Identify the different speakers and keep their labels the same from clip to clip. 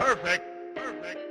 Speaker 1: Perfect. Perfect.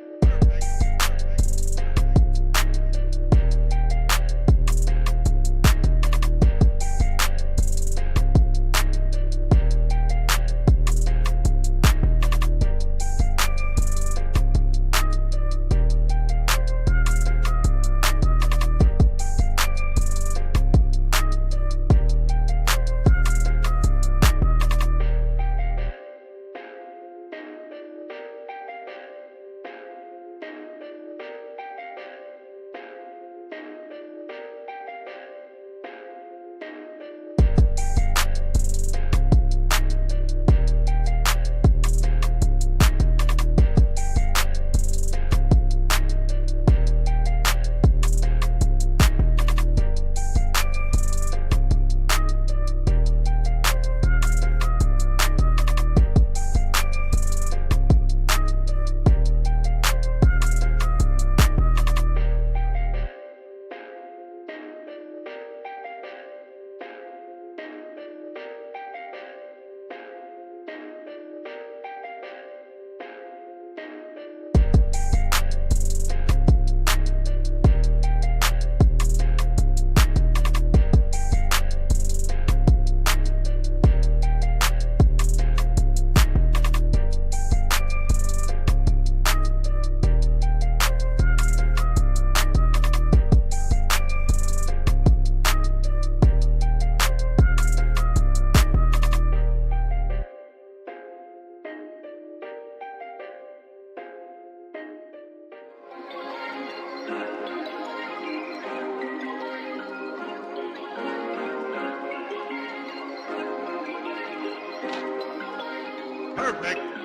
Speaker 1: Perfect.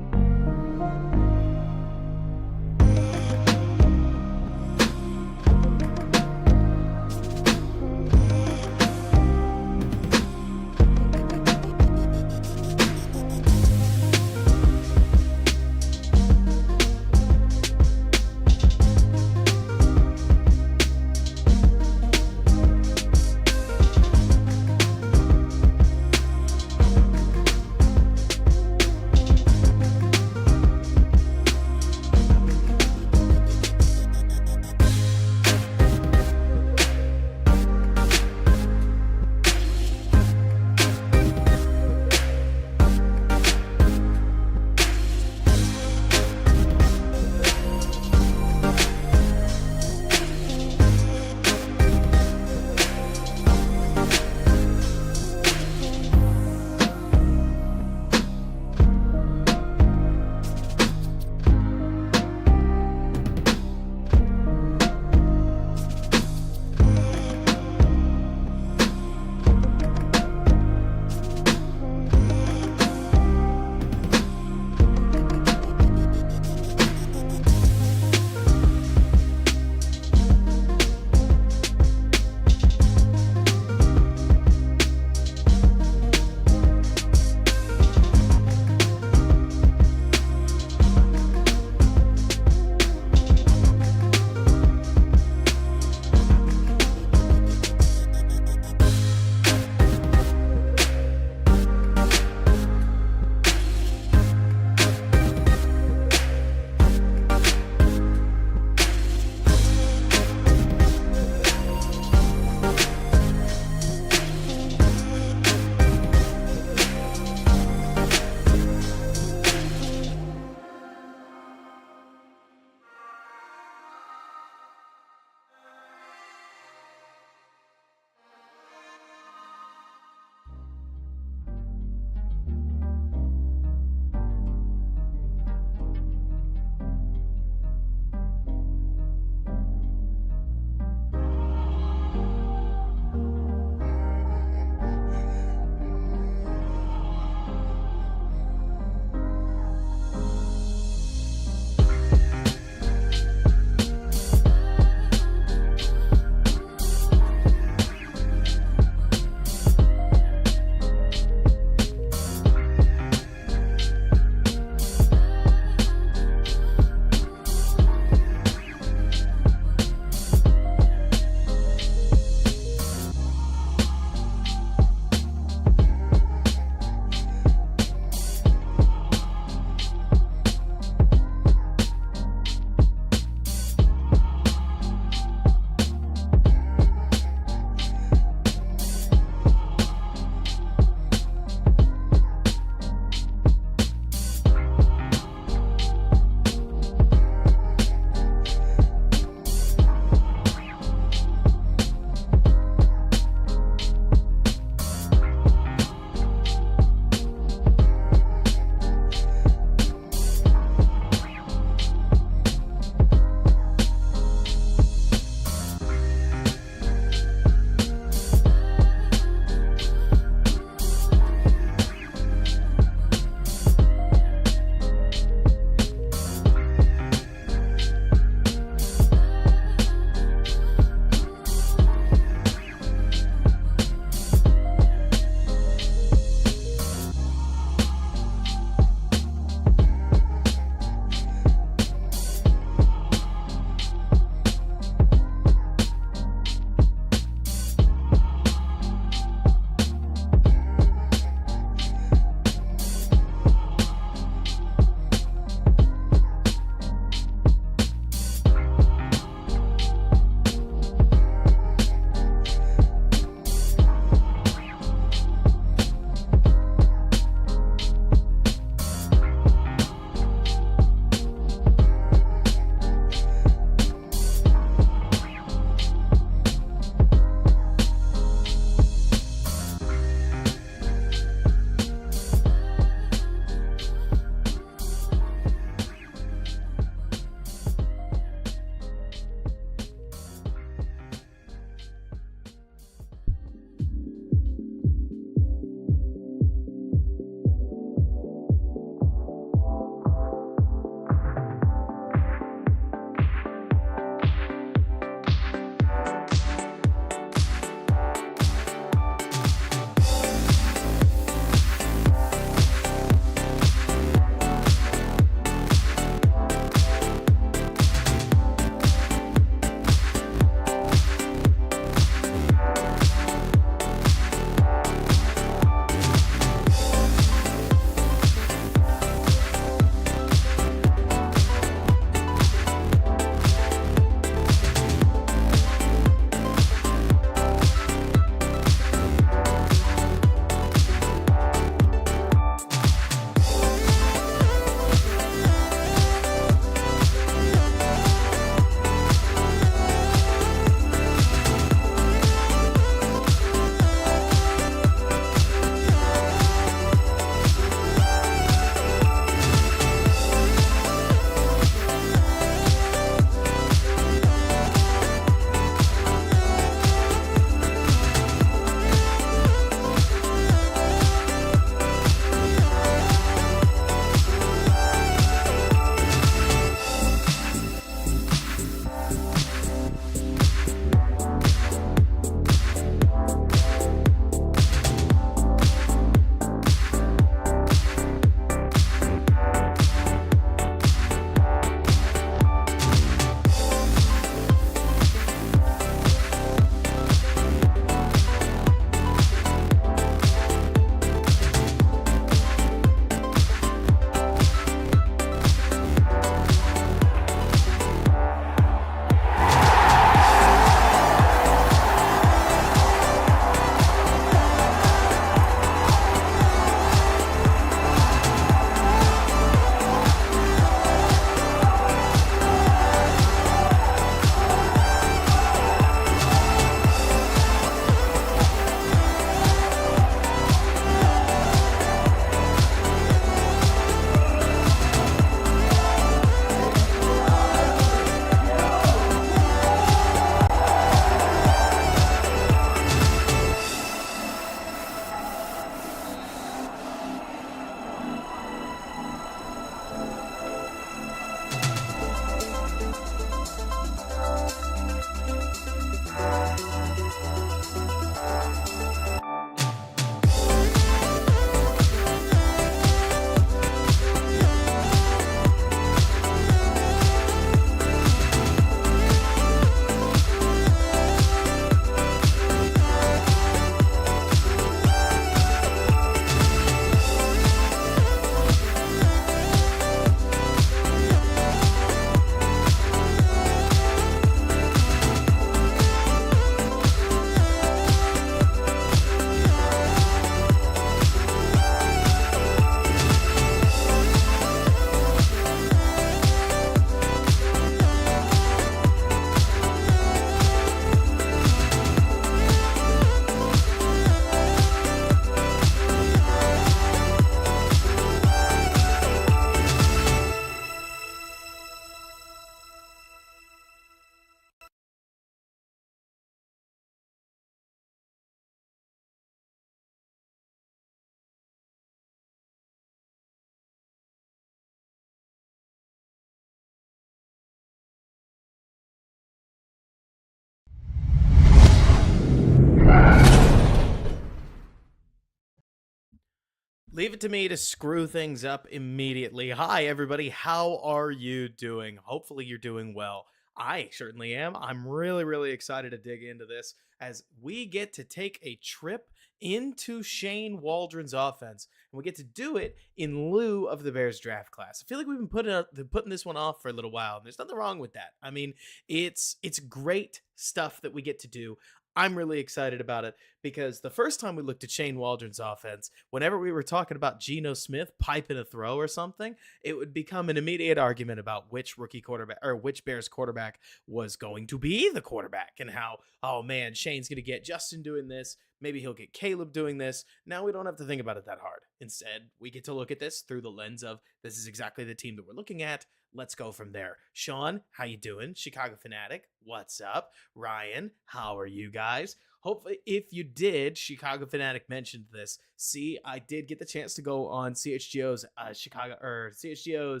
Speaker 2: Leave it to me to screw things up immediately. Hi, everybody. How are you doing? Hopefully, you're doing well. I certainly am. I'm really, really excited to dig into this as we get to take a trip into Shane Waldron's offense, and we get to do it in lieu of the Bears draft class. I feel like we've been putting this one off for a little while, and there's nothing wrong with that. I mean, it's great stuff that we get to do. I'm really excited about it because the first time we looked at Shane Waldron's offense, whenever we were talking about Geno Smith piping a throw or something, it would become an immediate argument about which rookie quarterback or which Bears quarterback was going to be the quarterback and how, oh man, Shane's going to get Justin doing this. Maybe he'll get Caleb doing this. Now we don't have to think about it that hard. Instead, we get to look at this through the lens of this is exactly the team that we're looking at. Let's go from there. Sean, how you doing? Chicago Fanatic, what's up? Ryan, how are you guys? Hopefully, if you did, Chicago Fanatic mentioned this. See, I did get the chance to go on CHGO's CHGO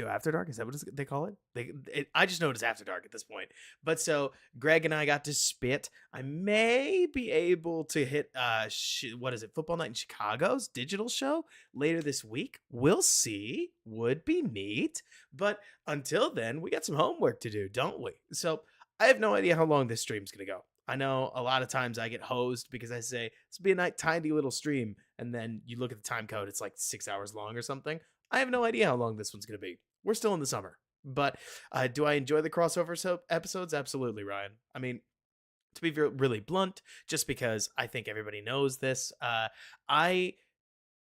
Speaker 2: After Dark. Is that what they call it? I just know it's After Dark at this point. But so Greg and I got to spit. I may be able to hit what is it? Football Night in Chicago's digital show later this week. We'll see. Would be neat. But until then, we got some homework to do, don't we? So I have no idea how long this stream's gonna go. I know a lot of times I get hosed because I say this will be a tiny little stream, and then you look at the time code, it's like 6 hours long or something. I have no idea how long this one's going to be. We're still in the summer. But do I enjoy the crossover episodes? Absolutely, Ryan. I mean, to be really blunt, just because I think everybody knows this, I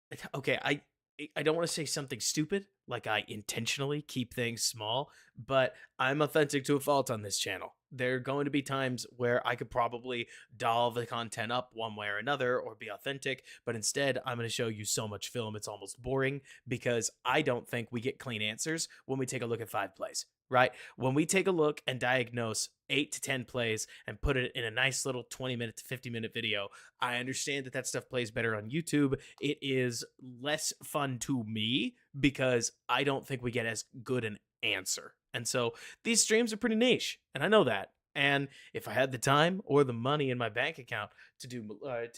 Speaker 2: don't want to say something stupid, like I intentionally keep things small, but I'm authentic to a fault on this channel. There are going to be times where I could probably doll the content up one way or another or be authentic, but instead I'm going to show you so much film it's almost boring because I don't think we get clean answers when we take a look at 5 plays, right? When we take a look and diagnose 8 to 10 plays and put it in a nice little 20-minute to 50-minute video, I understand that stuff plays better on YouTube. It is less fun to me because I don't think we get as good an answer. And so these streams are pretty niche, and I know that. And if I had the time or the money in my bank account to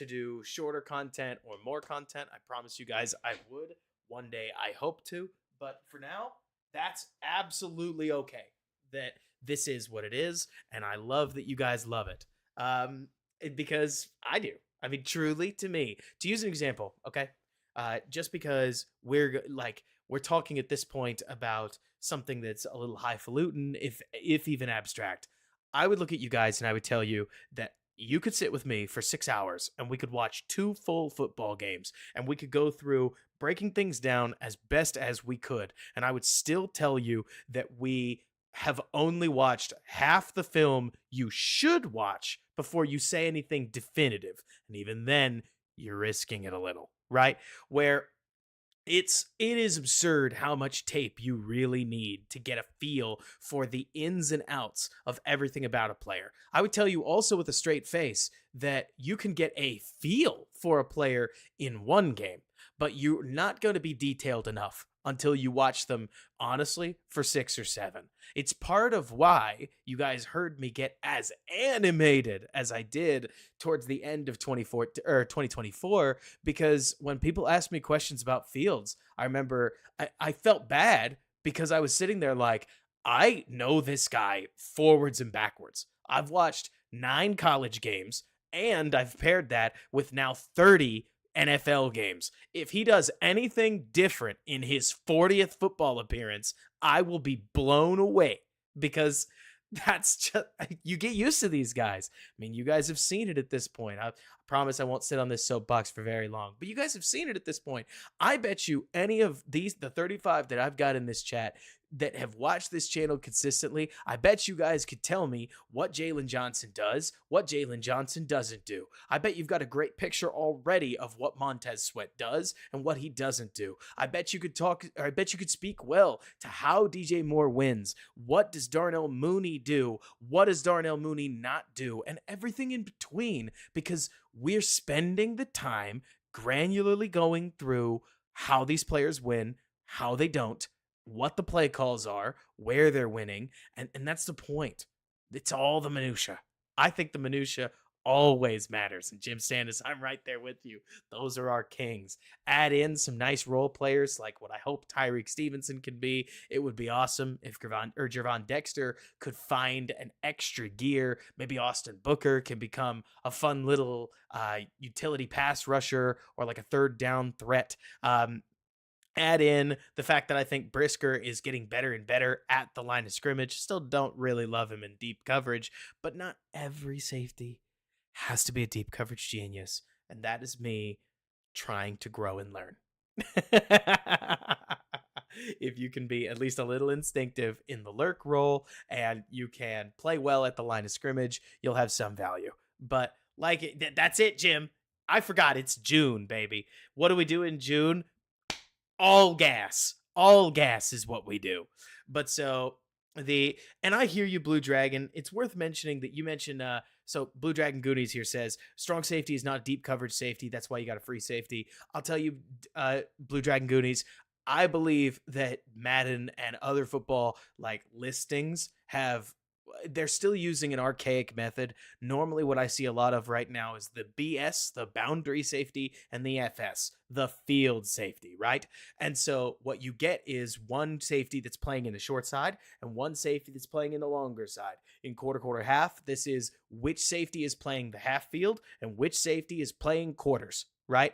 Speaker 2: do shorter content or more content, I promise you guys I would. One day I hope to, but for now, that's absolutely okay. That this is what it is, and I love that you guys love it. Because I do. I mean, truly, to me, to use an example, okay? Just because we're talking at this point about something that's a little highfalutin, if even abstract, I would look at you guys and I would tell you that you could sit with me for 6 hours and we could watch 2 full football games and we could go through breaking things down as best as we could. And I would still tell you that we have only watched half the film you should watch before you say anything definitive. And even then, you're risking it a little, right? Where it is absurd how much tape you really need to get a feel for the ins and outs of everything about a player. I would tell you also with a straight face that you can get a feel for a player in one game, but you're not going to be detailed enough until you watch them honestly for 6 or 7. It's part of why you guys heard me get as animated as I did towards the end of 2024, because when people ask me questions about Fields, I remember I felt bad because I was sitting there like, I know this guy forwards and backwards. I've watched 9 college games and I've paired that with now 30 NFL games. If he does anything different in his 40th football appearance, I will be blown away, because that's just, you get used to these guys. I mean, you guys have seen it at this point. I promise I won't sit on this soapbox for very long, but you guys have seen it at this point. I bet you any of these, the 35 that I've got in this chat that have watched this channel consistently, I bet you guys could tell me what Jalen Johnson does, what Jalen Johnson doesn't do. I bet you've got a great picture already of what Montez Sweat does and what he doesn't do. I bet you could speak well to how DJ Moore wins. What does Darnell Mooney do? What does Darnell Mooney not do? And everything in between, because we're spending the time granularly going through how these players win, how they don't, what the play calls are, where they're winning, and that's the point. It's all the minutia. I think the minutia always matters. And Jim Standis, I'm right there with you. Those are our kings. Add in some nice role players like what I hope Tyreek Stevenson can be. It would be awesome if Gervon Dexter could find an extra gear. Maybe Austin Booker can become a fun little utility pass rusher or like a third down threat. Add in the fact that I think Brisker is getting better and better at the line of scrimmage. Still don't really love him in deep coverage, but not every safety has to be a deep coverage genius. And that is me trying to grow and learn. If you can be at least a little instinctive in the lurk role and you can play well at the line of scrimmage, you'll have some value. But that's it, Jim. I forgot it's June, baby. What do we do in June? All gas. All gas is what we do. But and I hear you, Blue Dragon. It's worth mentioning that you mentioned so Blue Dragon Goonies here says strong safety is not deep coverage safety. That's why you got a free safety. I'll tell you, Blue Dragon Goonies, I believe that Madden and other football like listings they're still using an archaic method. Normally what I see a lot of right now is the BS, the boundary safety, and the FS, the field safety, right? And so what you get is one safety that's playing in the short side and one safety that's playing in the longer side. In quarter half, this is which safety is playing the half field and which safety is playing quarters, right?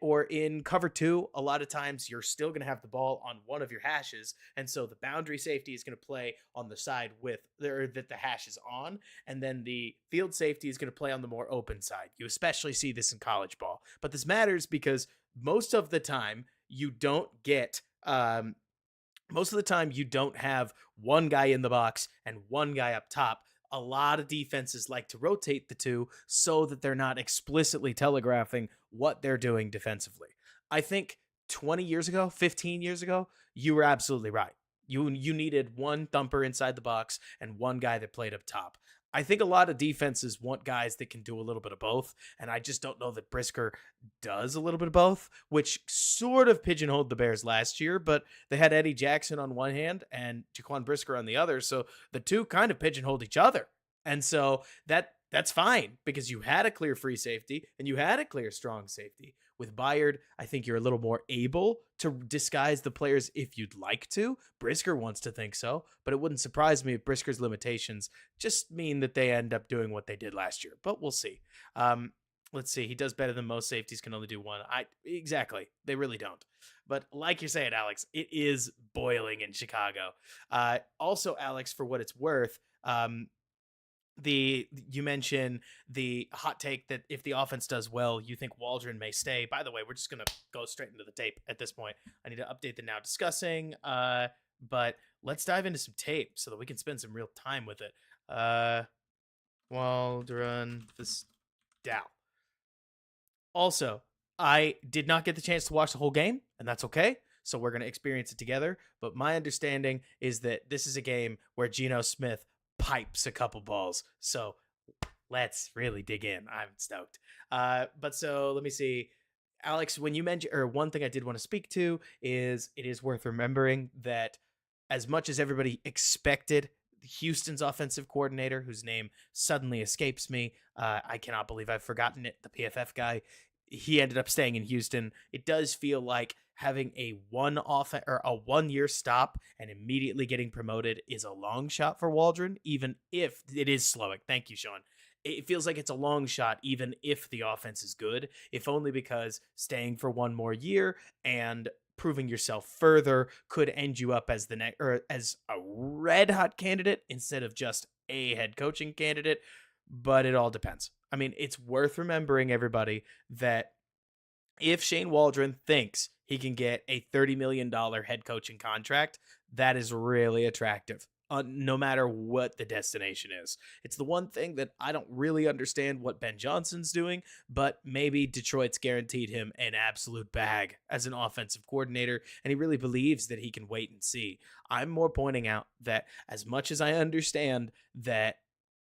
Speaker 2: Or in cover 2, a lot of times you're still going to have the ball on one of your hashes, and so the boundary safety is going to play on the side that the hash is on, and then the field safety is going to play on the more open side. You especially see this in college ball, but this matters because most of the time you don't have one guy in the box and one guy up top. A lot of defenses like to rotate the two so that they're not explicitly telegraphing what they're doing defensively. I think 20 years ago, 15 years ago, you were absolutely right. You needed one thumper inside the box and one guy that played up top. I think a lot of defenses want guys that can do a little bit of both, and I just don't know that Brisker does a little bit of both, which sort of pigeonholed the Bears last year, but they had Eddie Jackson on one hand and Jaquan Brisker on the other, so the two kind of pigeonholed each other. And so that's fine because you had a clear free safety and you had a clear strong safety. With Byard, I think you're a little more able to disguise the players if you'd like to. Brisker wants to think so, but it wouldn't surprise me if Brisker's limitations just mean that they end up doing what they did last year. But we'll see. Let's see. He does better than most safeties can only do one. Exactly. They really don't. But like you're saying, Alex, it is boiling in Chicago. Also, Alex, for what it's worth, you mentioned the hot take that if the offense does well, you think Waldron may stay. By the way, we're just gonna go straight into the tape at this point. I need to update the now discussing, but let's dive into some tape so that we can spend some real time with it. Waldron Dow. Also, I did not get the chance to watch the whole game, and that's okay. So we're gonna experience it together. But my understanding is that this is a game where Geno Smith pipes a couple balls. So let's really dig in. I'm stoked. But so let me see. Alex, when you mentioned, or one thing I did want to speak to is it is worth remembering that as much as everybody expected Houston's offensive coordinator, whose name suddenly escapes me, I cannot believe I've forgotten it, the PFF guy, he ended up staying in Houston. It does feel like having a 1 year stop and immediately getting promoted is a long shot for Waldron, even if it is slowing. Thank you, Sean. It feels like it's a long shot, even if the offense is good, if only because staying for one more year and proving yourself further could end you up as as a red hot candidate instead of just a head coaching candidate. But it all depends. I mean, it's worth remembering, everybody, that if Shane Waldron thinks he can get a $30 million head coaching contract, that is really attractive, no matter what the destination is. It's the one thing that I don't really understand what Ben Johnson's doing, but maybe Detroit's guaranteed him an absolute bag as an offensive coordinator, and he really believes that he can wait and see. I'm more pointing out that as much as I understand that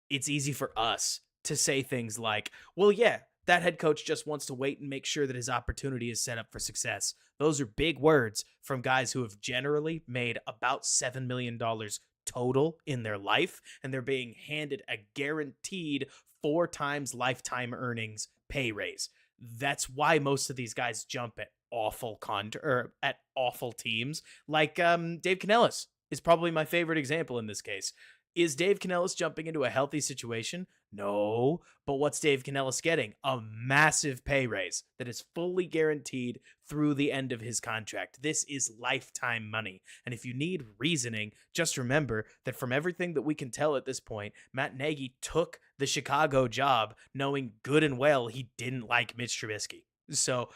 Speaker 2: it's easy for us to say things like, well, yeah, that head coach just wants to wait and make sure that his opportunity is set up for success. Those are big words from guys who have generally made about $7 million total in their life, and they're being handed a guaranteed 4 times lifetime earnings pay raise. That's why most of these guys jump at at awful teams. Like Dave Canellis is probably my favorite example in this case. Is Dave Canellis jumping into a healthy situation? No. But what's Dave Canellis getting? A massive pay raise that is fully guaranteed through the end of his contract. This is lifetime money. And if you need reasoning, just remember that from everything that we can tell at this point, Matt Nagy took the Chicago job knowing good and well he didn't like Mitch Trubisky. So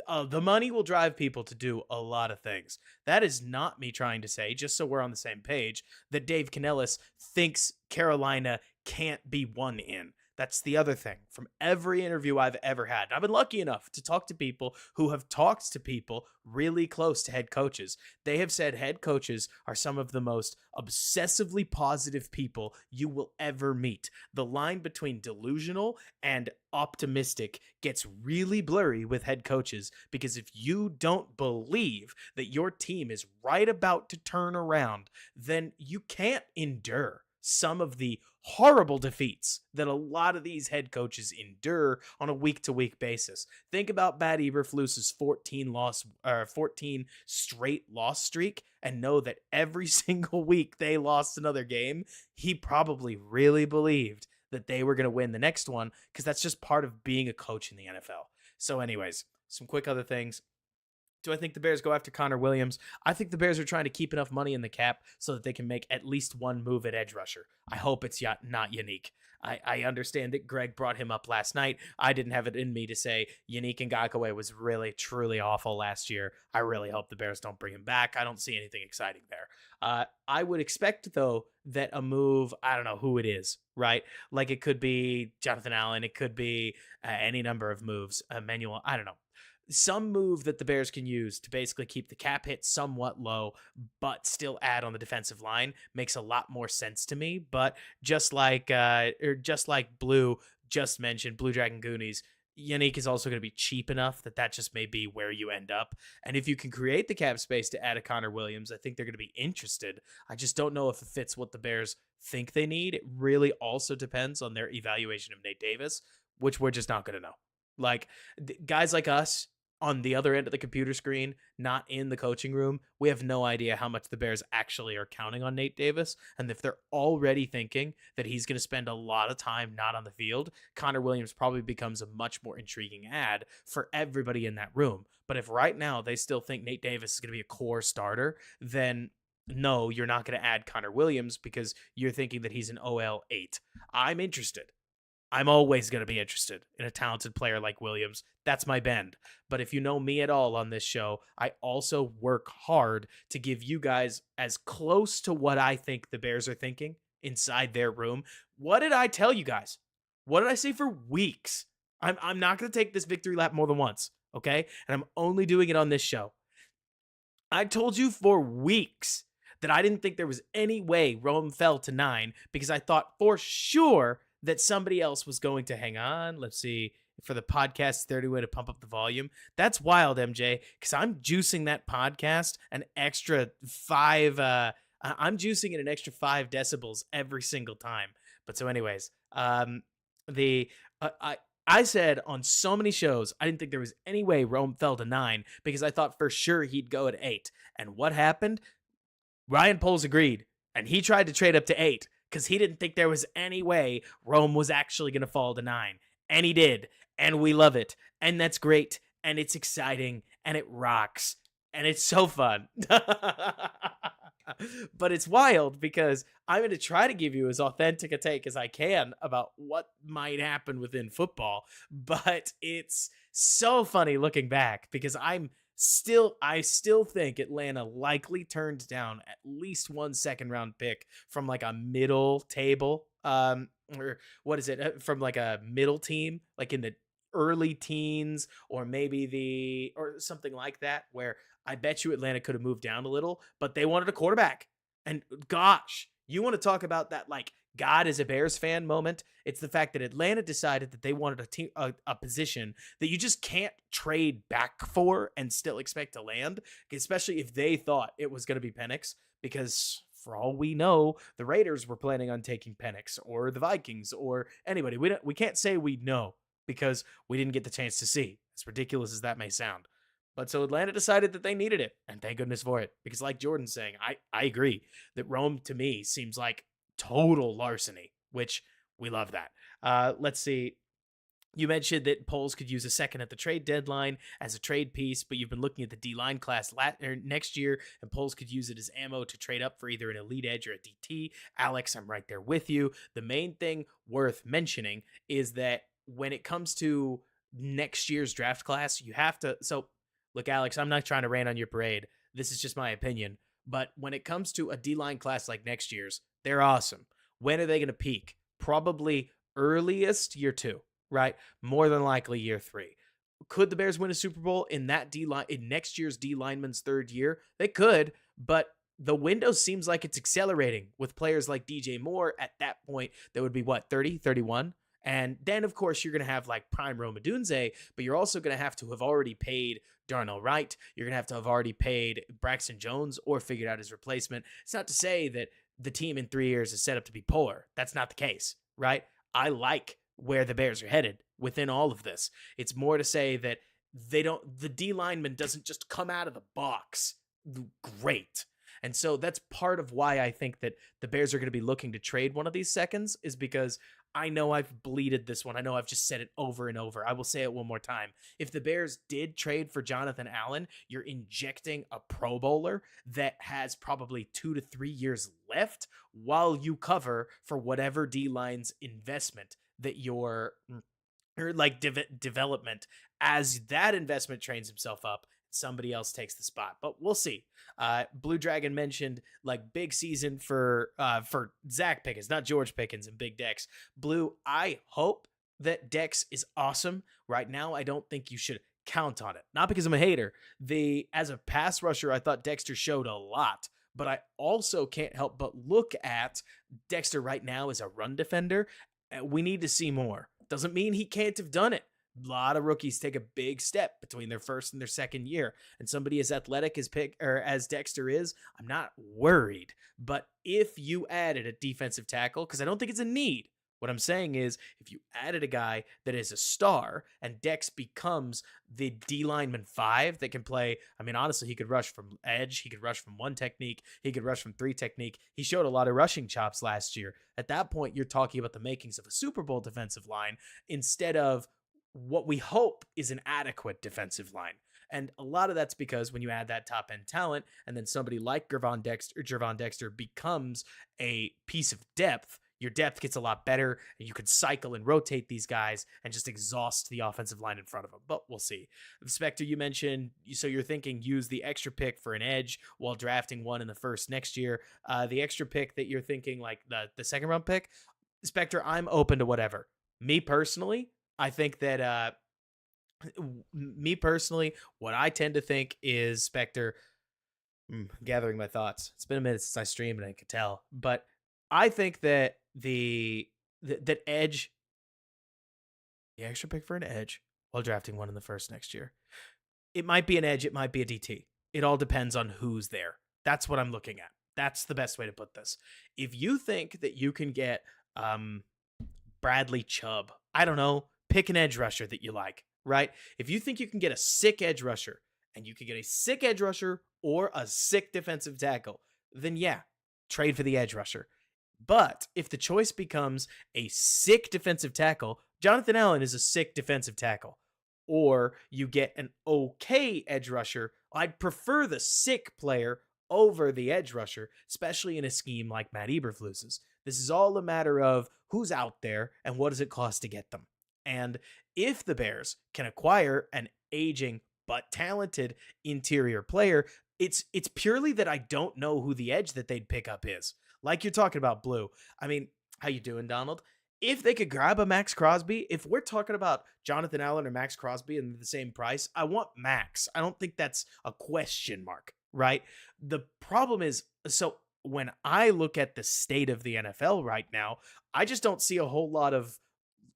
Speaker 2: the money will drive people to do a lot of things. That is not me trying to say, just so we're on the same page, that Dave Canellis thinks Carolina can't be won in. That's the other thing. From every interview I've ever had, I've been lucky enough to talk to people who have talked to people really close to head coaches. They have said head coaches are some of the most obsessively positive people you will ever meet. The line between delusional and optimistic gets really blurry with head coaches, because if you don't believe that your team is right about to turn around, then you can't endure some of the horrible defeats that a lot of these head coaches endure on a week-to-week basis. Think about Pat Eberflus's 14 straight loss streak and know that every single week they lost another game. He probably really believed that they were going to win the next one, because that's just part of being a coach in the NFL. So anyways, some quick other things. Do I think the Bears go after Connor Williams? I think the Bears are trying to keep enough money in the cap so that they can make at least one move at edge rusher. I hope it's not Yannick. I understand that Greg brought him up last night. I didn't have it in me to say Yannick Ngakoue was really, truly awful last year. I really hope the Bears don't bring him back. I don't see anything exciting there. I would expect, though, that a move, I don't know who it is, right? Like it could be Jonathan Allen. It could be any number of moves. Emmanuel, I don't know. Some move that the Bears can use to basically keep the cap hit somewhat low, but still add on the defensive line makes a lot more sense to me. But just like Blue just mentioned, Blue Dragon Goonies, Yannick is also going to be cheap enough that just may be where you end up. And if you can create the cap space to add a Connor Williams, I think they're going to be interested. I just don't know if it fits what the Bears think they need. It really also depends on their evaluation of Nate Davis, which we're just not going to know. Like guys like us, on the other end of the computer screen, not in the coaching room, we have no idea how much the Bears actually are counting on Nate Davis. And if they're already thinking that he's going to spend a lot of time not on the field, Connor Williams probably becomes a much more intriguing ad for everybody in that room. But if right now they still think Nate Davis is going to be a core starter, then no, you're not going to add Connor Williams because you're thinking that he's an OL 8. I'm interested. I'm always going to be interested in a talented player like Williams. That's my bend. But if you know me at all on this show, I also work hard to give you guys as close to what I think the Bears are thinking inside their room. What did I tell you guys? What did I say for weeks? I'm not going to take this victory lap more than once, okay? And I'm only doing it on this show. I told you for weeks that I didn't think there was any way Rome fell to 9 because I thought for sure that somebody else was going to hang on. Let's see. For the podcast, 30 way to pump up the volume. That's wild, MJ, because I'm juicing that podcast an extra 5. I'm juicing it an extra 5 decibels every single time. But so, anyways, I said on so many shows I didn't think there was any way Rome fell to 9 because I thought for sure he'd go at 8. And what happened? Ryan Poles agreed, and he tried to trade up to 8. Because he didn't think there was any way Rome was actually going to fall to 9. And he did. And we love it. And that's great. And it's exciting. And it rocks. And it's so fun. But it's wild because I'm going to try to give you as authentic a take as I can about what might happen within football. But it's so funny looking back because I still think Atlanta likely turned down at least one second round pick from like a middle table, or what is it? From like a middle team, like in the early teens, or maybe or something like that, where I bet you Atlanta could have moved down a little, but they wanted a quarterback. And gosh, you want to talk about that, like, God is a Bears fan moment. It's the fact that Atlanta decided that they wanted a position that you just can't trade back for and still expect to land, especially if they thought it was going to be Penix, because For all we know, the Raiders were planning on taking Penix or the Vikings or anybody. We can't say we know because we didn't get the chance to see. As ridiculous as that may sound. But so Atlanta decided that they needed it, and thank goodness for it. Because like Jordan's saying, I agree that Rome to me seems like total larceny, which we love that. Let's see. You mentioned that Poles could use a second at the trade deadline as a trade piece, but you've been looking at the D-line class next year, and Poles could use it as ammo to trade up for either an elite edge or a DT. Alex, I'm right there with you. The main thing worth mentioning is that when it comes to next year's draft class, you have to... So, look, Alex, I'm not trying to rain on your parade. This is just my opinion. But when it comes to a D-line class like next year's, they're awesome. When are they going to peak? Probably earliest year 2. Right? More than likely year 3. Could the Bears win a Super Bowl in that D-line in next year's D lineman's 3rd year? They could, but the window seems like it's accelerating with players like DJ Moore at that point. That would be what, 30, 31? And then, of course, you're going to have like prime Rome Odunze, but you're also going to have already paid Darnell Wright. You're going to have already paid Braxton Jones or figured out his replacement. It's not to say that the team in 3 years is set up to be poor. That's not the case, right? I like where the Bears are headed within all of this. It's more to say that the D lineman doesn't just come out of the box great. And so that's part of why I think that the Bears are going to be looking to trade one of these seconds, is because I know I've bleated this one. I know I've just said it over and over. I will say it one more time. If the Bears did trade for Jonathan Allen, you're injecting a Pro Bowler that has probably 2 to 3 years left while you cover for whatever D-line's investment that you're, or like development, as that investment trains himself up, somebody else takes the spot. But we'll see. Blue Dragon mentioned like big season for Zach Pickens, not George Pickens and Big Dex. Blue, I hope that Dex is awesome. Right now, I don't think you should count on it. Not because I'm a hater. As a pass rusher, I thought Dexter showed a lot. But I also can't help but look at Dexter right now as a run defender. We need to see more. Doesn't mean he can't have done it. A lot of rookies take a big step between their first and their second year. And somebody as athletic as Dexter is, I'm not worried. But if you added a defensive tackle, because I don't think it's a need, what I'm saying is, if you added a guy that is a star and Dex becomes the D lineman 5 that can play, I mean, honestly, he could rush from edge. He could rush from 1 technique. He could rush from 3 technique. He showed a lot of rushing chops last year. At that point, you're talking about the makings of a Super Bowl defensive line instead of what we hope is an adequate defensive line. And a lot of that's because when you add that top end talent and then somebody like Gervon Dexter becomes a piece of depth, your depth gets a lot better, and you could cycle and rotate these guys and just exhaust the offensive line in front of them. But we'll see. Spectre, you mentioned, so you're thinking use the extra pick for an edge while drafting one in the first next year. The extra pick that you're thinking, like the second round pick, Spectre, I'm open to whatever. Me personally, I think that what I tend to think is, Spectre, gathering my thoughts. It's been a minute since I streamed and I could tell, but I think that that edge, the extra pick for an edge while drafting one in the first next year, it might be an edge, it might be a DT. It all depends on who's there. That's what I'm looking at. That's the best way to put this. If you think that you can get Bradley Chubb, I don't know, pick an edge rusher that you like, right? If you think you can get a sick edge rusher, and you can get a sick edge rusher or a sick defensive tackle, then yeah, trade for the edge rusher. But if the choice becomes a sick defensive tackle, Jonathan Allen is a sick defensive tackle, or you get an okay edge rusher, I'd prefer the sick player over the edge rusher, especially in a scheme like Matt Eberflus's. This is all a matter of who's out there and what does it cost to get them. And if the Bears can acquire an aging but talented interior player, it's purely that I don't know who the edge that they'd pick up is. Like you're talking about, Blue. I mean, how you doing, Donald? If they could grab a Max Crosby, if we're talking about Jonathan Allen or Max Crosby and the same price, I want Max. I don't think that's a question mark, right? The problem is, so when I look at the state of the NFL right now, I just don't see a whole lot of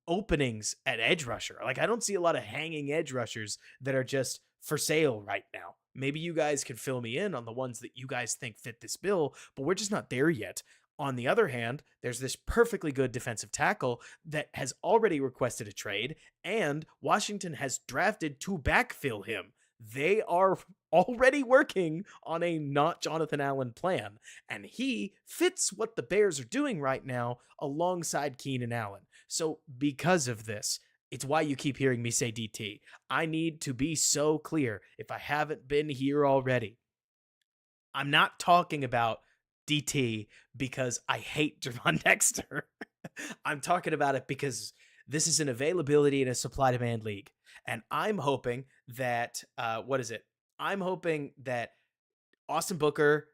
Speaker 2: openings at edge rusher. Like, I don't see a lot of hanging edge rushers that are just for sale right now. Maybe you guys can fill me in on the ones that you guys think fit this bill, but we're just not there yet. On the other hand, there's this perfectly good defensive tackle that has already requested a trade, and Washington has drafted to backfill him. They are already working on a not Jonathan Allen plan, and he fits what the Bears are doing right now alongside Keenan Allen. So, because of this, it's why you keep hearing me say DT. I need to be so clear if I haven't been here already. I'm not talking about DT because I hate Gervon Dexter. I'm talking about it because this is an availability in a supply demand league. And I'm hoping that, I'm hoping that Austin Booker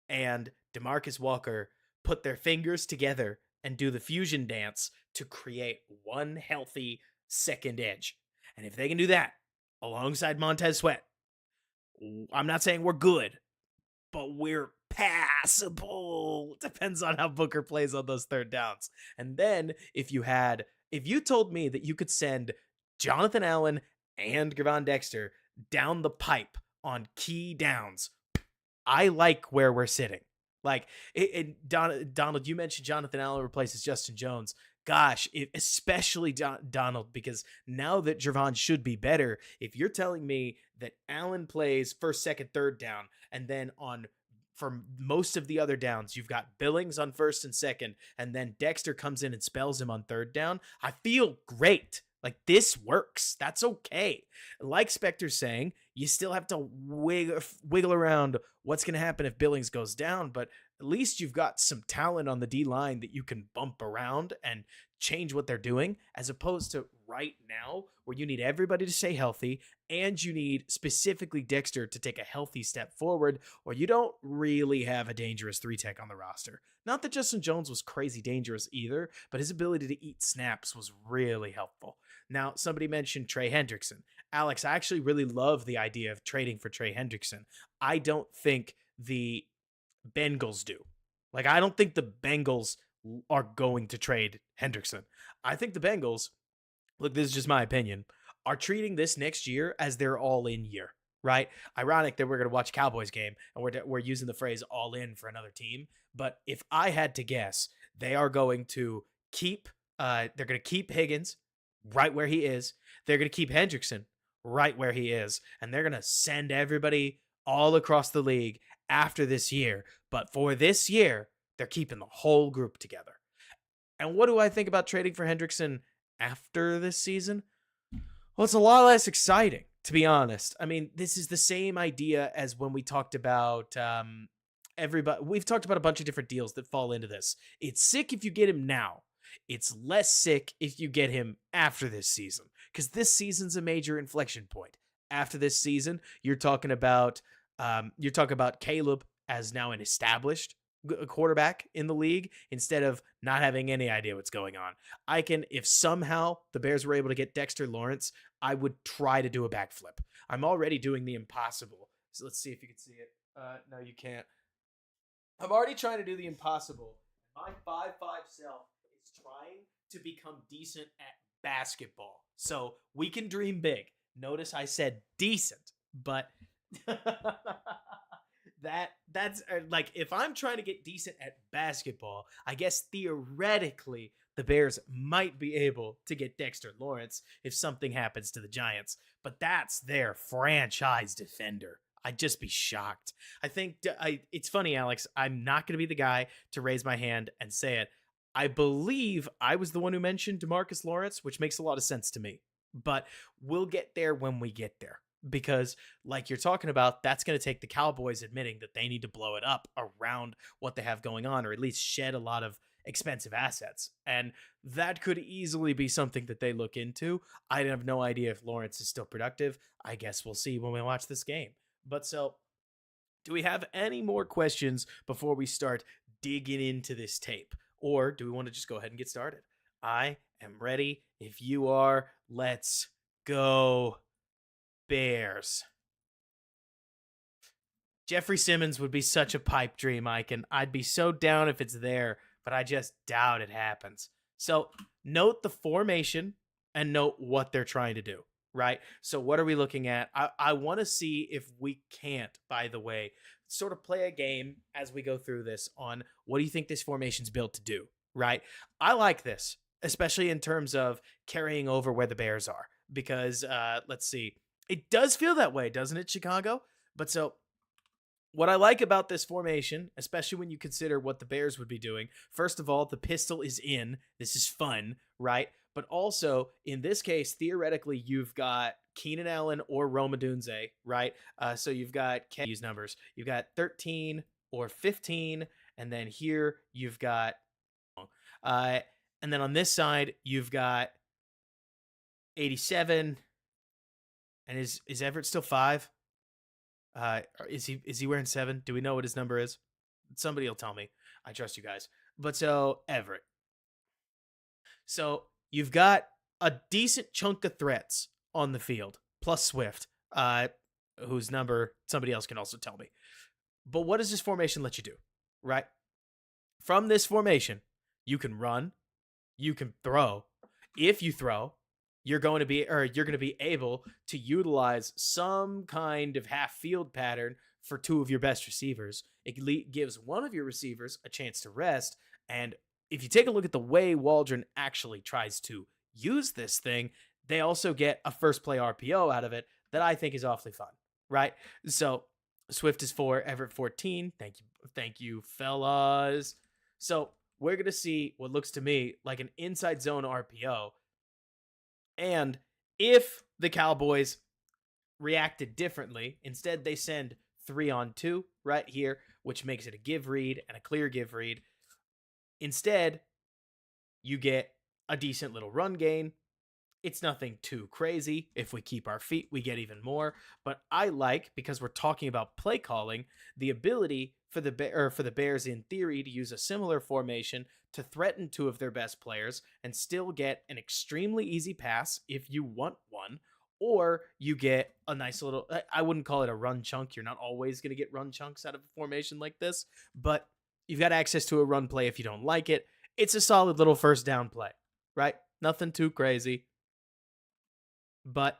Speaker 2: and DeMarcus Walker put their fingers together and do the fusion dance to create one healthy second edge. And if they can do that alongside Montez Sweat, I'm not saying we're good, but we're passable. Depends on how Booker plays on those third downs. And then if you told me that you could send Jonathan Allen and Gervon Dexter down the pipe on key downs, I like where we're sitting. Like, Donald, you mentioned Jonathan Allen replaces Justin Jones. Gosh, especially Donald, because now that Gervon should be better, if you're telling me that Allen plays first, second, third down, and then for most of the other downs, you've got Billings on first and second, and then Dexter comes in and spells him on third down, I feel great. Like, this works. That's okay. Like Specter's saying, you still have to wiggle around what's going to happen if Billings goes down, but at least you've got some talent on the D-line that you can bump around and change what they're doing, as opposed to right now where you need everybody to stay healthy and you need specifically Dexter to take a healthy step forward, or you don't really have a dangerous 3-tech on the roster. Not that Justin Jones was crazy dangerous either, but his ability to eat snaps was really helpful. Now, somebody mentioned Trey Hendrickson. Alex, I actually really love the idea of trading for Trey Hendrickson. I don't think the Bengals do. Like, I don't think the Bengals are going to trade Hendrickson. I think the Bengals, look, this is just my opinion, are treating this next year as their all-in year, right? Ironic that we're going to watch Cowboys game and we're using the phrase all-in for another team. But if I had to guess, they are going to keep Higgins right where he is. They're going to keep Hendrickson right where he is. And they're going to send everybody all across the league after this year. But for this year, they're keeping the whole group together. And what do I think about trading for Hendrickson after this season? Well, it's a lot less exciting, to be honest. I mean, this is the same idea as when we talked about everybody. We've talked about a bunch of different deals that fall into this. It's sick if you get him now. It's less sick if you get him after this season, because this season's a major inflection point. After this season, you're talking about Caleb as now an established quarterback in the league instead of not having any idea what's going on. If somehow the Bears were able to get Dexter Lawrence, I would try to do a backflip. I'm already doing the impossible. So let's see if you can see it. No, you can't. I'm already trying to do the impossible. My 5'5" self is trying to become decent at basketball. So we can dream big. Notice I said decent, but that's like, if I'm trying to get decent at basketball, I guess theoretically the Bears might be able to get Dexter Lawrence if something happens to the Giants, but that's their franchise defender. I'd just be shocked. I think it's funny, Alex. I'm not going to be the guy to raise my hand and say it. I believe I was the one who mentioned DeMarcus Lawrence, which makes a lot of sense to me. But we'll get there when we get there. Because, like you're talking about, that's going to take the Cowboys admitting that they need to blow it up around what they have going on, or at least shed a lot of expensive assets. And that could easily be something that they look into. I have no idea if Lawrence is still productive. I guess we'll see when we watch this game. But so, do we have any more questions before we start digging into this tape? Or do we want to just go ahead and get started? I am ready. If you are, let's go Bears. Jeffrey Simmons would be such a pipe dream, I'd be so down if it's there, but I just doubt it happens. So note the formation and note what they're trying to do. right? So what are we looking at? I want to see if we can't, by the way, sort of play a game as we go through this on what do you think this formation's built to do, right? I like this, especially in terms of carrying over where the Bears are, because let's see, it does feel that way, doesn't it, Chicago? But so what I like about this formation, especially when you consider what the Bears would be doing, first of all, the pistol is in. This is fun, right? But also, in this case, theoretically, you've got Keenan Allen or Roma Dunze, right? So you've got, can use numbers. You've got 13 or 15, and then here you've got, uh, and then on this side, you've got 87. And is Everett still 5? Is he wearing 7? Do we know what his number is? Somebody will tell me. I trust you guys. But so Everett. So you've got a decent chunk of threats on the field, plus Swift, whose number somebody else can also tell me. But what does this formation let you do? Right? From this formation, you can run, you can throw. If you throw, you're going to be able to utilize some kind of half field pattern for two of your best receivers. It gives one of your receivers a chance to rest. And if you take a look at the way Waldron actually tries to use this thing, they also get a first play RPO out of it that I think is awfully fun, right? So Swift is 4, Everett 14. Thank you, fellas. So we're going to see what looks to me like an inside zone RPO. And if the Cowboys reacted differently, instead they send 3-on-2 right here, which makes it a give read and a clear give read. Instead, you get a decent little run gain. It's nothing too crazy. If we keep our feet, we get even more. But I like, because we're talking about play calling, the ability for the Bears in theory to use a similar formation to threaten two of their best players and still get an extremely easy pass if you want one, or you get a nice little, I wouldn't call it a run chunk. You're not always going to get run chunks out of a formation like this, but you've got access to a run play if you don't like it. It's a solid little first down play, right? Nothing too crazy, but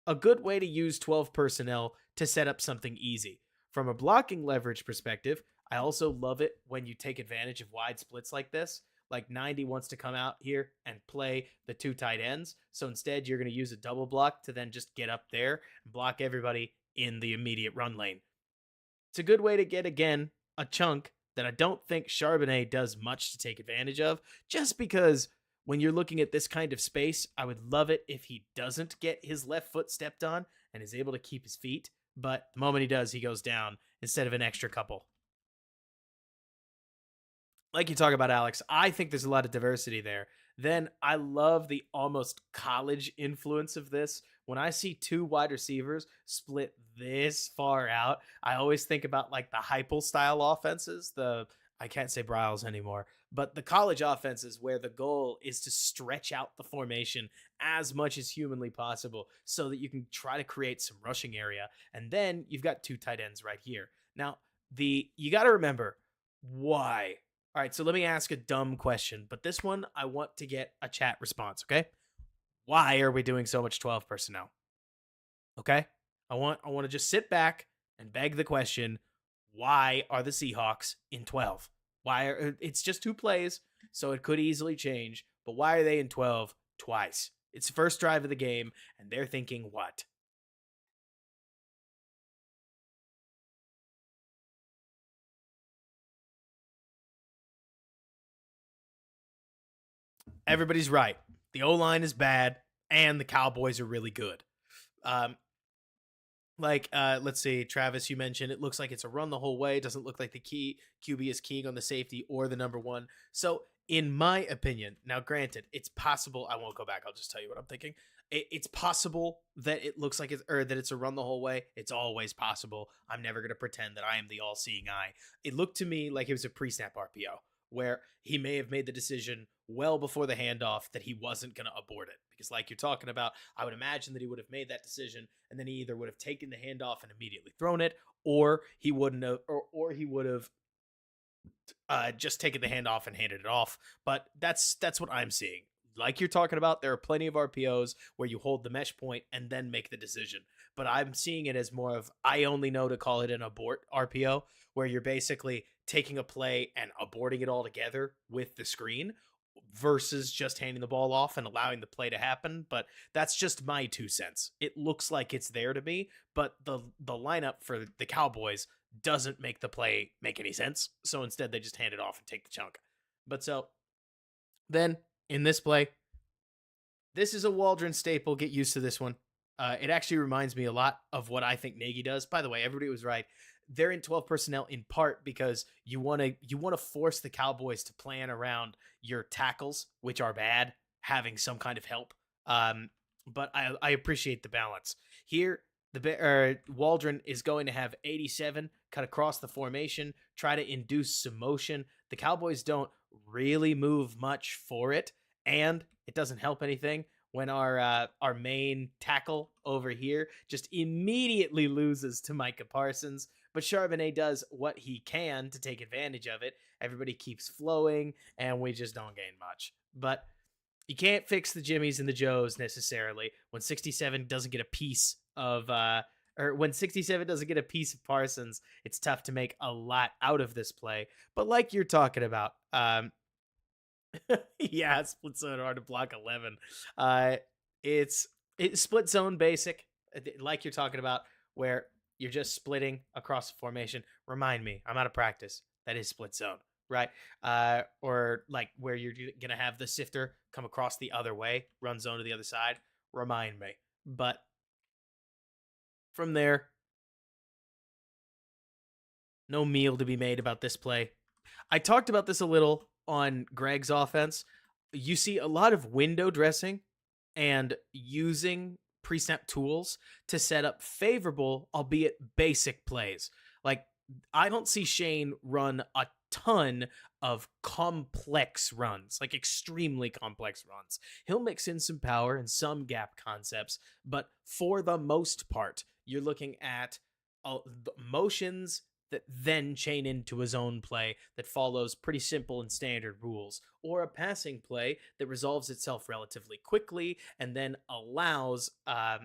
Speaker 2: a good way to use 12 personnel to set up something easy. From a blocking leverage perspective, I also love it when you take advantage of wide splits like this. Like 90 wants to come out here and play the two tight ends. So instead, you're going to use a double block to then just get up there and block everybody in the immediate run lane. It's a good way to get, again, a chunk that I don't think Charbonnet does much to take advantage of, just because when you're looking at this kind of space, I would love it if he doesn't get his left foot stepped on and is able to keep his feet. But the moment he does, he goes down instead of an extra couple. Like you talk about, Alex, I think there's a lot of diversity there. Then I love the almost college influence of this. When I see two wide receivers split this far out, I always think about like the Heupel style offenses. I can't say Bryles anymore, but the college offenses where the goal is to stretch out the formation as much as humanly possible so that you can try to create some rushing area. And then you've got two tight ends right here. Now, you got to remember why. All right, so let me ask a dumb question, but this one I want to get a chat response, okay? Why are we doing so much 12 personnel? Okay? I want to just sit back and beg the question, why are the Seahawks in 12? It's just 2 plays, so it could easily change, but why are they in 12 twice? It's the first drive of the game, and they're thinking what? Everybody's right. The O-line is bad, and the Cowboys are really good. Let's see, Travis, you mentioned it looks like it's a run the whole way. It doesn't look like the QB is keying on the safety or the number one. So, in my opinion, now granted, it's possible. I won't go back. I'll just tell you what I'm thinking. It's possible that it looks like that it's a run the whole way. It's always possible. I'm never going to pretend that I am the all-seeing eye. It looked to me like it was a pre-snap RPO where he may have made the decision well before the handoff that he wasn't going to abort it. Because like you're talking about, I would imagine that he would have made that decision and then he either would have taken the handoff and immediately thrown it, or he wouldn't have, or he would have just taken the handoff and handed it off. But that's what I'm seeing. like you're talking about, there are plenty of RPOs where you hold the mesh point and then make the decision. But I'm seeing it as more of, I only know to call it an abort RPO, where you're basically taking a play and aborting it all together with the screen versus just handing the ball off and allowing the play to happen. But that's just my 2 cents. It looks like it's there to me, but the lineup for the Cowboys doesn't make the play make any sense. So instead, they just hand it off and take the chunk. But so then in this play, this is a Waldron staple. Get used to this one. It actually reminds me a lot of what I think Nagy does. By the way, everybody was right. They're in 12 personnel in part because you want to force the Cowboys to plan around your tackles, which are bad, having some kind of help. But I appreciate the balance here. Waldron is going to have 87 cut across the formation, try to induce some motion. The Cowboys don't really move much for it, and it doesn't help anything when our main tackle over here just immediately loses to Micah Parsons. But Charbonnet does what he can to take advantage of it. Everybody keeps flowing, and we just don't gain much. But you can't fix the Jimmies and the Joes necessarily when 67 doesn't get a piece of or when 67 doesn't get a piece of Parsons. It's tough to make a lot out of this play. But like you're talking about, yeah, split zone hard to block 11. It's split zone basic, like you're talking about, where you're just splitting across the formation. Remind me, I'm out of practice. That is split zone, right? Or like where you're gonna have the sifter come across the other way, run zone to the other side. Remind me. But from there, no meal to be made about this play. I talked about this a little on Greg's offense. You see a lot of window dressing and using pre-snap tools to set up favorable, albeit basic plays. Like, I don't see Shane run a ton of complex runs, like extremely complex runs. He'll mix in some power and some gap concepts, but for the most part, you're looking at motions that then chain into a zone play that follows pretty simple and standard rules, or a passing play that resolves itself relatively quickly and then allows a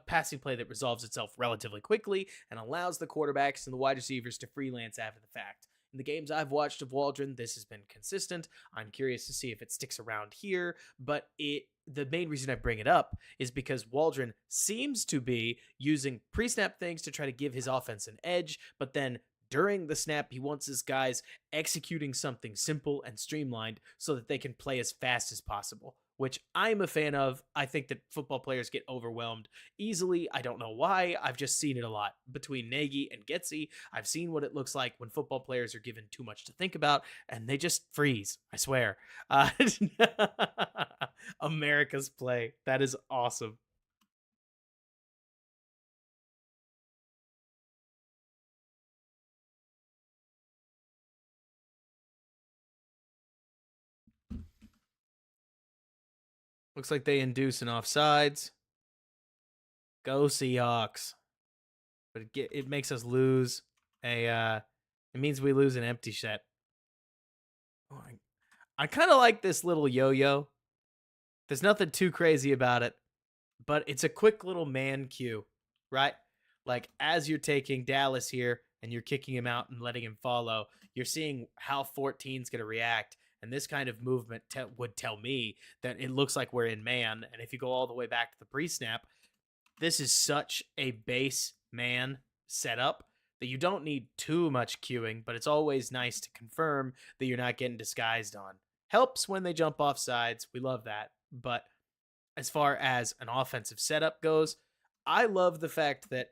Speaker 2: passing play that resolves itself relatively quickly and allows the quarterbacks and the wide receivers to freelance after the fact. In the games I've watched of Waldron, this has been consistent. I'm curious to see if it sticks around here, but the main reason I bring it up is because Waldron seems to be using pre-snap things to try to give his offense an edge, but then during the snap, he wants his guys executing something simple and streamlined so that they can play as fast as possible, which I'm a fan of. I think that football players get overwhelmed easily. I don't know why. I've just seen it a lot between Nagy and Getsy. I've seen what it looks like when football players are given too much to think about, and they just freeze. I swear. America's play. That is awesome. Looks like they induce an offsides. Go Seahawks. But it makes us lose it means we lose an empty set. Oh, I kind of like this little yo-yo. There's nothing too crazy about it, but it's a quick little man cue, right? Like as you're taking Dallas here and you're kicking him out and letting him follow, you're seeing how 14's going to react. And this kind of movement would tell me that it looks like we're in man. And if you go all the way back to the pre-snap, this is such a base man setup that you don't need too much queuing, but it's always nice to confirm that you're not getting disguised on. Helps when they jump off sides. We love that. But as far as an offensive setup goes, I love the fact that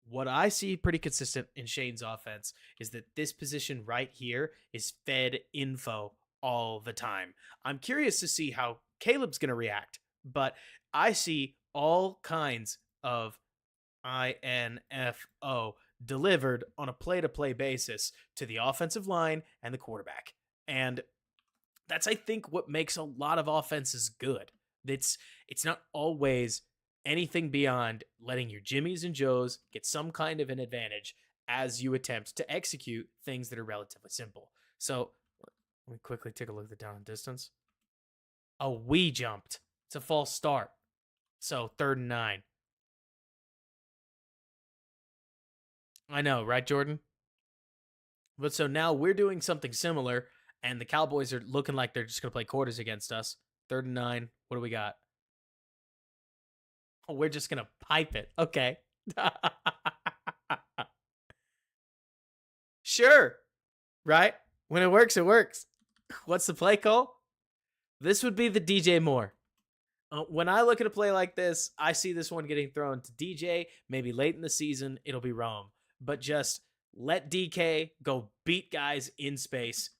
Speaker 2: what I see pretty consistent in Shane's offense is that this position right here is fed info all the time. I'm curious to see how Caleb's going to react, but I see all kinds of info delivered on a play-to-play basis to the offensive line and the quarterback. And that's, I think, what makes a lot of offenses good. It's not always anything beyond letting your Jimmies and Joes get some kind of an advantage as you attempt to execute things that are relatively simple. So let me quickly take a look at the down and distance. Oh, we jumped. It's a false start. So 3rd and 9. I know, right, Jordan? But so now we're doing something similar, and the Cowboys are looking like they're just going to play quarters against us. 3rd and 9. What do we got? Oh, we're just going to pipe it. Okay. Sure. Right? When it works, it works. What's the play call? This would be the DJ Moore. When I look at a play like this, I see this one getting thrown to DJ. Maybe late in the season, it'll be Rome. But just let DK go beat guys in space.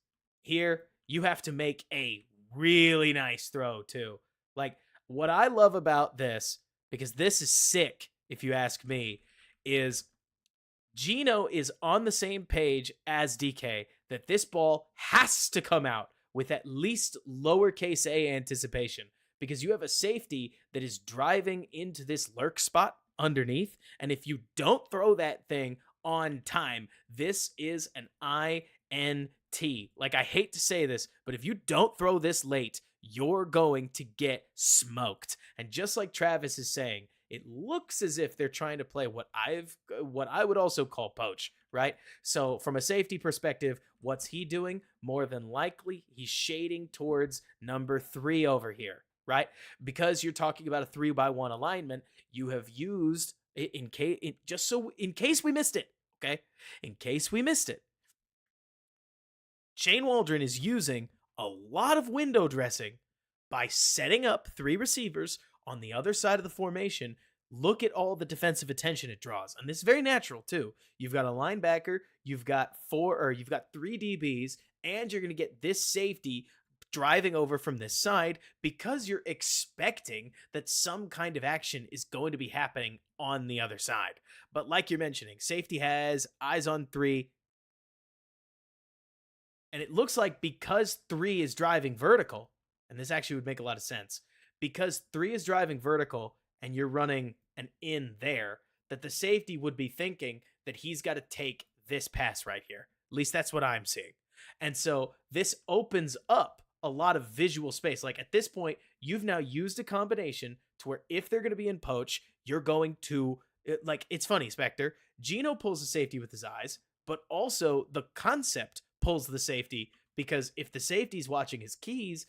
Speaker 2: Here, you have to make a really nice throw, too. Like, what I love about this, because this is sick, if you ask me, is Geno is on the same page as DK that this ball has to come out with at least lowercase a anticipation, because you have a safety that is driving into this lurk spot underneath. And if you don't throw that thing on time, this is an INT. Like, I hate to say this, but if you don't throw this late, you're going to get smoked. And just like Travis is saying, it looks as if they're trying to play what I would also call poach, right? So from a safety perspective, what's he doing? More than likely, he's shading towards number 3 over here, right? Because you're talking about a 3-by-1 alignment, you have used in case we missed it, okay? In case we missed it, Shane Waldron is using a lot of window dressing by setting up 3 receivers on the other side of the formation. Look at all the defensive attention it draws. And this is very natural too. You've got a linebacker, you've got 3 DBs, and you're going to get this safety driving over from this side because you're expecting that some kind of action is going to be happening on the other side. But like you're mentioning, safety has eyes on 3. And it looks like because 3 is driving vertical, and this actually would make a lot of sense, because 3 is driving vertical and you're running an in there, that the safety would be thinking that he's got to take this pass right here. At least that's what I'm seeing. And so this opens up a lot of visual space. Like, at this point, you've now used a combination to where if they're going to be in poach, you're going to, like, it's funny, Spectre. Geno pulls the safety with his eyes, but also the concept pulls the safety, because if the safety's watching his keys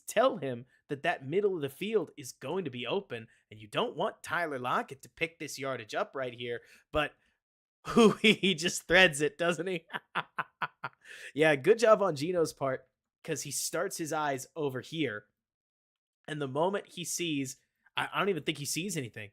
Speaker 2: tell him that that middle of the field is going to be open, and you don't want Tyler Lockett to pick this yardage up right here, but he just threads it, doesn't he? Yeah, good job on Geno's part, because he starts his eyes over here, and the moment he sees, I don't even think he sees anything.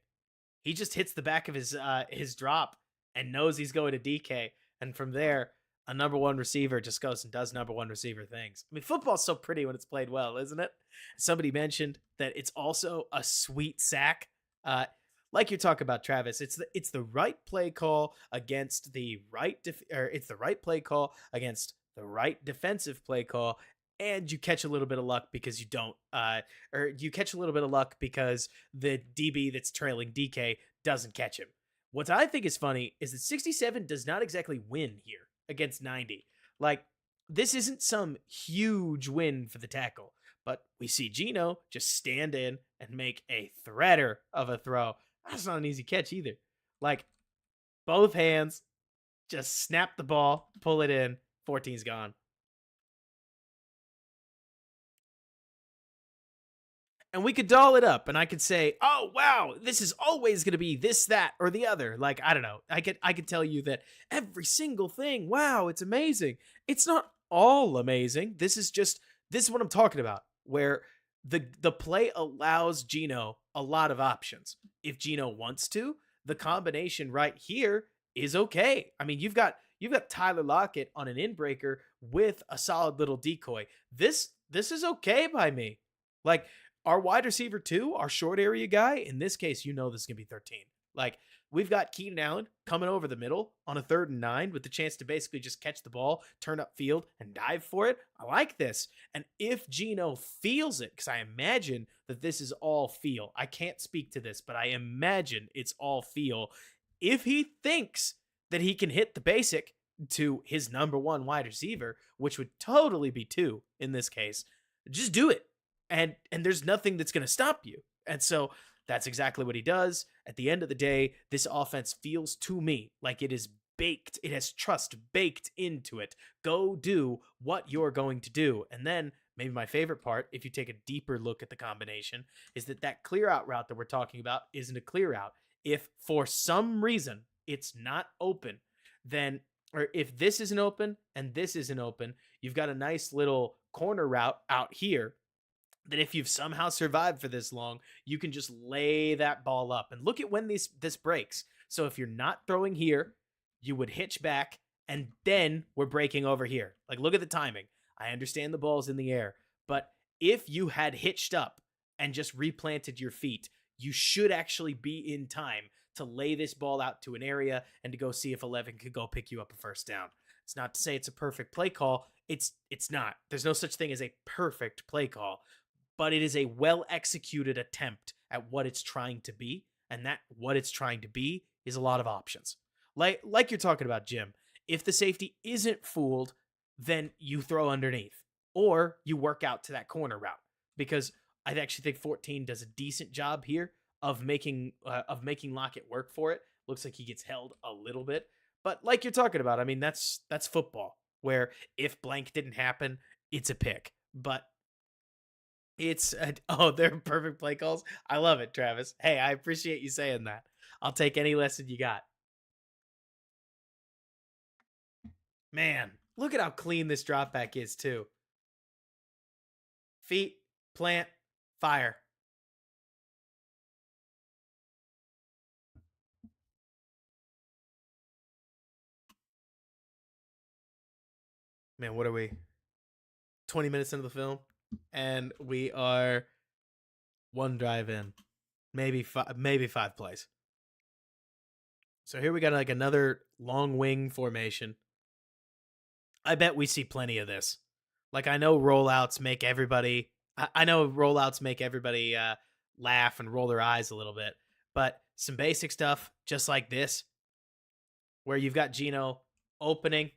Speaker 2: He just hits the back of his drop and knows he's going to DK, and from there, a number 1 receiver just goes and does number 1 receiver things. I mean, football's so pretty when it's played well, isn't it? Somebody mentioned that it's also a sweet sack. Like you're talking about, Travis, it's the right play call against the right it's the right play call against the right defensive play call, and you catch a little bit of luck because you don't or you catch a little bit of luck because the DB that's trailing DK doesn't catch him. What I think is funny is that 67 does not exactly win here against 90. Like, this isn't some huge win for the tackle, but we see Geno just stand in and make a threader of a throw. That's not an easy catch either. Like, both hands, just snap the ball, pull it in, 14's gone. And we could doll it up, and I could say, oh, wow, this is always going to be this, that, or the other. Like, I don't know. I could tell you that every single thing, wow, it's amazing. It's not all amazing. This is what I'm talking about, where the play allows Geno a lot of options. If Geno wants to, the combination right here is okay. I mean, you've got Tyler Lockett on an inbreaker with a solid little decoy. This is okay by me. Like, our wide receiver 2, our short area guy, in this case, this is going to be 13. Like, we've got Keenan Allen coming over the middle on a 3rd and 9 with the chance to basically just catch the ball, turn up field, and dive for it. I like this. And if Geno feels it, because I imagine that this is all feel. I can't speak to this, but I imagine it's all feel. If he thinks that he can hit the basic to his number 1 wide receiver, which would totally be 2 in this case, just do it. and there's nothing that's going to stop you. And so that's exactly what he does. At the end of the day, this offense feels to me like it is baked. It has trust baked into it. Go do what you're going to do. And then maybe my favorite part, if you take a deeper look at the combination, is that clear out route that we're talking about isn't a clear out. If for some reason it's not open, then, or if this isn't open and this isn't open, you've got a nice little corner route out here that if you've somehow survived for this long, you can just lay that ball up. And look at when this breaks. So if you're not throwing here, you would hitch back, and then we're breaking over here. Like, look at the timing. I understand the ball's in the air, but if you had hitched up and just replanted your feet, you should actually be in time to lay this ball out to an area and to go see if 11 could go pick you up a first down. It's not to say it's a perfect play call. It's not. There's no such thing as a perfect play call, but it is a well-executed attempt at what it's trying to be, and that what it's trying to be is a lot of options. Like you're talking about, Jim. If the safety isn't fooled, then you throw underneath, or you work out to that corner route, because I actually think 14 does a decent job here of making Lockett work for it. Looks like he gets held a little bit, but like you're talking about, I mean, that's football, where if blank didn't happen, it's a pick. But they're perfect play calls. I love it, Travis. Hey, I appreciate you saying that. I'll take any lesson you got. Man, look at how clean this drop back is too. Feet, plant, fire. Man, what are we? 20 minutes into the film, and we are one drive in, maybe five plays. So here we got like another long wing formation. I bet we see plenty of this. Like, I know rollouts make everybody laugh and roll their eyes a little bit, but some basic stuff just like this, where you've got Geno opening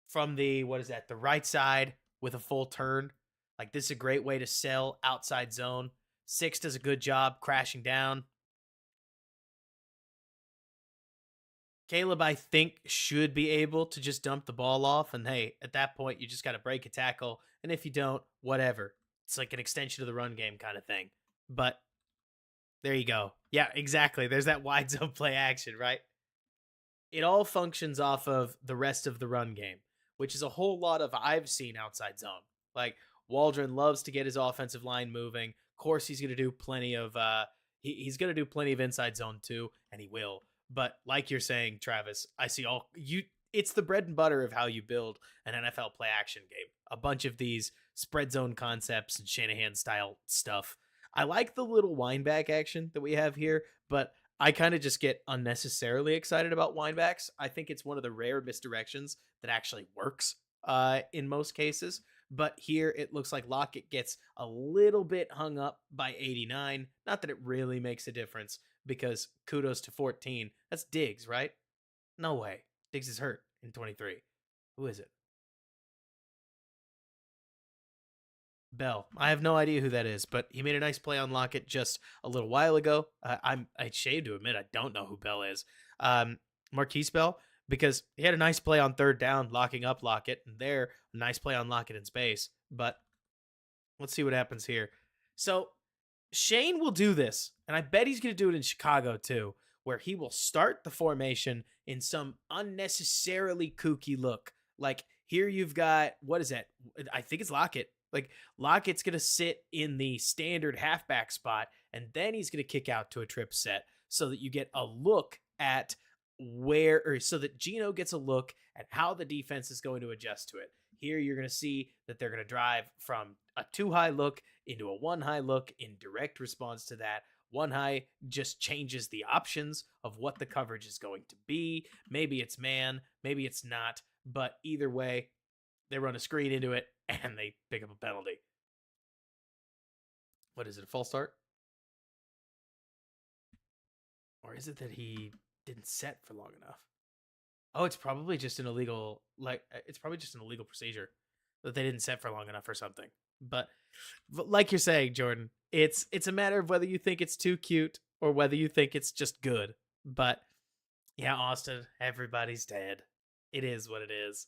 Speaker 2: from the right side with a full turn. Like, this is a great way to sell outside zone. 6 does a good job crashing down. Caleb, I think, should be able to just dump the ball off. And hey, at that point, you just got to break a tackle. And if you don't, whatever. It's like an extension of the run game kind of thing. But there you go. Yeah, exactly. There's that wide zone play action, right? It all functions off of the rest of the run game, which is a whole lot of I've seen outside zone. Like, Waldron loves to get his offensive line moving. Of course, he's going to do plenty of he's going to do plenty of inside zone too, and he will. But like you're saying, Travis, I see it's the bread and butter of how you build an NFL play action game. A bunch of these spread zone concepts and Shanahan style stuff. I like the little windback action that we have here, but I kind of just get unnecessarily excited about windbacks. I think it's one of the rare misdirections that actually works in most cases. But here it looks like Lockett gets a little bit hung up by 89. Not that it really makes a difference, because kudos to 14. That's Diggs, right? No way. Diggs is hurt in 23. Who is it? Bell. I have no idea who that is, but he made a nice play on Lockett just a little while ago. I'm ashamed to admit I don't know who Bell is. Marquise Bell, because he had a nice play on third down, locking up Lockett, and there, a nice play on Lockett in space. But let's see what happens here. So Shane will do this, and I bet he's going to do it in Chicago too, where he will start the formation in some unnecessarily kooky look. Like, here you've got, what is that? I think it's Lockett. Like, Lockett's going to sit in the standard halfback spot, and then he's going to kick out to a trip set so that you get a look at so that Geno gets a look at how the defense is going to adjust to it. Here you're going to see that they're going to drive from a 2-high look into a 1-high look in direct response to that. 1-high just changes the options of what the coverage is going to be. Maybe it's man, maybe it's not, but either way, they run a screen into it and they pick up a penalty. What is it, a false start? Or is it that he didn't set for long enough? Oh, it's probably just an illegal procedure that they didn't set for long enough or something. But like you're saying, Jordan, it's a matter of whether you think it's too cute or whether you think it's just good. But yeah, Austin, everybody's dead. It is what it is.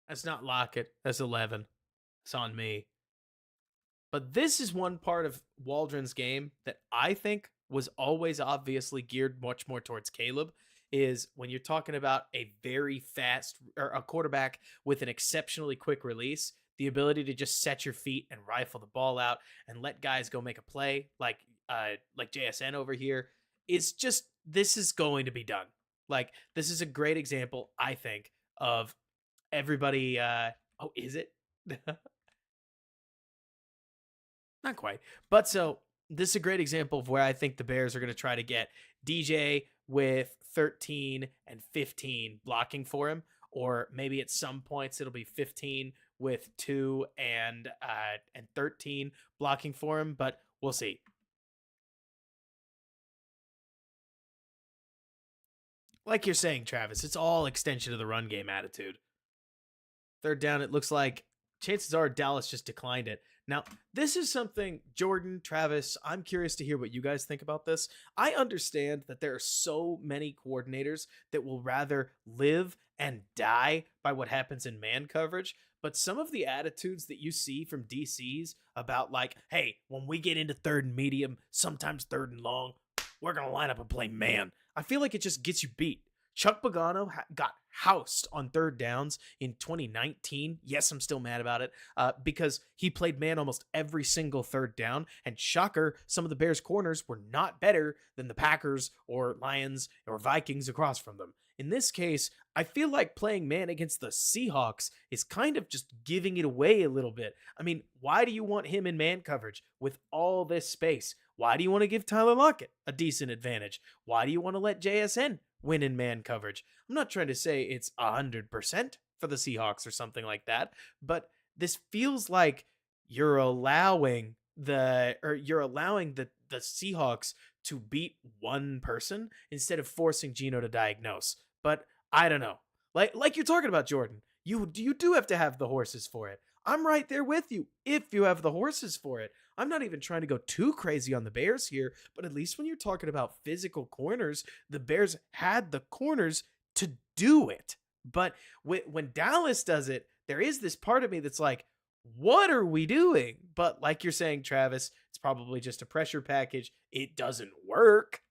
Speaker 2: That's not Lockett. That's 11. It's on me. But this is one part of Waldron's game that I think was always obviously geared much more towards Caleb. Is when you're talking about a very fast or a quarterback with an exceptionally quick release, the ability to just set your feet and rifle the ball out and let guys go make a play like JSN over here is just this is going to be done. Like this is a great example, I think, of everybody. Oh, is it? Not quite. But so this is a great example of where I think the Bears are going to try to get DJ with 13 and 15 blocking for him, or maybe at some points it'll be 15 with 2 and 13 blocking for him, but we'll see. Like you're saying, Travis, it's all extension of the run game attitude. Third down, it looks like chances are Dallas just declined it. Now, this is something, Jordan, Travis, I'm curious to hear what you guys think about this. I understand that there are so many coordinators that will rather live and die by what happens in man coverage, but some of the attitudes that you see from DCs about like, hey, when we get into third and medium, sometimes third and long, we're going to line up and play man. I feel like it just gets you beat. Chuck Pagano got housed on third downs in 2019. Yes, I'm still mad about it because he played man almost every single third down. And shocker, some of the Bears corners were not better than the Packers or Lions or Vikings across from them. In this case, I feel like playing man against the Seahawks is kind of just giving it away a little bit. I mean, why do you want him in man coverage with all this space? Why do you want to give Tyler Lockett a decent advantage? Why do you want to let JSN win in man coverage? I'm not trying to say it's 100% for the Seahawks or something like that, but this feels like you're allowing the Seahawks to beat one person instead of forcing Gino to diagnose. But I don't know. Like you're talking about, Jordan. You do have to have the horses for it. I'm right there with you if you have the horses for it. I'm not even trying to go too crazy on the Bears here, but at least when you're talking about physical corners, the Bears had the corners to do it. But when Dallas does it, there is this part of me that's like, what are we doing? But like you're saying, Travis, it's probably just a pressure package. It doesn't work.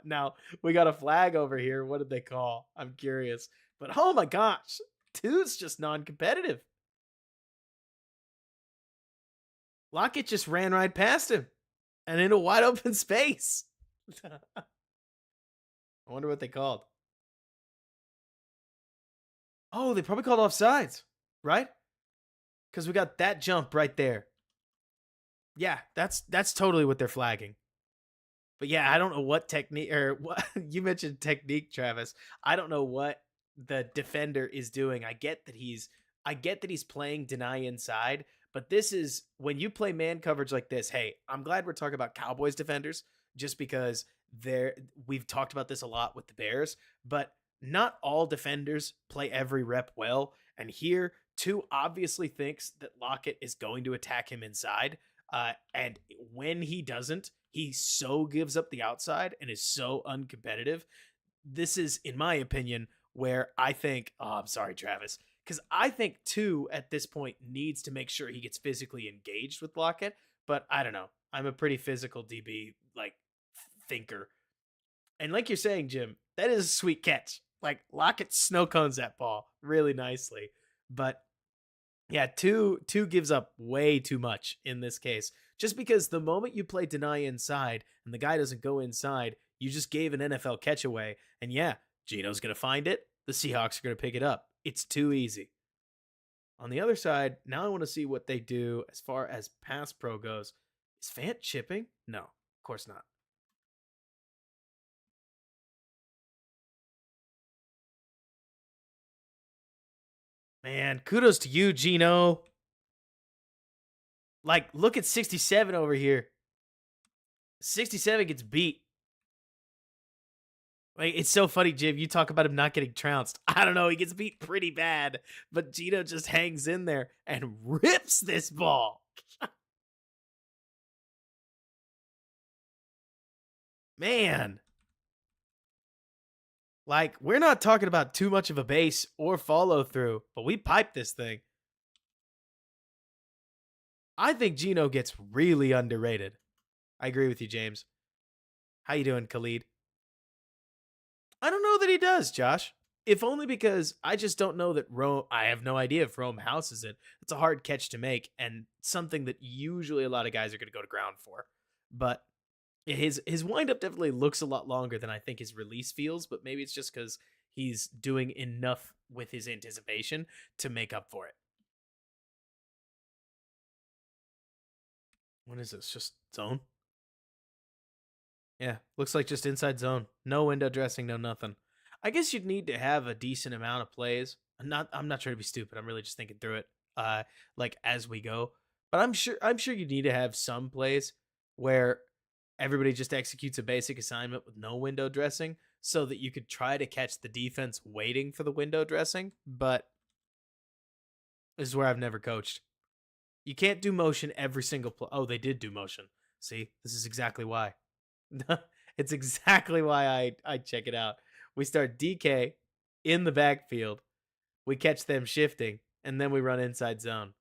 Speaker 2: Now, we got a flag over here. What did they call? I'm curious. But oh my gosh, two's just non-competitive. Lockett just ran right past him and in a wide open space. I wonder what they called. Oh, they probably called offsides, right? Because we got that jump right there. Yeah, that's totally what they're flagging. But yeah, I don't know what technique or what you mentioned technique, Travis. I don't know what the defender is doing. I get that he's playing deny inside, but this is when you play man coverage like this. Hey, I'm glad we're talking about Cowboys defenders just because we've talked about this a lot with the Bears, but not all defenders play every rep well. And here, two obviously thinks that Lockett is going to attack him inside. And when he doesn't, he so gives up the outside and is so uncompetitive. This is, in my opinion, where I think, oh, I'm sorry, Travis, because I think two at this point needs to make sure he gets physically engaged with Lockett. But I don't know. I'm a pretty physical DB thinker. And like you're saying, Jim, that is a sweet catch. Like Lockett snow cones that ball really nicely. But yeah, two gives up way too much in this case. Just because the moment you play deny inside and the guy doesn't go inside, you just gave an NFL catch away. And yeah, Gino's going to find it. The Seahawks are going to pick it up. It's too easy. On the other side, now I want to see what they do as far as pass pro goes. Is Fant chipping? No, of course not. Man, kudos to you, Gino. Like, look at 67 over here. 67 gets beat. Like, it's so funny, Jim. You talk about him not getting trounced. I don't know. He gets beat pretty bad, but Gino just hangs in there and rips this ball. Man, like, we're not talking about too much of a base or follow through, but we piped this thing. I think Gino gets really underrated. I agree with you, James. How you doing, Khalid? I don't know that he does, Josh. If only because I just don't know that Rome. I have no idea if Rome houses it. It's a hard catch to make and something that usually a lot of guys are going to go to ground for. But his windup definitely looks a lot longer than I think his release feels. But maybe it's just because he's doing enough with his anticipation to make up for it. What is this? Just zone? Yeah, looks like just inside zone. No window dressing, no nothing. I guess you'd need to have a decent amount of plays. I'm not trying to be stupid. I'm really just thinking through it. Like as we go. But I'm sure you need to have some plays where everybody just executes a basic assignment with no window dressing so that you could try to catch the defense waiting for the window dressing, but this is where I've never coached. You can't do motion every single play. Oh, they did do motion. See, this is exactly why. It's exactly why I check it out. We start DK in the backfield. We catch them shifting, and then we run inside zone.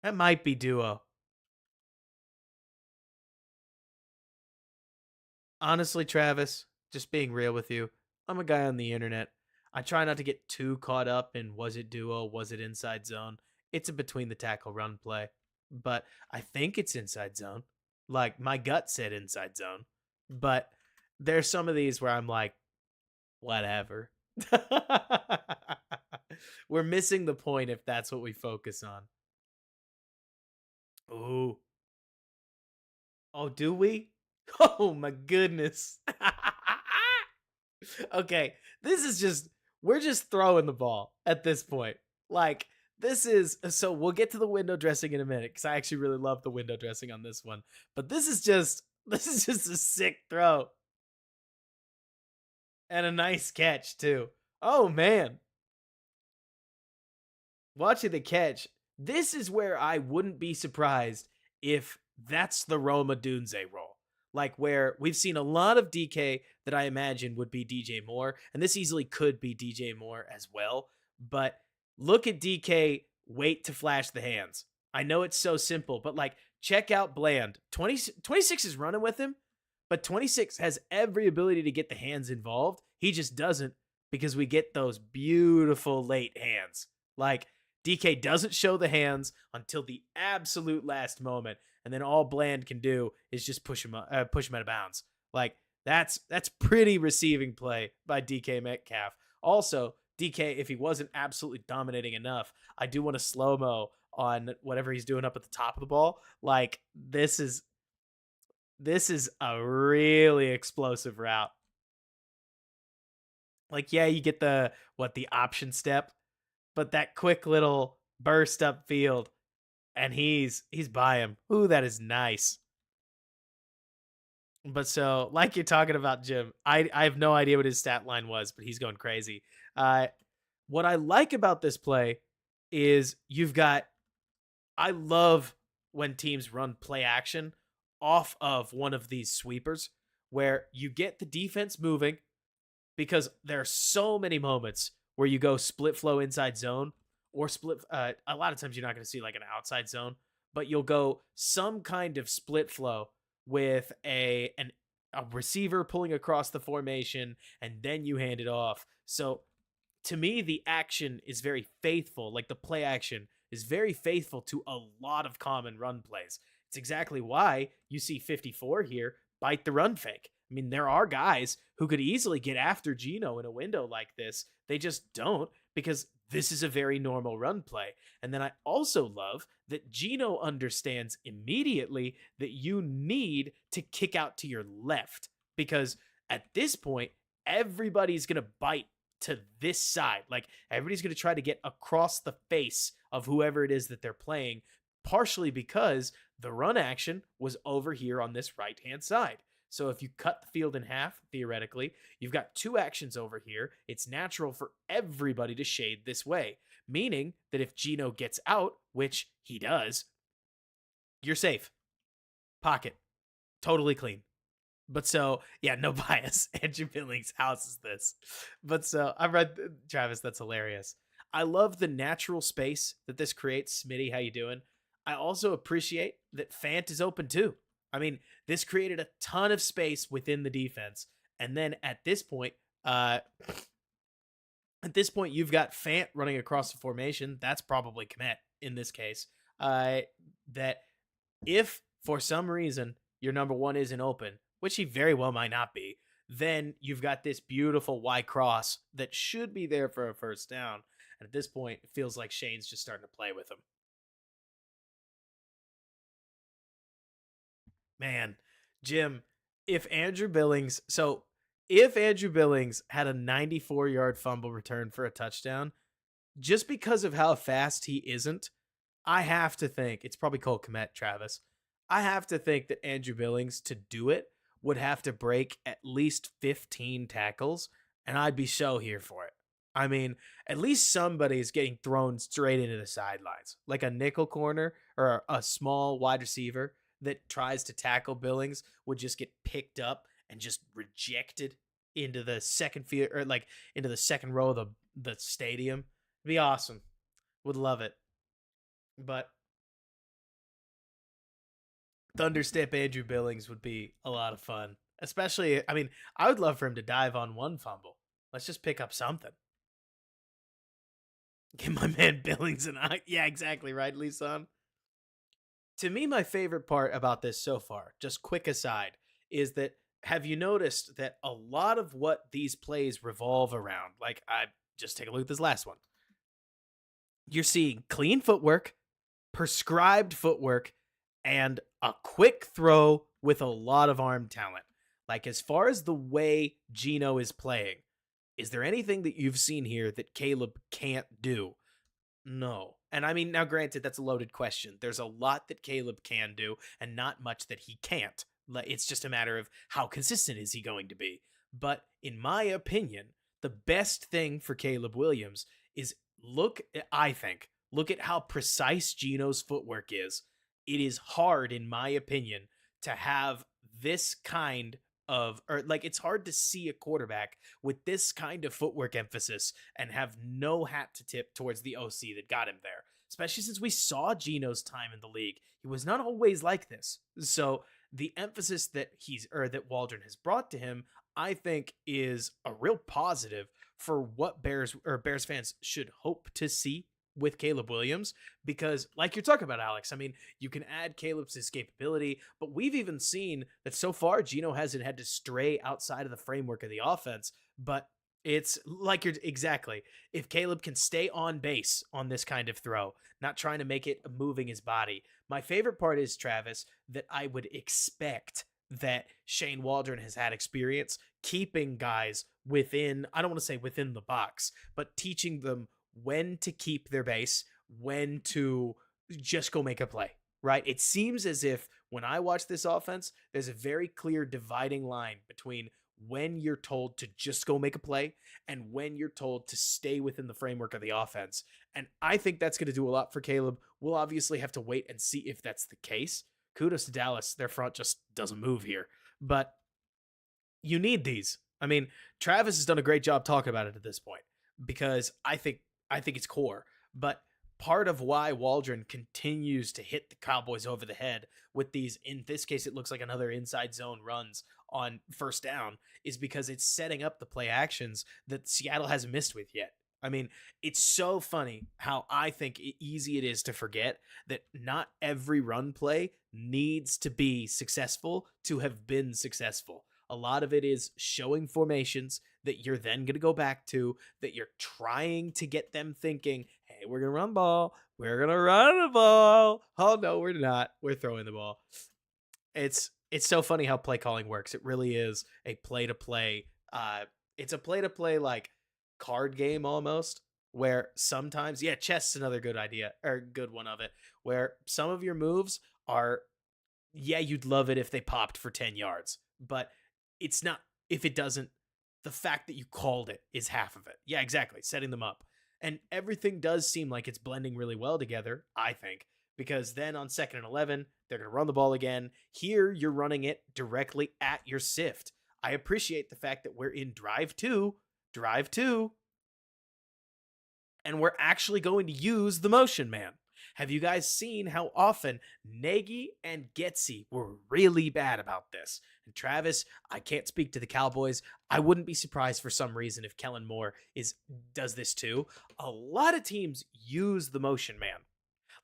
Speaker 2: That might be duo. Honestly, Travis, just being real with you, I'm a guy on the internet. I try not to get too caught up in was it duo, was it inside zone. It's a between the tackle run play, but I think it's inside zone. Like my gut said inside zone, but there's some of these where I'm like, whatever. We're missing the point if that's what we focus on. Ooh. Oh, do we? Oh my goodness. Okay, this is just we're just throwing the ball at this point. Like this is so we'll get to the window dressing in a minute cuz I actually really love the window dressing on this one. But this is just a sick throw and a nice catch too. Oh man, watching the catch. This is where I wouldn't be surprised if that's the Roma Dunze role. Like where we've seen a lot of DK that I imagine would be DJ Moore, and this easily could be DJ Moore as well. But look at DK wait to flash the hands. I know it's so simple, but like check out Bland. 26 is running with him, but 26 has every ability to get the hands involved. He just doesn't because we get those beautiful late hands. Like DK doesn't show the hands until the absolute last moment, and then all Bland can do is just push him out of bounds. Like that's pretty receiving play by DK Metcalf. Also, DK, if he wasn't absolutely dominating enough, I do want to slow mo on whatever he's doing up at the top of the ball. Like this is a really explosive route. Like yeah, you get the option step, but that quick little burst up field, and he's by him. Ooh, that is nice. But so, like you're talking about, Jim, I have no idea what his stat line was, but he's going crazy. Uh, what I like about this play is you've got. I love when teams run play action off of one of these sweepers where you get the defense moving because there are so many moments where you go split flow inside zone or split. A lot of times you're not going to see like an outside zone, but you'll go some kind of split flow with a receiver pulling across the formation and then you hand it off. So to me, the action is very faithful. Like the play action is very faithful to a lot of common run plays. It's exactly why you see 54 here bite the run fake. I mean, there are guys who could easily get after Gino in a window like this. They just don't because this is a very normal run play. And then I also love that Gino understands immediately that you need to kick out to your left because at this point, everybody's going to bite to this side. Like everybody's going to try to get across the face of whoever it is that they're playing partially because the run action was over here on this right hand side. So if you cut the field in half, theoretically, you've got two actions over here. It's natural for everybody to shade this way, meaning that if Gino gets out, which he does, you're safe. Pocket. Totally clean. But so, yeah, no bias. Andrew Billings' house is this. But so, I read, Travis, that's hilarious. I love the natural space that this creates. Smitty, how you doing? I also appreciate that Fant is open too. I mean, this created a ton of space within the defense. And then uh, at this point, you've got Fant running across the formation. That's probably Kmet in this case. That if for some reason your number one isn't open, which he very well might not be, then you've got this beautiful Y cross that should be there for a first down. And at this point, it feels like Shane's just starting to play with him. Man, Jim, if Andrew Billings, so if Andrew Billings had a 94-yard fumble return for a touchdown, just because of how fast he isn't, I have to think it's probably Cole Kmet, Travis. I have to think that Andrew Billings to do it would have to break at least 15 tackles, and I'd be so here for it. I mean, at least somebody's getting thrown straight into the sidelines, like a nickel corner or a small wide receiver that tries to tackle Billings would just get picked up and just rejected into the second field or like into the second row of the stadium. It'd be awesome. Would love it. But Thunderstep Andrew Billings would be a lot of fun. Especially, I mean, I would love for him to dive on one fumble. Let's just pick up something. Get my man Billings and I. Yeah, exactly, right, Lisan? To me, my favorite part about this so far, just quick aside, is that have you noticed that a lot of what these plays revolve around, like I just take a look at this last one. You're seeing clean footwork, prescribed footwork, and a quick throw with a lot of arm talent. Like, as far as the way Gino is playing, is there anything that you've seen here that Caleb can't do? No. And I mean, now granted, that's a loaded question. There's a lot that Caleb can do and not much that he can't. It's just a matter of how consistent is he going to be. But in my opinion, the best thing for Caleb Williams is look at how precise Gino's footwork is. It is hard, in my opinion, to have this kind of, or like it's hard to see a quarterback with this kind of footwork emphasis and have no hat to tip towards the OC that got him there. Especially since we saw Gino's time in the league. He was not always like this. So the emphasis that that Waldron has brought to him, I think is a real positive for what Bears fans should hope to see with Caleb Williams, because like you're talking about, Alex, I mean, you can add Caleb's escapability, but we've even seen that so far Gino hasn't had to stray outside of the framework of the offense. But it's like you're exactly, if Caleb can stay on base on this kind of throw, not trying to make it moving his body. My favorite part is, Travis, that I would expect that Shane Waldron has had experience keeping guys within, I don't want to say within the box, but teaching them when to keep their base, when to just go make a play, right? It seems as if when I watch this offense, there's a very clear dividing line between when you're told to just go make a play and when you're told to stay within the framework of the offense. And I think that's going to do a lot for Caleb. We'll obviously have to wait and see if that's the case. Kudos to Dallas. Their front just doesn't move here. But you need these. I mean, Travis has done a great job talking about it at this point because I think it's core. But part of why Waldron continues to hit the Cowboys over the head with these, in this case, it looks like another inside zone runs on first down, is because it's setting up the play actions that Seattle hasn't missed with yet. I mean, it's so funny how I think easy it is to forget that not every run play needs to be successful to have been successful. A lot of it is showing formations that you're then going to go back to, that you're trying to get them thinking, hey, we're going to run ball. We're going to run the ball. Oh, no, we're not. We're throwing the ball. It's so funny how play calling works. It really is a play-to-play. It's a play-to-play like card game almost, where sometimes, yeah, chess is another good idea or good one of it, where some of your moves are, yeah, you'd love it if they popped for 10 yards, but it's not, if it doesn't, the fact that you called it is half of it. Yeah, exactly. Setting them up. And everything does seem like it's blending really well together, I think, because then on 2nd and 11, they're going to run the ball again. Here, you're running it directly at your sift. I appreciate the fact that we're in drive two, and we're actually going to use the motion man. Have you guys seen how often Nagy and Getsy were really bad about this? And Travis, I can't speak to the Cowboys. I wouldn't be surprised for some reason if Kellen Moore does this too. A lot of teams use the motion man.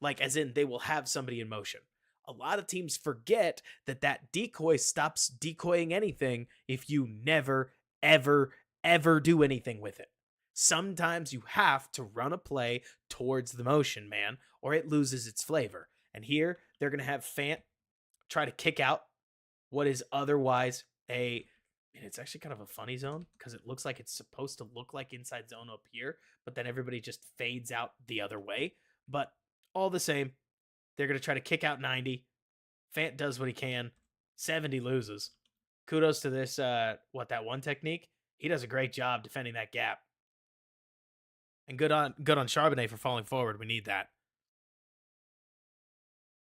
Speaker 2: Like, as in, they will have somebody in motion. A lot of teams forget that that decoy stops decoying anything if you never, ever, ever do anything with it. Sometimes you have to run a play towards the motion man, or it loses its flavor. And here, they're going to have Fant try to kick out what is otherwise and it's actually kind of a funny zone because it looks like it's supposed to look like inside zone up here, but then everybody just fades out the other way. But all the same, they're going to try to kick out 90. Fant does what he can. 70 loses. Kudos to this, that one technique. He does a great job defending that gap. And good on Charbonnet for falling forward. We need that.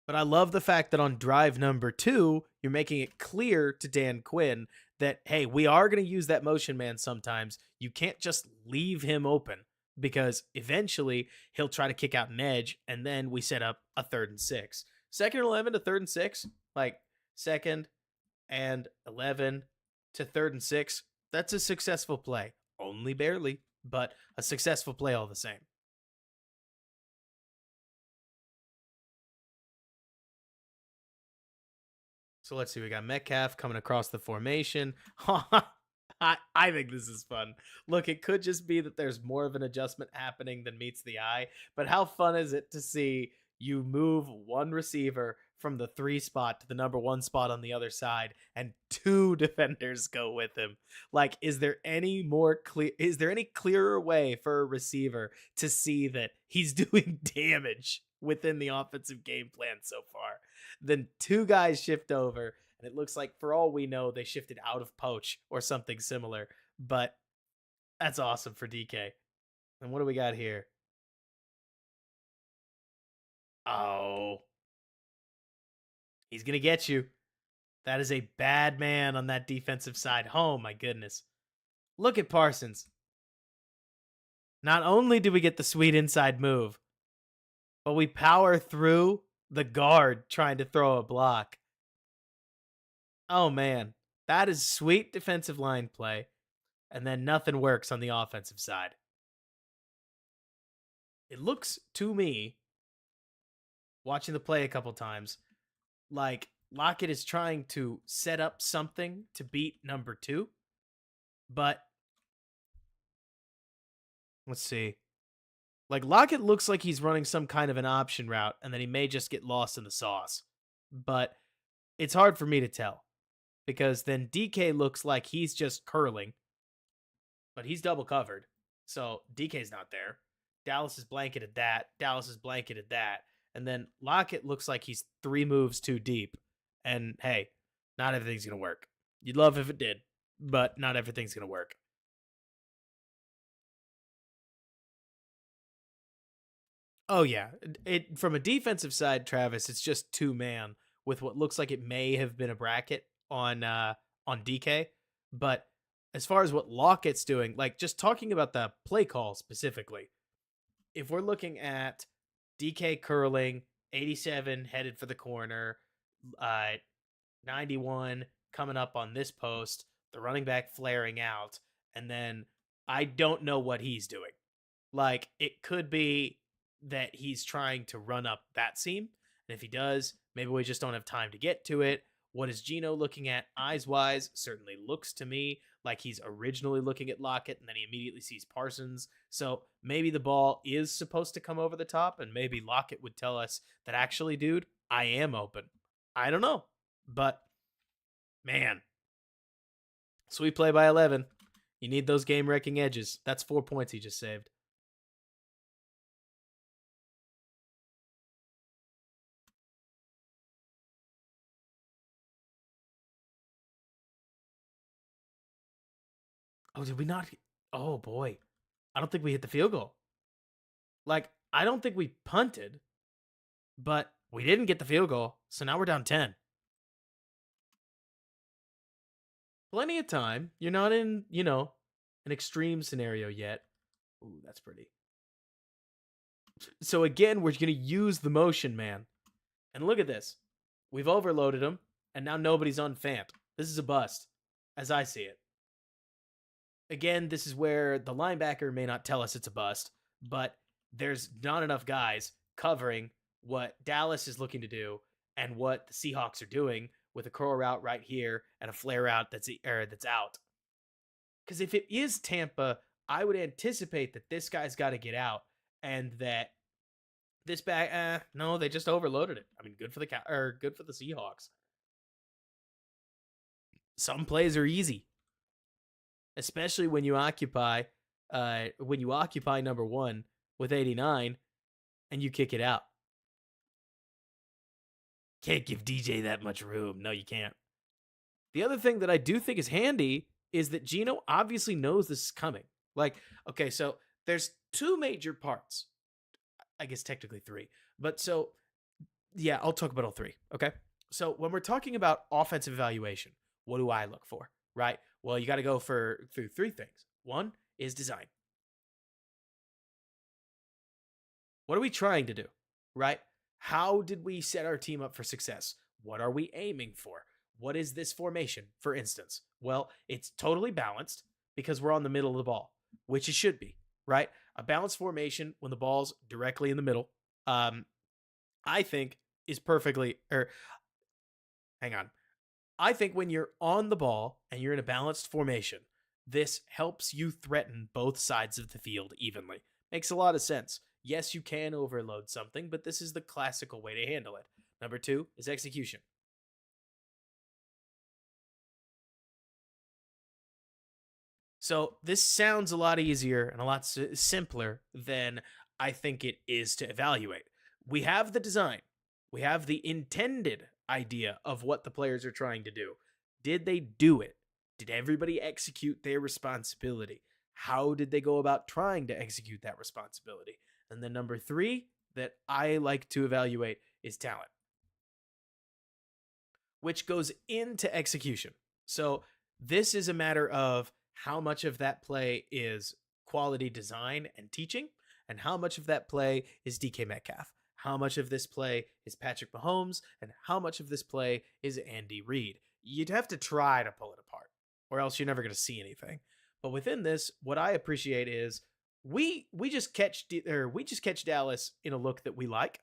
Speaker 2: But I love the fact that on drive number 2, you're making it clear to Dan Quinn that, hey, we are going to use that motion man sometimes. You can't just leave him open because eventually he'll try to kick out an edge, and then we set up a 3rd and 6. 2nd and 11 to 3rd and 6, like 2nd and 11 to 3rd and 6, that's a successful play. Only barely, but a successful play all the same. So let's see. We got Metcalf coming across the formation. I think this is fun. Look, it could just be that there's more of an adjustment happening than meets the eye, but how fun is it to see you move one receiver from the 3 spot to the number 1 spot on the other side and 2 defenders go with him? Like, is there any clearer way for a receiver to see that he's doing damage within the offensive game plan so far than 2 guys shift over? And it looks like, for all we know, they shifted out of poach or something similar. But that's awesome for DK. And what do we got here? Oh. He's going to get you. That is a bad man on that defensive side. Oh, my goodness. Look at Parsons. Not only do we get the sweet inside move, but we power through the guard trying to throw a block. Oh, man. That is sweet defensive line play. And then nothing works on the offensive side. It looks to me, watching the play a couple times, like Lockett is trying to set up something to beat number 2. But let's see. Like, Lockett looks like he's running some kind of an option route, and then he may just get lost in the sauce. But it's hard for me to tell, because then DK looks like he's just curling, but he's double covered. So DK's not there. Dallas is blanketed that. Dallas is blanketed that. And then Lockett looks like he's 3 moves too deep. And hey, not everything's going to work. You'd love if it did, but not everything's going to work. Oh, yeah. It from a defensive side, Travis, it's just 2-man with what looks like it may have been a bracket on DK. But as far as what Lockett's doing, like, just talking about the play call specifically, if we're looking at DK curling, 87 headed for the corner, 91 coming up on this post, the running back flaring out, and then I don't know what he's doing. Like, it could be that he's trying to run up that seam, and if he does, maybe we just don't have time to get to it. What is Gino looking at eyes-wise? Certainly looks to me like he's originally looking at Lockett, and then he immediately sees Parsons. So maybe the ball is supposed to come over the top, and maybe Lockett would tell us that, actually, dude, I am open. I don't know. But, man, sweet play by 11. You need those game-wrecking edges. That's 4 points he just saved. Oh, did we not? Oh, boy. I don't think we hit the field goal. Like, I don't think we punted, but we didn't get the field goal. So now we're down 10. Plenty of time. You're not in, an extreme scenario yet. Ooh, that's pretty. So again, we're going to use the motion, man. And look at this. We've overloaded him, and now nobody's on Fant. This is a bust, as I see it. Again, this is where the linebacker may not tell us it's a bust, but there's not enough guys covering what Dallas is looking to do and what the Seahawks are doing with a curl route right here and a flare route that's out. Because if it is Tampa, I would anticipate that this guy's got to get out and that this back. No, they just overloaded it. I mean, good for the Seahawks. Some plays are easy, especially when you occupy number one with 89 and you kick it out. Can't give DJ that much room. No, you can't. The other thing that I do think is handy is that Gino obviously knows this is coming. Like, okay, so there's two major parts. I guess technically three. But so, yeah, I'll talk about all three, okay? So when we're talking about offensive evaluation, what do I look for, right? Well, you got to go through three things. One is design. What are we trying to do, right? How did we set our team up for success? What are we aiming for? What is this formation, for instance? Well, it's totally balanced because we're on the middle of the ball, which it should be, right? A balanced formation when the ball's directly in the middle, I think is perfectly, hang on. I think when you're on the ball and you're in a balanced formation, this helps you threaten both sides of the field evenly. Makes a lot of sense. Yes, you can overload something, but this is the classical way to handle it. Number two is execution. So this sounds a lot easier and a lot simpler than I think it is to evaluate. We have the design. We have the intended idea of what the players are trying to do. Did they do it? Did everybody execute their responsibility? How did they go about trying to execute that responsibility? And then number three that I like to evaluate is talent, which goes into execution. So this is a matter of how much of that play is quality design and teaching, and how much of that play is DK Metcalf. How much of this play is Patrick Mahomes, and how much of this play is Andy Reid. You'd have to try to pull it apart, or else you're never going to see anything. But within this, what I appreciate is we just catch Dallas in a look that we like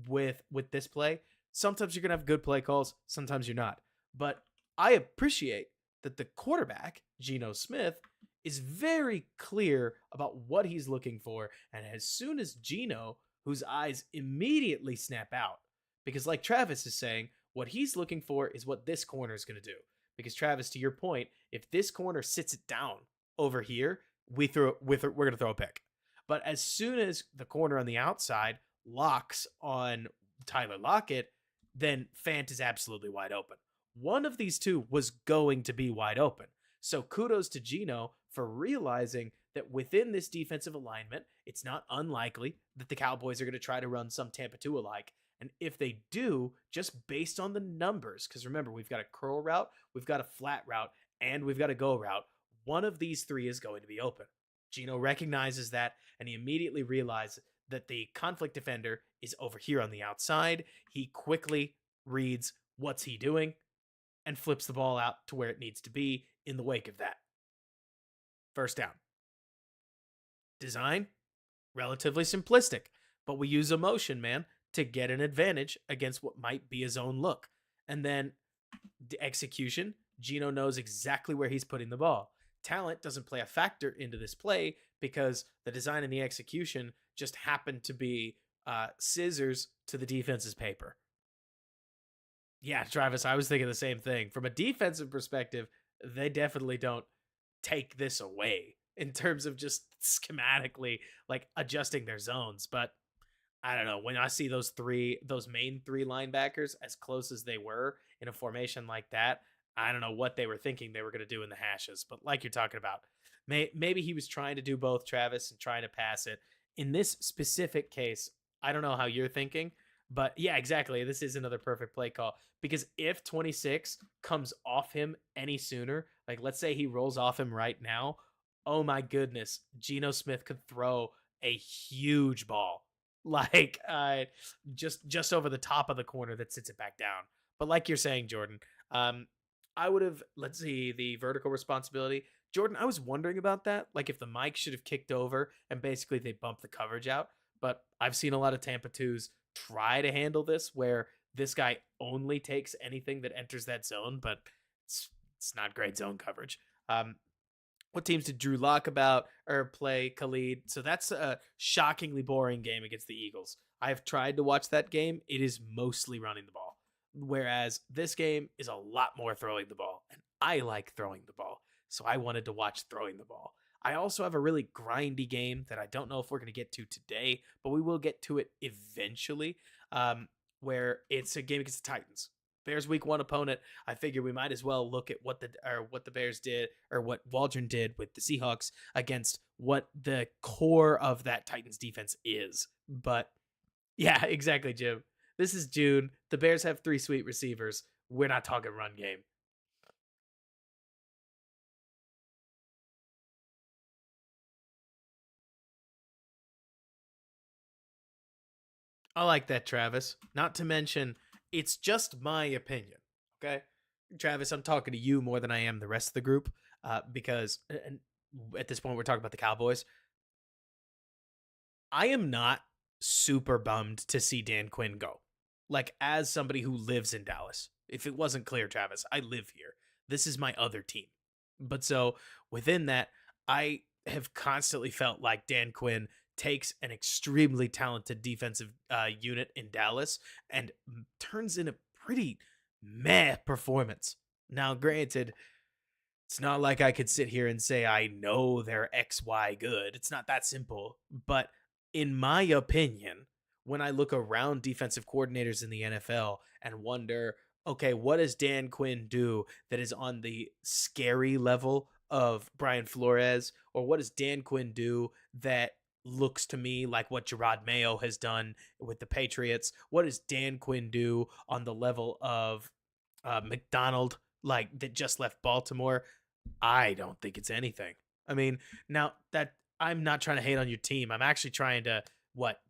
Speaker 2: with this play. Sometimes you're going to have good play calls, sometimes you're not. But I appreciate that the quarterback, Geno Smith, is very clear about what he's looking for. And as soon as Geno, whose eyes immediately snap out, because like Travis is saying, what he's looking for is what this corner is going to do. Because Travis, to your point, if this corner sits it down over here, we're going to throw a pick. But as soon as the corner on the outside locks on Tyler Lockett, then Fant is absolutely wide open. One of these two was going to be wide open. So kudos to Geno for realizing that within this defensive alignment, it's not unlikely that the Cowboys are going to try to run some Tampa 2 alike. And if they do, just based on the numbers, because remember, we've got a curl route, we've got a flat route, and we've got a go route, one of these three is going to be open. Geno recognizes that, and he immediately realizes that the conflict defender is over here on the outside. He quickly reads what's he doing and flips the ball out to where it needs to be in the wake of that. First down. Design, relatively simplistic, but we use emotion, man, to get an advantage against what might be his own look. And then the execution, Geno knows exactly where he's putting the ball. Talent doesn't play a factor into this play because the design and the execution just happen to be scissors to the defense's paper. Yeah, Travis, I was thinking the same thing. From a defensive perspective, they definitely don't take this away in terms of just schematically like adjusting their zones. But I don't know, when I see those main three linebackers as close as they were in a formation like that, I don't know what they were thinking they were going to do in the hashes, but like you're talking about, maybe he was trying to do both, Travis, and trying to pass it. In this specific case, I don't know how you're thinking, but yeah, exactly. This is another perfect play call because if 26 comes off him any sooner, like let's say he rolls off him right now, oh my goodness, Geno Smith could throw a huge ball, like just over the top of the corner that sits it back down. But like you're saying, Jordan, um, I would have, let's see, the vertical responsibility. Jordan, I was wondering about that. Like if the mic should have kicked over and basically they bumped the coverage out. But I've seen a lot of Tampa 2s try to handle this where this guy only takes anything that enters that zone, but it's not great zone coverage. What teams did Drew Lock about or play Khalid? So that's a shockingly boring game against the Eagles. I've tried to watch that game. It is mostly running the ball. Whereas this game is a lot more throwing the ball. And I like throwing the ball. So I wanted to watch throwing the ball. I also have a really grindy game that I don't know if we're going to get to today, but we will get to it eventually, where it's a game against the Titans. Bears week 1 opponent. I figure we might as well look at what the Bears did or what Waldron did with the Seahawks against what the core of that Titans defense is. But yeah, exactly, Jim. This is June. The Bears have 3 sweet receivers. We're not talking run game. I like that, Travis. Not to mention, it's just my opinion. Okay, Travis, I'm talking to you more than I am the rest of the group, because and at this point we're talking about the Cowboys. I am not super bummed to see Dan Quinn go. Like, as somebody who lives in Dallas, if it wasn't clear, Travis, I live here. This is my other team. But so within that, I have constantly felt like Dan Quinn takes an extremely talented defensive unit in Dallas and turns in a pretty meh performance. Now, granted, it's not like I could sit here and say I know they're XY good. It's not that simple. But in my opinion, when I look around defensive coordinators in the NFL and wonder, okay, what does Dan Quinn do that is on the scary level of Brian Flores? Or what does Dan Quinn do that looks to me like what Gerard Mayo has done with the Patriots? What does Dan Quinn do on the level of McDonald, like that just left Baltimore? I don't think it's anything. I mean, now that I'm not trying to hate on your team, I'm actually trying to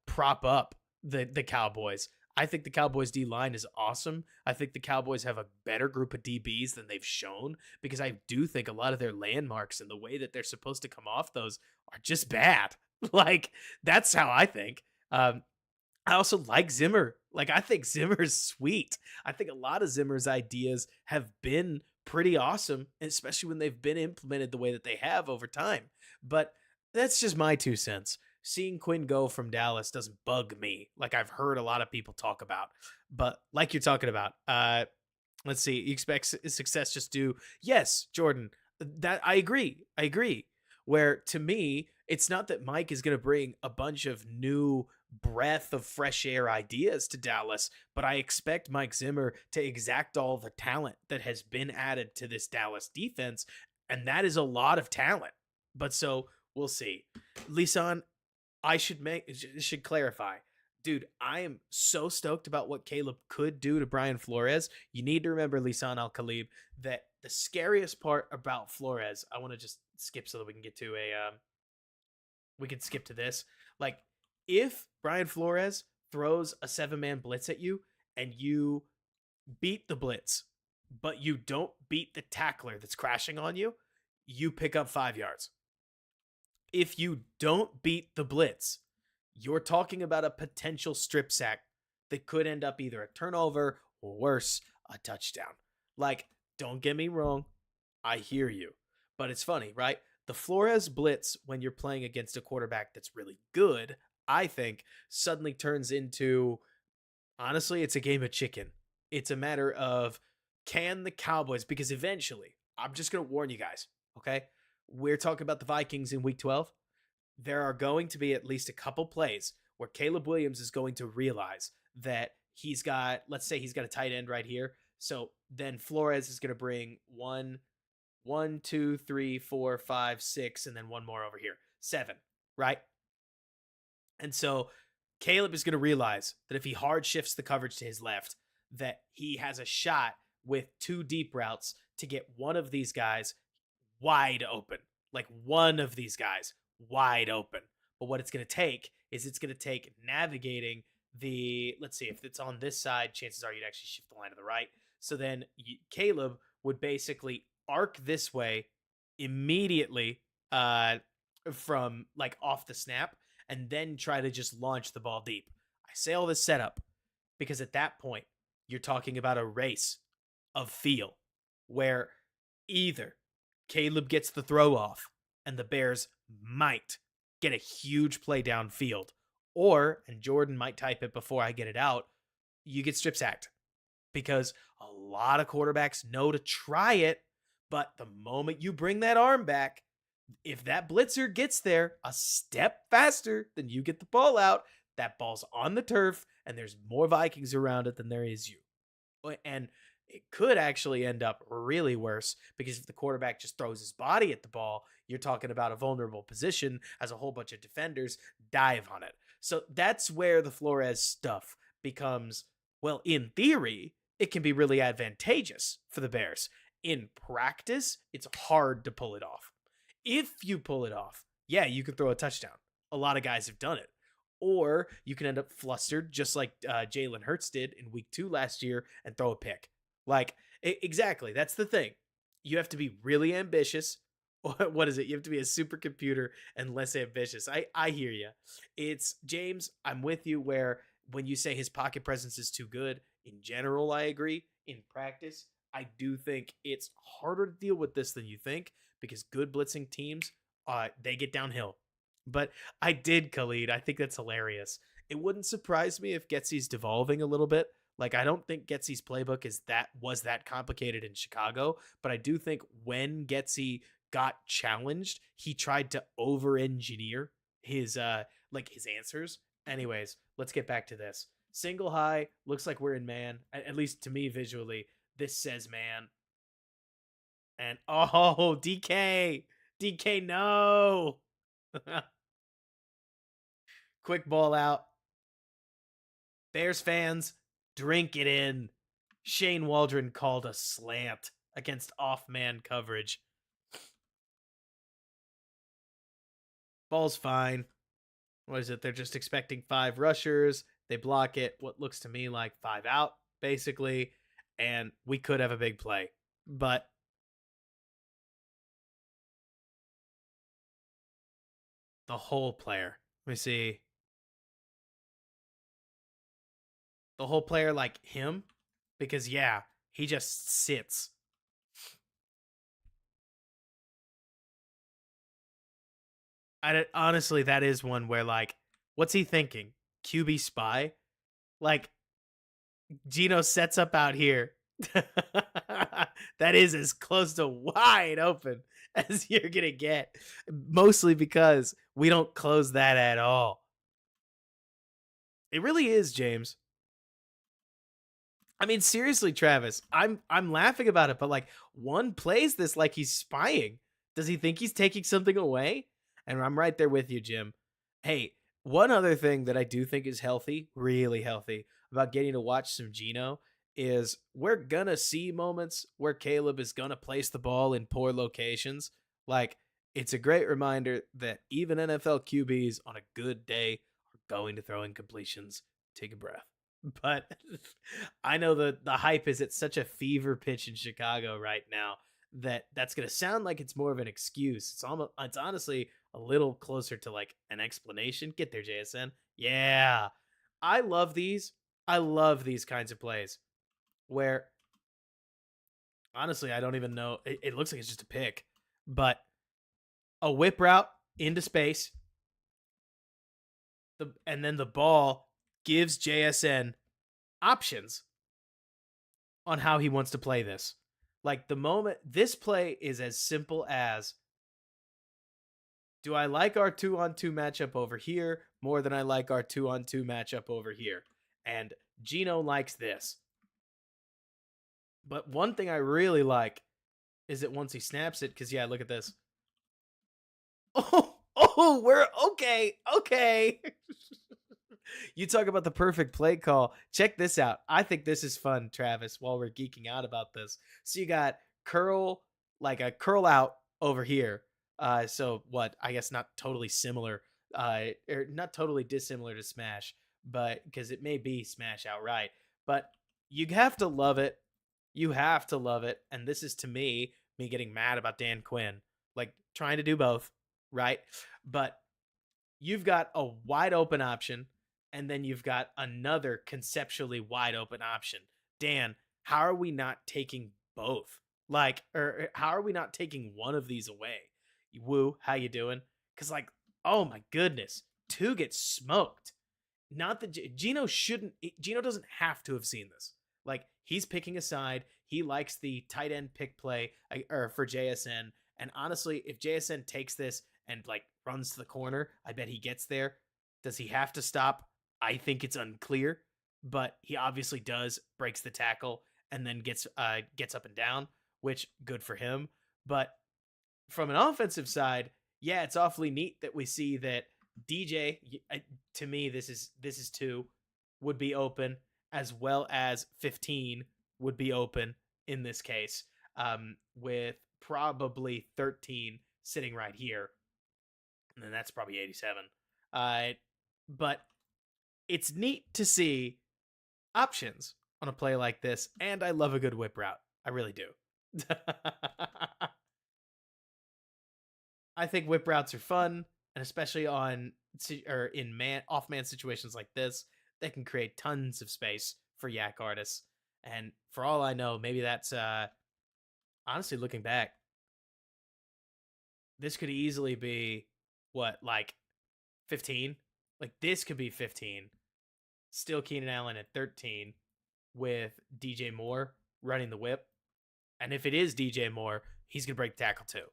Speaker 2: prop up the Cowboys. I think the Cowboys D line is awesome. I think the Cowboys have a better group of DBs than they've shown because I do think a lot of their landmarks and the way that they're supposed to come off those are just bad. Like that's how I think. I also like Zimmer. Like I think Zimmer's sweet. I think a lot of Zimmer's ideas have been pretty awesome, especially when they've been implemented the way that they have over time. But that's just my 2 cents. Seeing Quinn go from Dallas doesn't bug me like I've heard a lot of people talk about. But like you're talking about, let's see, you expect success just due. Yes, Jordan, that I agree. I agree. Where to me, it's not that Mike is going to bring a bunch of new breath of fresh air ideas to Dallas, but I expect Mike Zimmer to exact all the talent that has been added to this Dallas defense, and that is a lot of talent. But so we'll see. Lisan, should clarify. Dude, I am so stoked about what Caleb could do to Brian Flores. You need to remember, Lisan Al Khalib, that the scariest part about Flores, I want to just skip so that we can get to we can skip to this. Like, if Brian Flores throws a 7-man blitz at you and you beat the blitz, but you don't beat the tackler that's crashing on you, you pick up 5 yards. If you don't beat the blitz, you're talking about a potential strip sack that could end up either a turnover or worse, a touchdown. Like, don't get me wrong, I hear you. But it's funny, right? The Flores blitz, when you're playing against a quarterback that's really good, I think, suddenly turns into, honestly, it's a game of chicken. It's a matter of, can the Cowboys, because eventually, I'm just going to warn you guys, okay? We're talking about the Vikings in week 12. There are going to be at least a couple plays where Caleb Williams is going to realize that he's got, let's say he's got a tight end right here. So then Flores is going to bring one, two, three, four, five, six, and then one more over here. 7, right? And so Caleb is going to realize that if he hard shifts the coverage to his left, that he has a shot with 2 deep routes to get one of these guys wide open. Like one of these guys wide open. But what it's going to take is it's going to take navigating let's see, if it's on this side, chances are you'd actually shift the line to the right. So then Caleb would basically arc this way immediately from like off the snap and then try to just launch the ball deep. I say all this setup because at that point, you're talking about a race of feel where either Caleb gets the throw off and the Bears might get a huge play downfield, or, and Jordan might type it before I get it out, you get strip sacked because a lot of quarterbacks know to try it, but the moment you bring that arm back, if that blitzer gets there a step faster than you get the ball out, that ball's on the turf and there's more Vikings around it than there is you. And it could actually end up really worse because if the quarterback just throws his body at the ball, you're talking about a vulnerable position as a whole bunch of defenders dive on it. So that's where the Flores stuff becomes, well, in theory, it can be really advantageous for the Bears. In practice, it's hard to pull it off. If you pull it off, yeah, you could throw a touchdown. A lot of guys have done it. Or you can end up flustered, just like Jalen Hurts did in week 2 last year, and throw a pick. Like, exactly. That's the thing. You have to be really ambitious. What is it? You have to be a supercomputer and less ambitious. I hear you. It's, James, I'm with you where when you say his pocket presence is too good, in general, I agree. In practice, I do think it's harder to deal with this than you think because good blitzing teams, they get downhill. But I did, Khalid. I think that's hilarious. It wouldn't surprise me if Getsy's devolving a little bit. Like, I don't think Getsy's playbook was that complicated in Chicago, but I do think when Getsy got challenged, he tried to over-engineer his his answers. Anyways, let's get back to this. Single high, looks like we're in man. At least to me visually, this says man. And oh, DK, no. Quick ball out. Bears fans, drink it in. Shane Waldron called a slant against off-man coverage. Ball's fine. What is it? They're just expecting 5 rushers. They block it. What looks to me like 5 out, basically. And we could have a big play. But the whole player. Let me see. The whole player like him? Because, yeah, he just sits. Honestly, that is one where, like, what's he thinking? QB spy? Like, Gino sets up out here. That is as close to wide open as you're going to get. Mostly because we don't close that at all. It really is, James. I mean, seriously, Travis, I'm laughing about it, but like one plays this like he's spying. Does he think he's taking something away? And I'm right there with you, Jim. Hey, one other thing that I do think is healthy, really healthy, about getting to watch some Geno is we're gonna see moments where Caleb is gonna place the ball in poor locations. Like, it's a great reminder that even NFL QBs on a good day are going to throw incompletions. Take a breath. But I know the hype is at such a fever pitch in Chicago right now that's going to sound like it's more of an excuse. It's honestly a little closer to like an explanation. Get there, JSN. Yeah. I love these. I love these kinds of plays where honestly, I don't even know. It looks like it's just a pick, but a whip route into space. And then the ball gives JSN options on how he wants to play this. Like, the moment this play is as simple as, do I like our 2-on-2 matchup over here more than I like our 2-on-2 matchup over here? And Geno likes this. But one thing I really like is that once he snaps it, because yeah, look at this. Oh, we're okay. Okay. You talk about the perfect play call. Check this out. I think this is fun, Travis, while we're geeking out about this. So you got curl, like a curl out over here. So what? I guess not totally similar, or not totally dissimilar to Smash, but because it may be Smash outright. But you have to love it. You have to love it. And this is to me getting mad about Dan Quinn, like trying to do both, right? But you've got a wide open option, and then you've got another conceptually wide open option. Dan, how are we not taking both? Like, or how are we not taking one of these away? Woo, how you doing? Because like, oh my goodness, two gets smoked. Not that Gino shouldn't. Gino doesn't have to have seen this. Like he's picking a side. He likes the tight end pick play or for JSN. And honestly, if JSN takes this and like runs to the corner, I bet he gets there. Does he have to stop? I think it's unclear, but he obviously does. Breaks the tackle and then gets up and down, which good for him. But from an offensive side, yeah, it's awfully neat that we see that DJ. To me, this is 2 would be open, as well as 15 would be open in this case, with probably 13 sitting right here, and then that's probably 87. But it's neat to see options on a play like this, and I love a good whip route. I really do. I think whip routes are fun, and especially on or in off man situations like this, they can create tons of space for yak artists. And for all I know, maybe that's honestly looking back, this could easily be what, like 15? Like this could be 15. Still Keenan Allen at 13 with DJ Moore running the whip. And if it is DJ Moore, he's going to break the tackle too.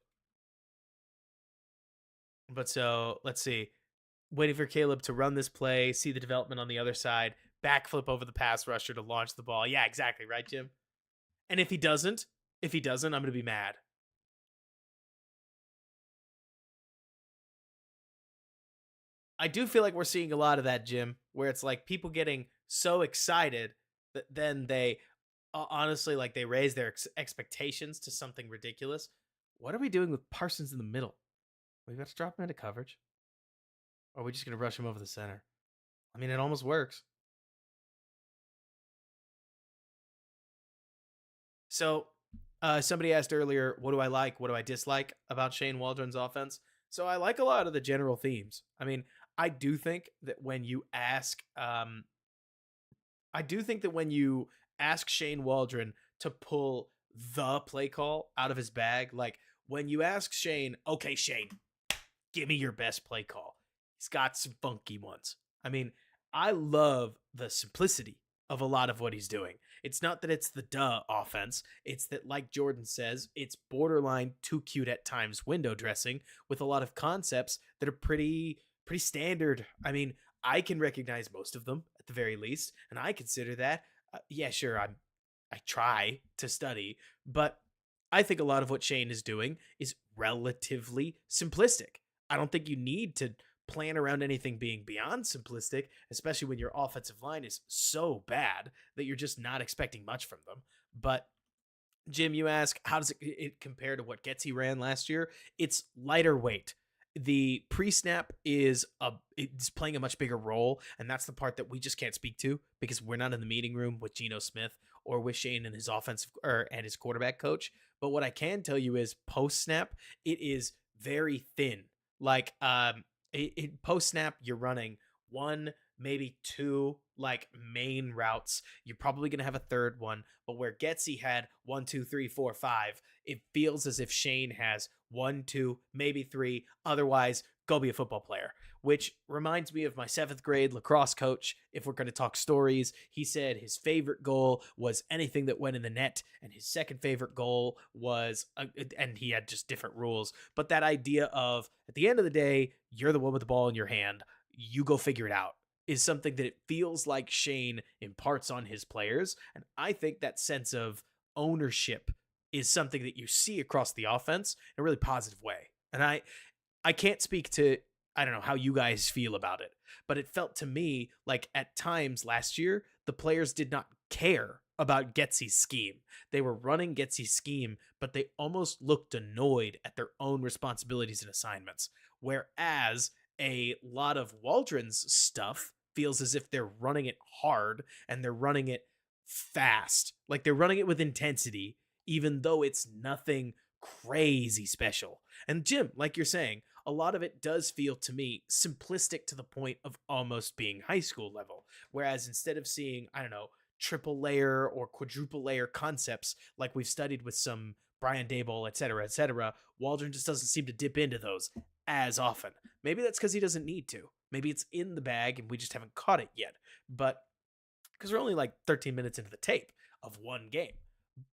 Speaker 2: But so let's see. Waiting for Caleb to run this play, see the development on the other side, backflip over the pass rusher to launch the ball. Yeah, exactly. Right, Jim? And if he doesn't, I'm going to be mad. I do feel like we're seeing a lot of that, Jim, where it's like people getting so excited that then they honestly, like, they raise their expectations to something ridiculous. What are we doing with Parsons in the middle? We got to drop him into coverage? Or are we just going to rush him over the center? I mean, it almost works. So, somebody asked earlier, what do I like? What do I dislike about Shane Waldron's offense? So, I like a lot of the general themes. I mean, I do think that when you ask, Shane Waldron to pull the play call out of his bag, like when you ask Shane, okay, Shane, give me your best play call, he's got some funky ones. I mean, I love the simplicity of a lot of what he's doing. It's not that it's the duh offense. It's that, like Jordan says, it's borderline too cute at times window dressing with a lot of concepts that are pretty standard. I mean, I can recognize most of them at the very least, and I consider that, yeah, sure, I try to study, but I think a lot of what Shane is doing is relatively simplistic. I don't think you need to plan around anything being beyond simplistic, especially when your offensive line is so bad that you're just not expecting much from them. But Jim, you ask, how does it compare to what Getsy ran last year? It's lighter weight. The pre-snap is it's playing a much bigger role, and that's the part that we just can't speak to because we're not in the meeting room with Geno Smith or with Shane and his offensive and his quarterback coach. But what I can tell you is post-snap, it is very thin. Like post-snap, you're running one, maybe two like main routes. You're probably going to have a third one, but where Getsy had 1, 2, 3, 4, 5, it feels as if Shane has 1, 2, maybe 3. Otherwise, go be a football player, which reminds me of my 7th grade lacrosse coach. If we're going to talk stories, he said his favorite goal was anything that went in the net, and his second favorite goal was, and he had just different rules, but that idea of, at the end of the day, you're the one with the ball in your hand, you go figure it out, is something that it feels like Shane imparts on his players. And I think that sense of ownership is something that you see across the offense in a really positive way. And I can't speak to, I don't know how you guys feel about it, but it felt to me like at times last year, the players did not care about Getsy's scheme. They were running Getsy's scheme, but they almost looked annoyed at their own responsibilities and assignments. Whereas a lot of Waldron's stuff feels as if they're running it hard and they're running it fast. Like they're running it with intensity, even though it's nothing crazy special. And Jim, like you're saying, a lot of it does feel to me simplistic to the point of almost being high school level. Whereas instead of seeing, I don't know, triple layer or quadruple layer concepts like we've studied with some Brian Daboll, et cetera, Waldron just doesn't seem to dip into those as often. Maybe that's because he doesn't need to. Maybe it's in the bag and we just haven't caught it yet. But because we're only like 13 minutes into the tape of one game.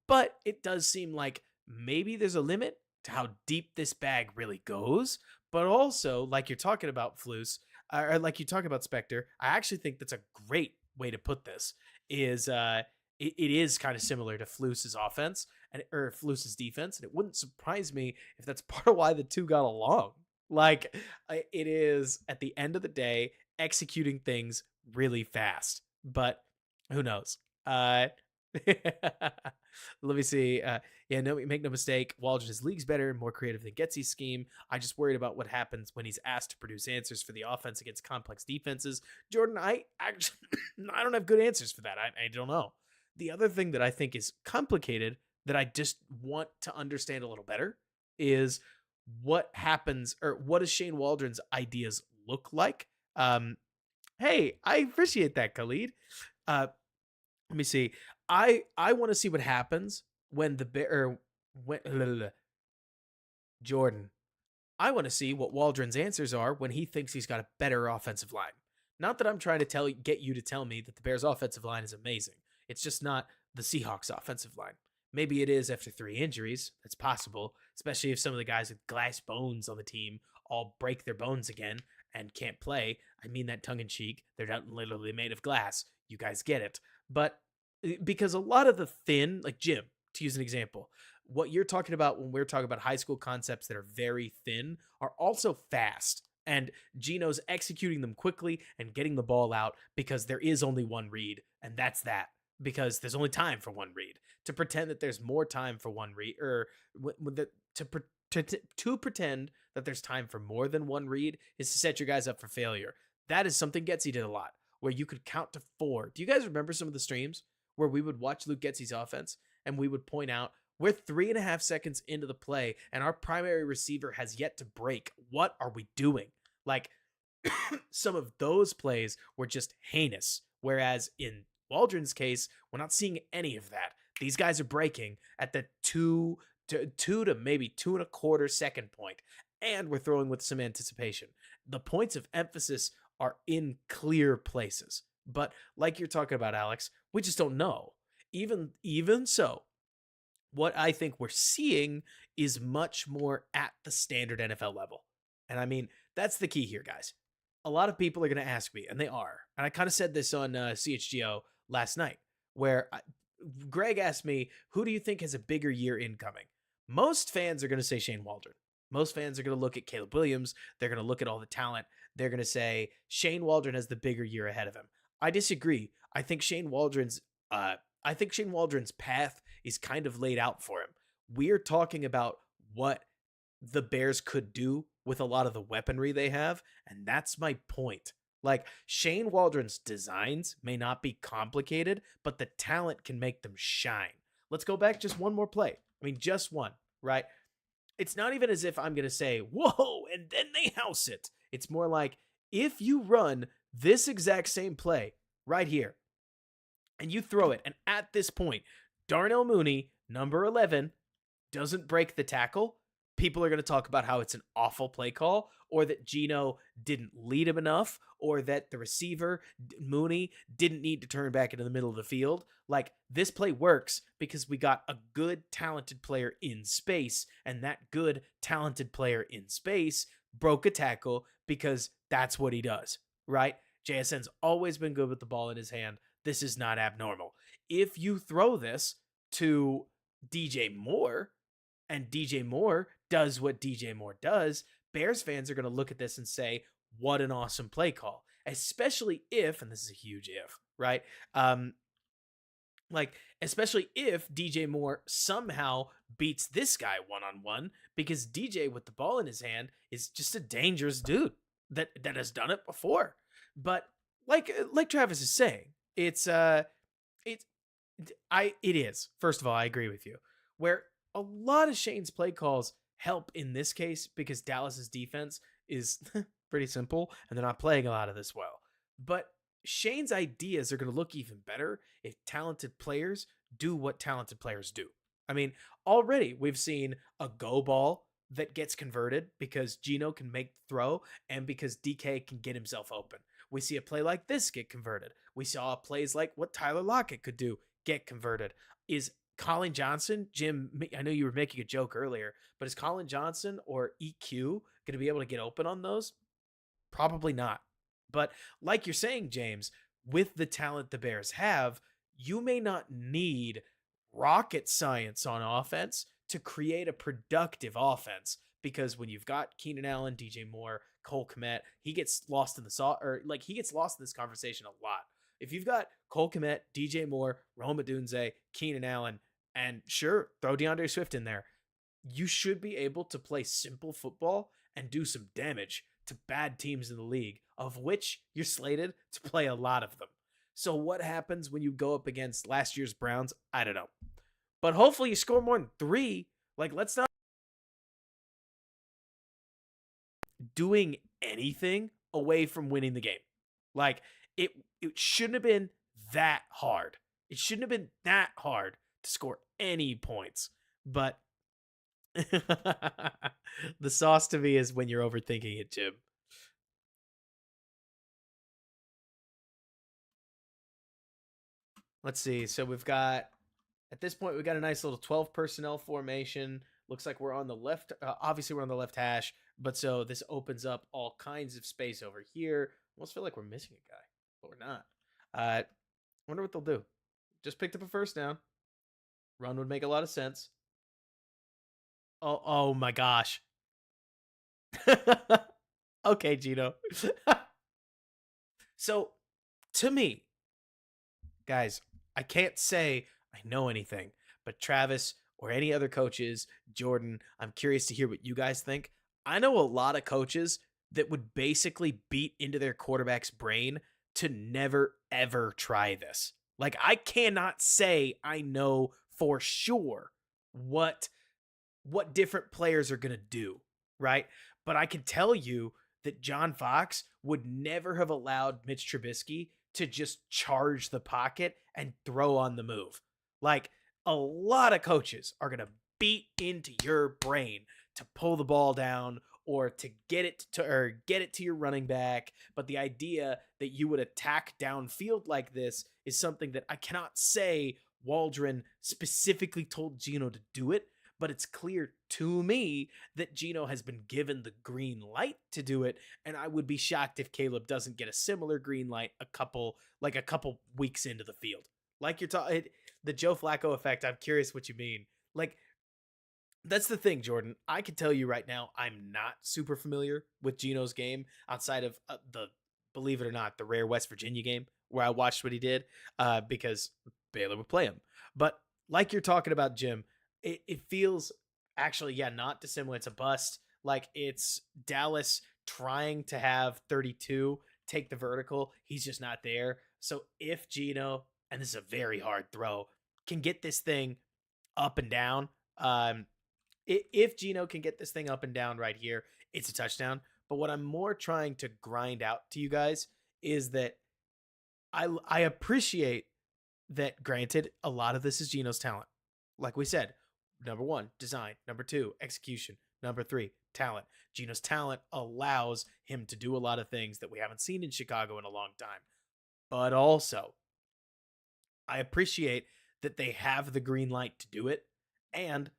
Speaker 2: But it does seem like maybe there's a limit to how deep this bag really goes. But also, like you're talking about, Flus, or like you talk about Spectre, I actually think that's a great way to put this. Is it is kind of similar to Flus's offense or Flus's defense, and it wouldn't surprise me if that's part of why the two got along. Like it is at the end of the day executing things really fast, but who knows? Let me see. Yeah, no, make no mistake. Waldron is leagues better and more creative than Getsy's scheme. I just worried about what happens when he's asked to produce answers for the offense against complex defenses. Jordan, I actually, I don't have good answers for that. I don't know. The other thing that I think is complicated that I just want to understand a little better is what happens or what does Shane Waldron's ideas look like? Hey, I appreciate that, Khalid. Let me see. I want to see what happens when Jordan. I want to see what Waldron's answers are when he thinks he's got a better offensive line. Not that I'm trying to get you to tell me that the Bears' offensive line is amazing. It's just not the Seahawks' offensive line. Maybe it is after 3 injuries. That's possible, especially if some of the guys with glass bones on the team all break their bones again and can't play. I mean that tongue in cheek. They're not literally made of glass. You guys get it. But because a lot of the thin, like Jim, to use an example, what you're talking about when we're talking about high school concepts that are very thin are also fast. And Gino's executing them quickly and getting the ball out because there is only one read, and that's that. Because there's only time for one read. To pretend that there's more time for one read, or to pretend that there's time for more than one read is to set your guys up for failure. That is something Getsy did a lot, where you could count to 4. Do you guys remember some of the streams where we would watch Luke Getsy's offense and we would point out we're 3.5 seconds into the play and our primary receiver has yet to break. What are we doing? Like some of those plays were just heinous. Whereas in Waldron's case, we're not seeing any of that. These guys are breaking at the 2 to maybe 2.25 second point, and we're throwing with some anticipation. The points of emphasis are in clear places. But like you're talking about, Alex, we just don't know. Even so, what I think we're seeing is much more at the standard NFL level. And I mean, that's the key here, guys. A lot of people are going to ask me, and they are. And I kind of said this on CHGO last night, where Greg asked me, who do you think has a bigger year incoming? Most fans are going to say Shane Waldron. Most fans are going to look at Caleb Williams. They're going to look at all the talent. They're going to say Shane Waldron has the bigger year ahead of him. I disagree. I think Shane Waldron's path is kind of laid out for him. We're talking about what the Bears could do with a lot of the weaponry they have, and that's my point. Like, Shane Waldron's designs may not be complicated, but the talent can make them shine. Let's go back just one more play. I mean, just one, right? It's not even as if I'm going to say, whoa, and then they house it. It's more like, if you run this exact same play right here, and you throw it, and at this point, Darnell Mooney, number 11, doesn't break the tackle, people are going to talk about how it's an awful play call, or that Gino didn't lead him enough, or that the receiver, Mooney, didn't need to turn back into the middle of the field. Like, this play works because we got a good, talented player in space, and that good, talented player in space broke a tackle because that's what he does, right? JSN's always been good with the ball in his hand. This is not abnormal. If you throw this to DJ Moore and DJ Moore does what DJ Moore does, Bears fans are going to look at this and say, what an awesome play call. Especially if, and this is a huge if, right? Um, like, especially if DJ Moore somehow beats this guy one on one, because DJ with the ball in his hand is just a dangerous dude that has done it before. But like Travis is saying, it's it is. First of all, I agree with you. Where a lot of Shane's play calls help in this case because Dallas's defense is pretty simple and they're not playing a lot of this well. But Shane's ideas are going to look even better if talented players do what talented players do. I mean, already we've seen a go ball that gets converted because Gino can make the throw and because DK can get himself open. We see a play like this get converted. We saw plays like what Tyler Lockett could do get converted. Is Colin Johnson, Jim, I know you were making a joke earlier, but is Colin Johnson or EQ going to be able to get open on those? Probably not. But like you're saying, James, with the talent the Bears have, you may not need rocket science on offense to create a productive offense. Because when you've got Keenan Allen, DJ Moore, Cole Kmet, he gets lost in the he gets lost in this conversation a lot. If you've got Cole Kmet, DJ Moore, Rome Odunze, Keenan Allen, and sure, throw DeAndre Swift in there, you should be able to play simple football and do some damage to bad teams in the league, of which you're slated to play a lot of them. So what happens when you go up against last year's Browns? I don't know. But hopefully you score more than 3. Like, let's not doing anything away from winning the game. Like, it shouldn't have been that hard. It shouldn't have been that hard to score any points. But the sauce to me is when you're overthinking it, Jim. Let's see. So we've got, at this point, we've got a nice little 12 personnel formation. Looks like we're on the left. Obviously, we're on the left hash. But so this opens up all kinds of space over here. Almost feel like we're missing a guy, but we're not. Wonder what they'll do. Just picked up a first down. Run would make a lot of sense. Oh my gosh. Okay, Gino. So, to me, guys, I can't say I know anything, but Travis or any other coaches, Jordan, I'm curious to hear what you guys think. I know a lot of coaches that would basically beat into their quarterback's brain to never, ever try this. Like, I cannot say I know for sure what different players are going to do, right? But I can tell you that John Fox would never have allowed Mitch Trubisky to just charge the pocket and throw on the move. Like, a lot of coaches are going to beat into your brain to pull the ball down or to get it to your running back. But the idea that you would attack downfield like this is something that I cannot say Waldron specifically told Gino to do it, but it's clear to me that Gino has been given the green light to do it, and I would be shocked if Caleb doesn't get a similar green light a couple weeks into the field. Like you're talking, the Joe Flacco effect, I'm curious what you mean. Like, that's the thing, Jordan. I can tell you right now, I'm not super familiar with Gino's game outside of believe it or not, the rare West Virginia game where I watched what he did because Baylor would play him. But like you're talking about, Jim, it feels actually, yeah, not dissimilar. It's a bust. Like, it's Dallas trying to have 32 take the vertical. He's just not there. So if Gino, and this is a very hard throw, can get this thing up and down, if Gino can get this thing up and down right here, it's a touchdown. But what I'm more trying to grind out to you guys is that I appreciate that, granted, a lot of this is Gino's talent. Like we said, number 1, design. Number 2, execution. Number 3, talent. Gino's talent allows him to do a lot of things that we haven't seen in Chicago in a long time. But also, I appreciate that they have the green light to do it. And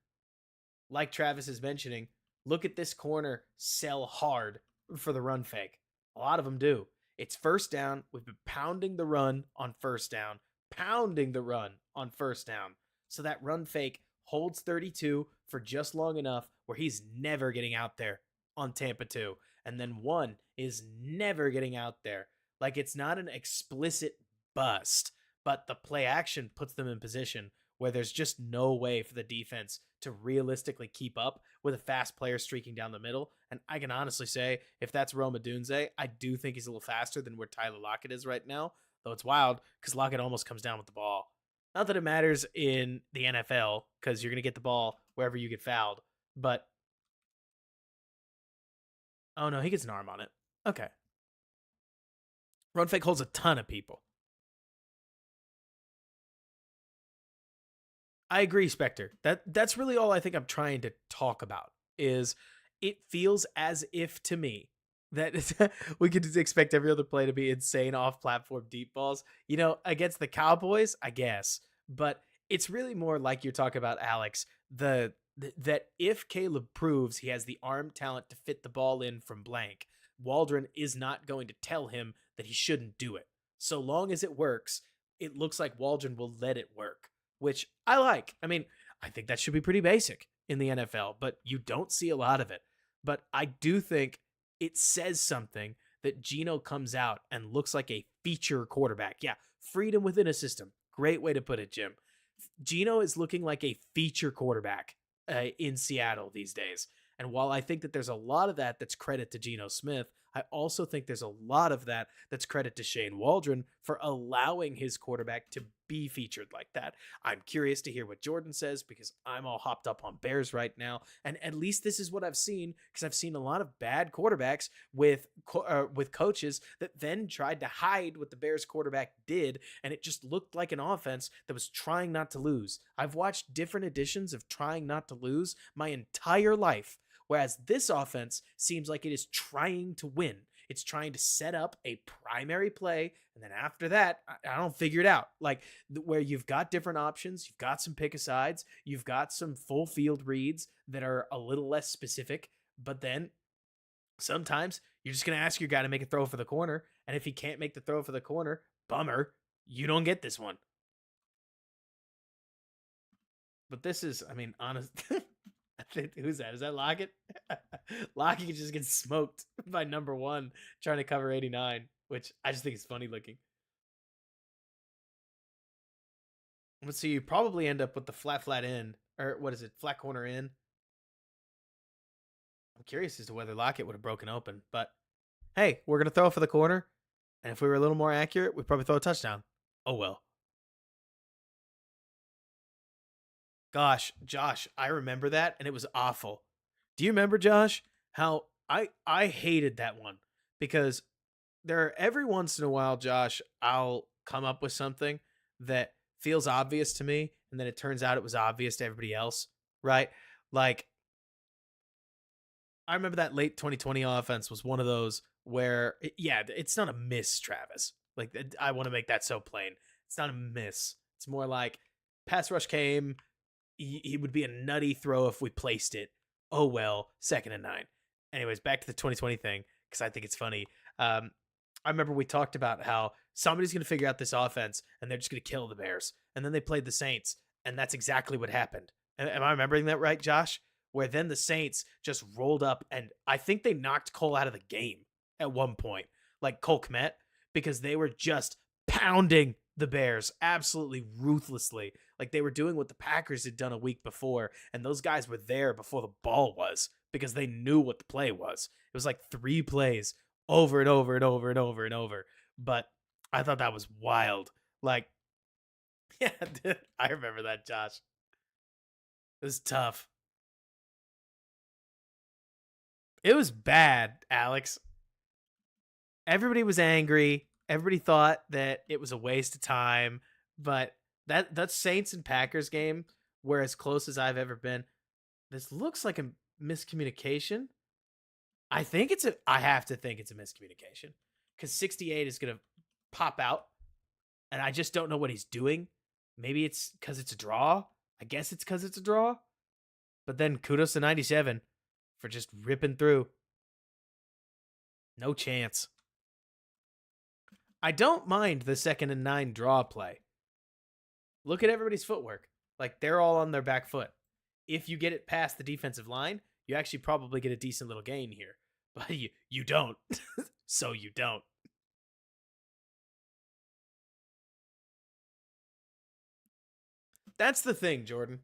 Speaker 2: like Travis is mentioning, look at this corner sell hard for the run fake. A lot of them do. It's first down. We've been pounding the run on first down. So that run fake holds 32 for just long enough where he's never getting out there on Tampa 2. And then 1 is never getting out there. Like, it's not an explicit bust, but the play action puts them in position where there's just no way for the defense to realistically keep up with a fast player streaking down the middle. And I can honestly say, if that's Rome Odunze, I do think he's a little faster than where Tyler Lockett is right now, though it's wild because Lockett almost comes down with the ball. Not that it matters in the NFL because you're going to get the ball wherever you get fouled, but oh no, he gets an arm on it. Okay. Run fake holds a ton of people. I agree, Spectre. That's really all I think I'm trying to talk about is it feels as if to me that we could just expect every other play to be insane off-platform deep balls. You know, against the Cowboys, I guess, but it's really more like you're talking about, Alex, that if Caleb proves he has the arm talent to fit the ball in from blank, Waldron is not going to tell him that he shouldn't do it. So long as it works, it looks like Waldron will let it work, which I like. I mean, I think that should be pretty basic in the NFL, but you don't see a lot of it. But I do think it says something that Geno comes out and looks like a feature quarterback. Yeah, freedom within a system. Great way to put it, Jim. Geno is looking like a feature quarterback in Seattle these days. And while I think that there's a lot of that that's credit to Geno Smith, I also think there's a lot of that that's credit to Shane Waldron for allowing his quarterback to be featured like that. I'm curious to hear what Jordan says because I'm all hopped up on Bears right now. And at least this is what I've seen because I've seen a lot of bad quarterbacks with coaches that then tried to hide what the Bears quarterback did. And it just looked like an offense that was trying not to lose. I've watched different editions of trying not to lose my entire life. Whereas this offense seems like it is trying to win. It's trying to set up a primary play. And then after that, I don't figure it out. Like where you've got different options, you've got some pick asides, you've got some full field reads that are a little less specific. But then sometimes you're just going to ask your guy to make a throw for the corner. And if he can't make the throw for the corner, bummer, you don't get this one. But this is, I mean, honest. Who's that? Is that Lockett? Lockett just gets smoked by number 1 trying to cover 89, which I just think is funny looking. Let's see. You probably end up with the flat in, or what is it? Flat corner in. I'm curious as to whether Lockett would have broken open, but hey, we're going to throw it for the corner. And if we were a little more accurate, we'd probably throw a touchdown. Oh, well. Gosh, Josh, I remember that, and it was awful. Do you remember, Josh, how I hated that one? Because there are every once in a while, Josh, I'll come up with something that feels obvious to me, and then it turns out it was obvious to everybody else, right? Like, I remember that late 2020 offense was one of those where, it's not a miss, Travis. Like, I want to make that so plain. It's not a miss. It's more like pass rush came. He would be a nutty throw if we placed it. Oh, well, 2nd and 9. Anyways, back to the 2020 thing, because I think it's funny. I remember we talked about how somebody's going to figure out this offense, and they're just going to kill the Bears. And then they played the Saints, and that's exactly what happened. Am I remembering that right, Josh? Where then the Saints just rolled up, and I think they knocked Cole out of the game at one point, like Cole Kmet, because they were just pounding the Bears absolutely ruthlessly. Like they were doing what the Packers had done a week before, and those guys were there before the ball was because they knew what the play was. It was like 3 plays over and over and over and over and over. But I thought that was wild. Like, yeah, dude, I remember that, Josh. It was tough. It was bad, Alex. Everybody was angry. Everybody thought that it was a waste of time, but that Saints and Packers game were as close as I've ever been. This looks like a miscommunication. I have to think it's a miscommunication because 68 is going to pop out, and I just don't know what he's doing. Maybe it's because it's a draw. I guess it's because it's a draw. But then kudos to 97 for just ripping through. No chance. I don't mind the 2nd and 9 draw play. Look at everybody's footwork. Like, they're all on their back foot. if you get it past the defensive line, you actually probably get a decent little gain here. But you don't. So you don't. That's the thing, Jordan.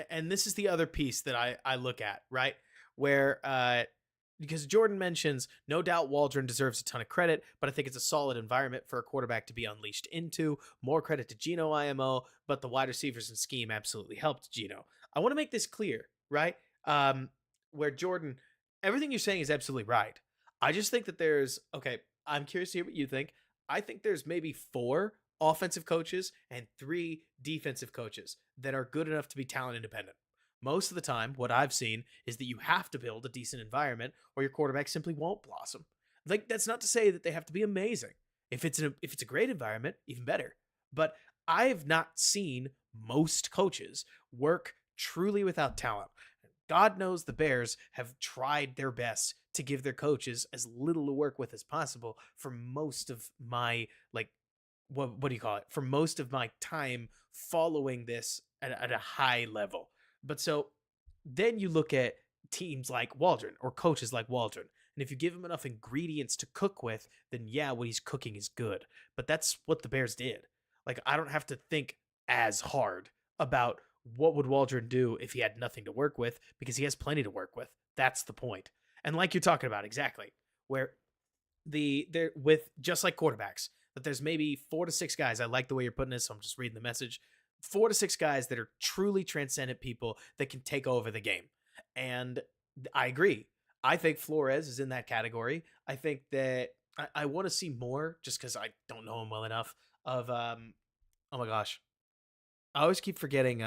Speaker 2: And this is the other piece that I look at, right? Where because Jordan mentions no doubt Waldron deserves a ton of credit, but I think it's a solid environment for a quarterback to be unleashed into. More credit to Geno IMO, but the wide receivers and scheme absolutely helped Geno. I want to make this clear, right? Where Jordan, everything you're saying is absolutely right. I just think that there's okay. I'm curious to hear what you think. I think there's maybe four offensive coaches and three defensive coaches that are good enough to be talent independent. Most of the time, what I've seen is that you have to build a decent environment or your quarterback simply won't blossom. Like that's not to say that they have to be amazing. If it's a great environment, even better. But I've not seen most coaches work truly without talent. God knows the Bears have tried their best to give their coaches as little to work with as possible for most of my like what do you call it, for most of my time following this at a high level. But so then you look at teams like Waldron or coaches like Waldron, and if you give him enough ingredients to cook with, then yeah, what he's cooking is good. But that's what the Bears did. Like I don't have to think as hard about what would Waldron do if he had nothing to work with because he has plenty to work with. That's the point. And like you're talking about exactly, where they're with just like quarterbacks, that there's maybe 4 to 6 guys. I like the way you're putting this, so I'm just reading the message. 4 to 6 guys that are truly transcendent people that can take over the game. And I agree. I think Flores is in that category. I think that I want to see more just because I don't know him well enough of oh my gosh. I always keep forgetting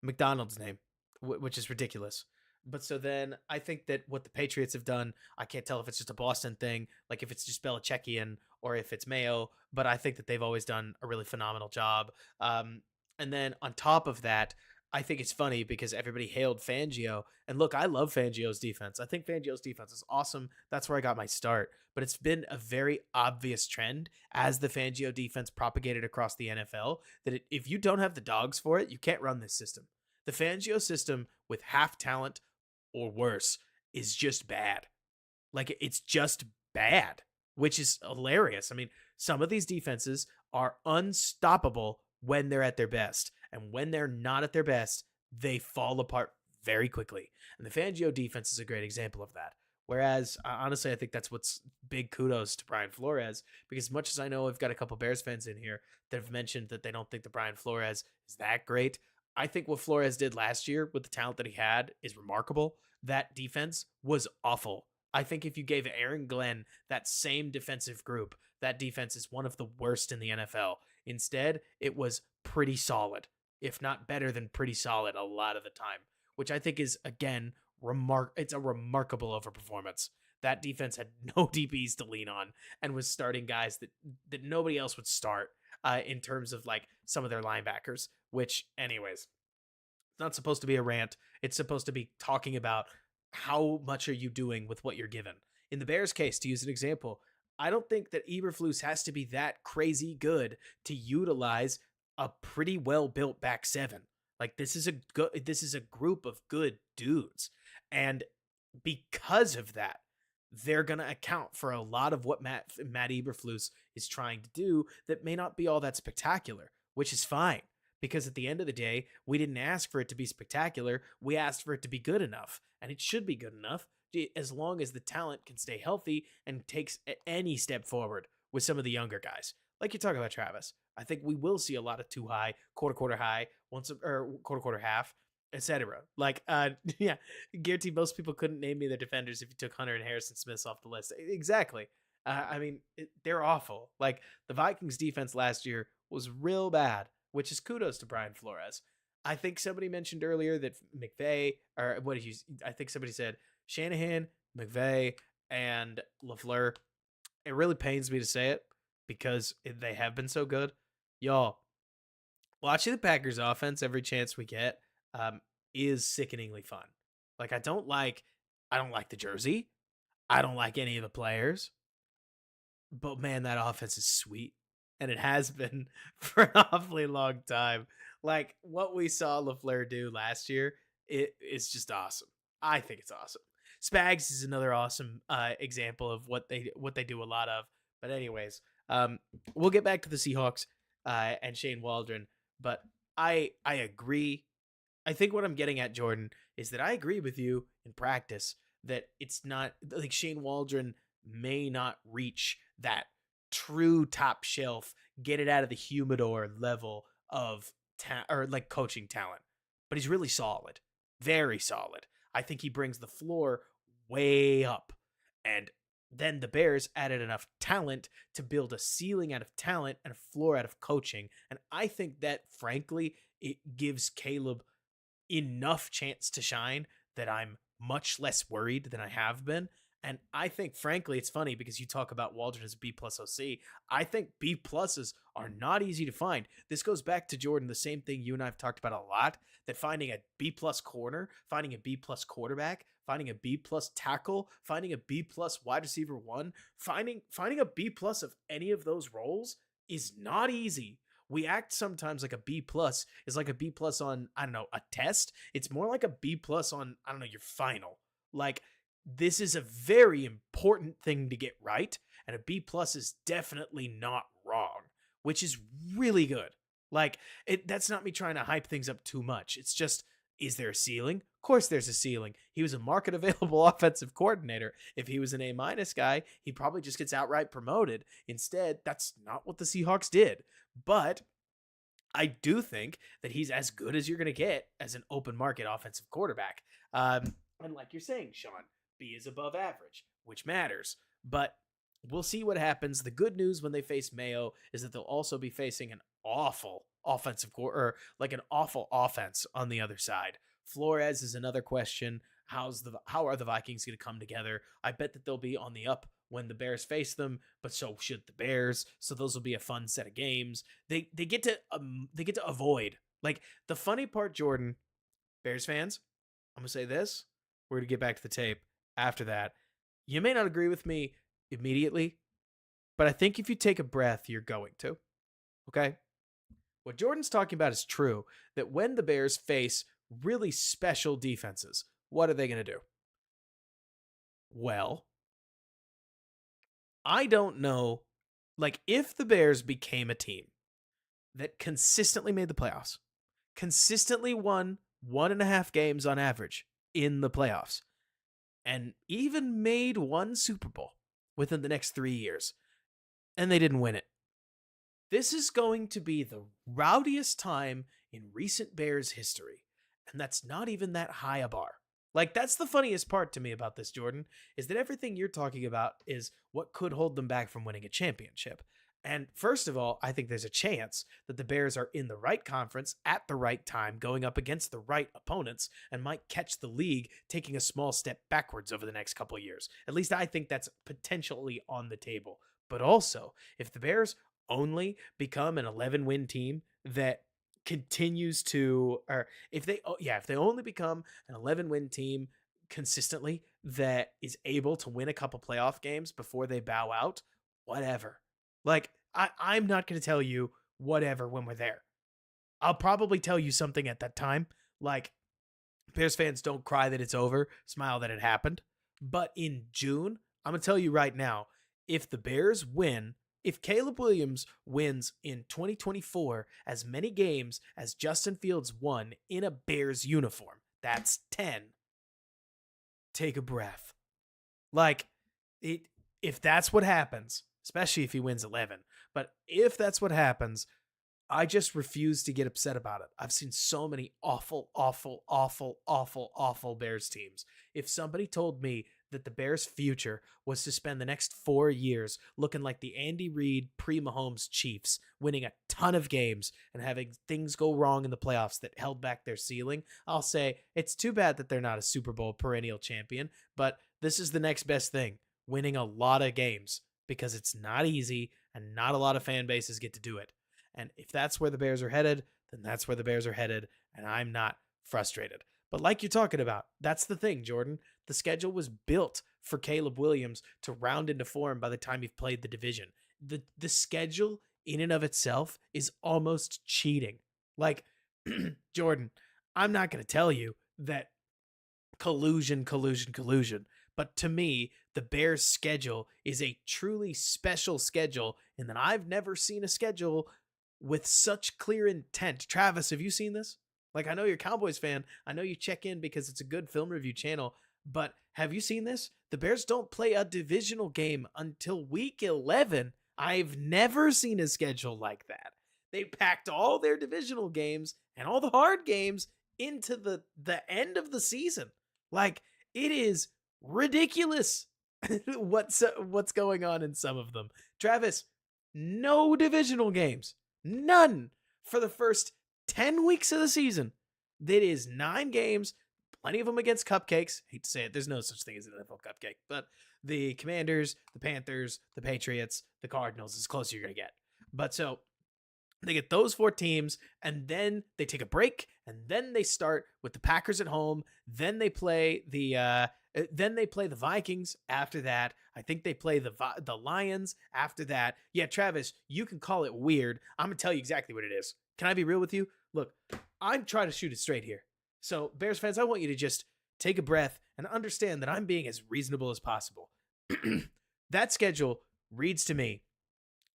Speaker 2: McDonald's name, which is ridiculous. But so then I think that what the Patriots have done, I can't tell if it's just a Boston thing, like if it's just Belichickian or if it's Mayo, but I think that they've always done a really phenomenal job. And then on top of that, I think it's funny because everybody hailed Fangio. And look, I love Fangio's defense. I think Fangio's defense is awesome. That's where I got my start. But it's been a very obvious trend as the Fangio defense propagated across the NFL that if you don't have the dogs for it, you can't run this system. The Fangio system with half talent or worse is just bad. Like it's just bad, which is hilarious. I mean, some of these defenses are unstoppable when they're at their best. And when they're not at their best, they fall apart very quickly. And the Fangio defense is a great example of that. Whereas, honestly, I think that's what's big kudos to Brian Flores, because as much as I know I've got a couple Bears fans in here that have mentioned that they don't think that Brian Flores is that great, I think what Flores did last year with the talent that he had is remarkable. That defense was awful. I think if you gave Aaron Glenn that same defensive group, that defense is one of the worst in the NFL. Instead, it was pretty solid, if not better than pretty solid a lot of the time, which I think is, again, it's a remarkable overperformance. That defense had no DBs to lean on and was starting guys that nobody else would start in terms of like some of their linebackers, which anyways, it's not supposed to be a rant. It's supposed to be talking about how much are you doing with what you're given. In the Bears case, to use an example, I don't think that Eberflus has to be that crazy good to utilize a pretty well built back seven. Like this is a group of good dudes. And because of that, they're going to account for a lot of what Matt Eberflus is trying to do that may not be all that spectacular, which is fine. Because at the end of the day, we didn't ask for it to be spectacular. We asked for it to be good enough. And it should be good enough as long as the talent can stay healthy and takes any step forward with some of the younger guys. Like you're talking about Travis. I think we will see a lot of too high, quarter high, or quarter half, etc. Like, yeah, guarantee most people couldn't name me the defenders if you took Hunter and Harrison Smith off the list. Exactly. I mean, they're awful. Like the Vikings defense last year was real bad, which is kudos to Brian Flores. I think somebody mentioned earlier that McVay, or what did you? I think somebody said Shanahan, McVay, and LaFleur. It really pains me to say it because they have been so good. Y'all, watching the Packers offense every chance we get is sickeningly fun. Like I don't like the jersey. I don't like any of the players. But man, that offense is sweet. And it has been for an awfully long time. Like what we saw LaFleur do last year It is just awesome. I think it's awesome. Spags is another awesome example of what they do a lot of. But anyways, um, we'll get back to the Seahawks and Shane Waldron. But I agree. I think what I'm getting at, Jordan, is that I agree with you in practice that it's not like Shane Waldron may not reach that true top shelf, get it out of the humidor level of or like coaching talent, but he's really solid, very solid. I think he brings the floor way up, and then the Bears added enough talent to build a ceiling out of talent and a floor out of coaching, and I think that frankly it gives Caleb enough chance to shine that I'm much less worried than I have been. And I think, frankly, it's funny because you talk about Waldron as a B plus OC. I think B pluses are not easy to find. This goes back to Jordan, the same thing you and I have talked about a lot, that finding a B plus corner, finding a B plus quarterback, finding a B plus tackle, finding a B plus wide receiver one, finding a B plus of any of those roles is not easy. We act sometimes like a B plus is like a B plus on, I don't know, a test. It's more like a B plus on, I don't know, your final. Like, this is a very important thing to get right, and a B plus is definitely not wrong, which is really good. Like, that's not me trying to hype things up too much. It's just, is there a ceiling? Of course there's a ceiling. He was a market available offensive coordinator. If he was an A minus guy, he probably just gets outright promoted. Instead, that's not what the Seahawks did. But I do think that he's as good as you're going to get as an open market offensive quarterback. And like you're saying, Sean, B is above average, which matters. But we'll see what happens. The good news when they face Mayo is that they'll also be facing an awful offensive or like an awful offense on the other side. Flores is another question. How are the Vikings going to come together? I bet that they'll be on the up when the Bears face them, but so should the Bears. So those will be a fun set of games. They get to avoid, like, the funny part, Jordan, Bears fans. I'm gonna say this. We're gonna get back to the tape after that. You may not agree with me immediately, but I think if you take a breath, you're going to. Okay? What Jordan's talking about is true, that when the Bears face really special defenses, what are they going to do? Well, I don't know. Like, if the Bears became a team that consistently made the playoffs, consistently won 1.5 games on average in the playoffs, and even made one Super Bowl within the next 3 years, and they didn't win it, this is going to be the rowdiest time in recent Bears history. And that's not even that high a bar. Like, that's the funniest part to me about this, Jordan, is that everything you're talking about is what could hold them back from winning a championship. And first of all, I think there's a chance that the Bears are in the right conference at the right time, going up against the right opponents, and might catch the league taking a small step backwards over the next couple of years. At least I think that's potentially on the table. But also, if the Bears only become an 11-win team that continues to, or if they only become an 11-win team consistently that is able to win a couple playoff games before they bow out, whatever. Like, I'm not going to tell you whatever when we're there. I'll probably tell you something at that time, like, Bears fans, don't cry that it's over, smile that it happened. But in June, I'm going to tell you right now, if the Bears win, if Caleb Williams wins in 2024 as many games as Justin Fields won in a Bears uniform, that's 10. Take a breath. Like, if that's what happens, especially if he wins 11, but if that's what happens, I just refuse to get upset about it. I've seen so many awful, awful, awful, awful, awful Bears teams. If somebody told me that the Bears' future was to spend the next 4 years looking like the Andy Reid pre-Mahomes Chiefs, winning a ton of games and having things go wrong in the playoffs that held back their ceiling, I'll say it's too bad that they're not a Super Bowl perennial champion, but this is the next best thing, winning a lot of games, because it's not easy and not a lot of fan bases get to do it. And if that's where the Bears are headed, then that's where the Bears are headed, and I'm not frustrated. But like you're talking about, that's the thing, Jordan. The schedule was built for Caleb Williams to round into form by the time you've played the division. The schedule in and of itself is almost cheating. Like, Jordan, I'm not going to tell you that collusion. But to me, the Bears' schedule is a truly special schedule, and that I've never seen a schedule with such clear intent. Travis, have you seen this? Like, I know you're a Cowboys fan. I know you check in because it's a good film review channel, but have you seen this? The Bears don't play a divisional game until week 11. I've never seen a schedule like that. They packed all their divisional games and all the hard games into the end of the season. Like, it is ridiculous what's going on in some of them. Travis, no divisional games. None for the first 10 weeks of the season. That is 9 games, plenty of them against cupcakes. Hate to say it, there's no such thing as an NFL cupcake, but the Commanders, the Panthers, the Patriots, the Cardinals is as close as you're going to get. But so they get those 4 teams, and then they take a break, and then they start with the Packers at home. Then they play the Vikings after that. I think they play the Lions after that. Yeah, Travis, you can call it weird. I'm gonna tell you exactly what it is. Can I be real with you? Look, I'm trying to shoot it straight here. So, Bears fans, I want you to just take a breath and understand that I'm being as reasonable as possible. That schedule reads to me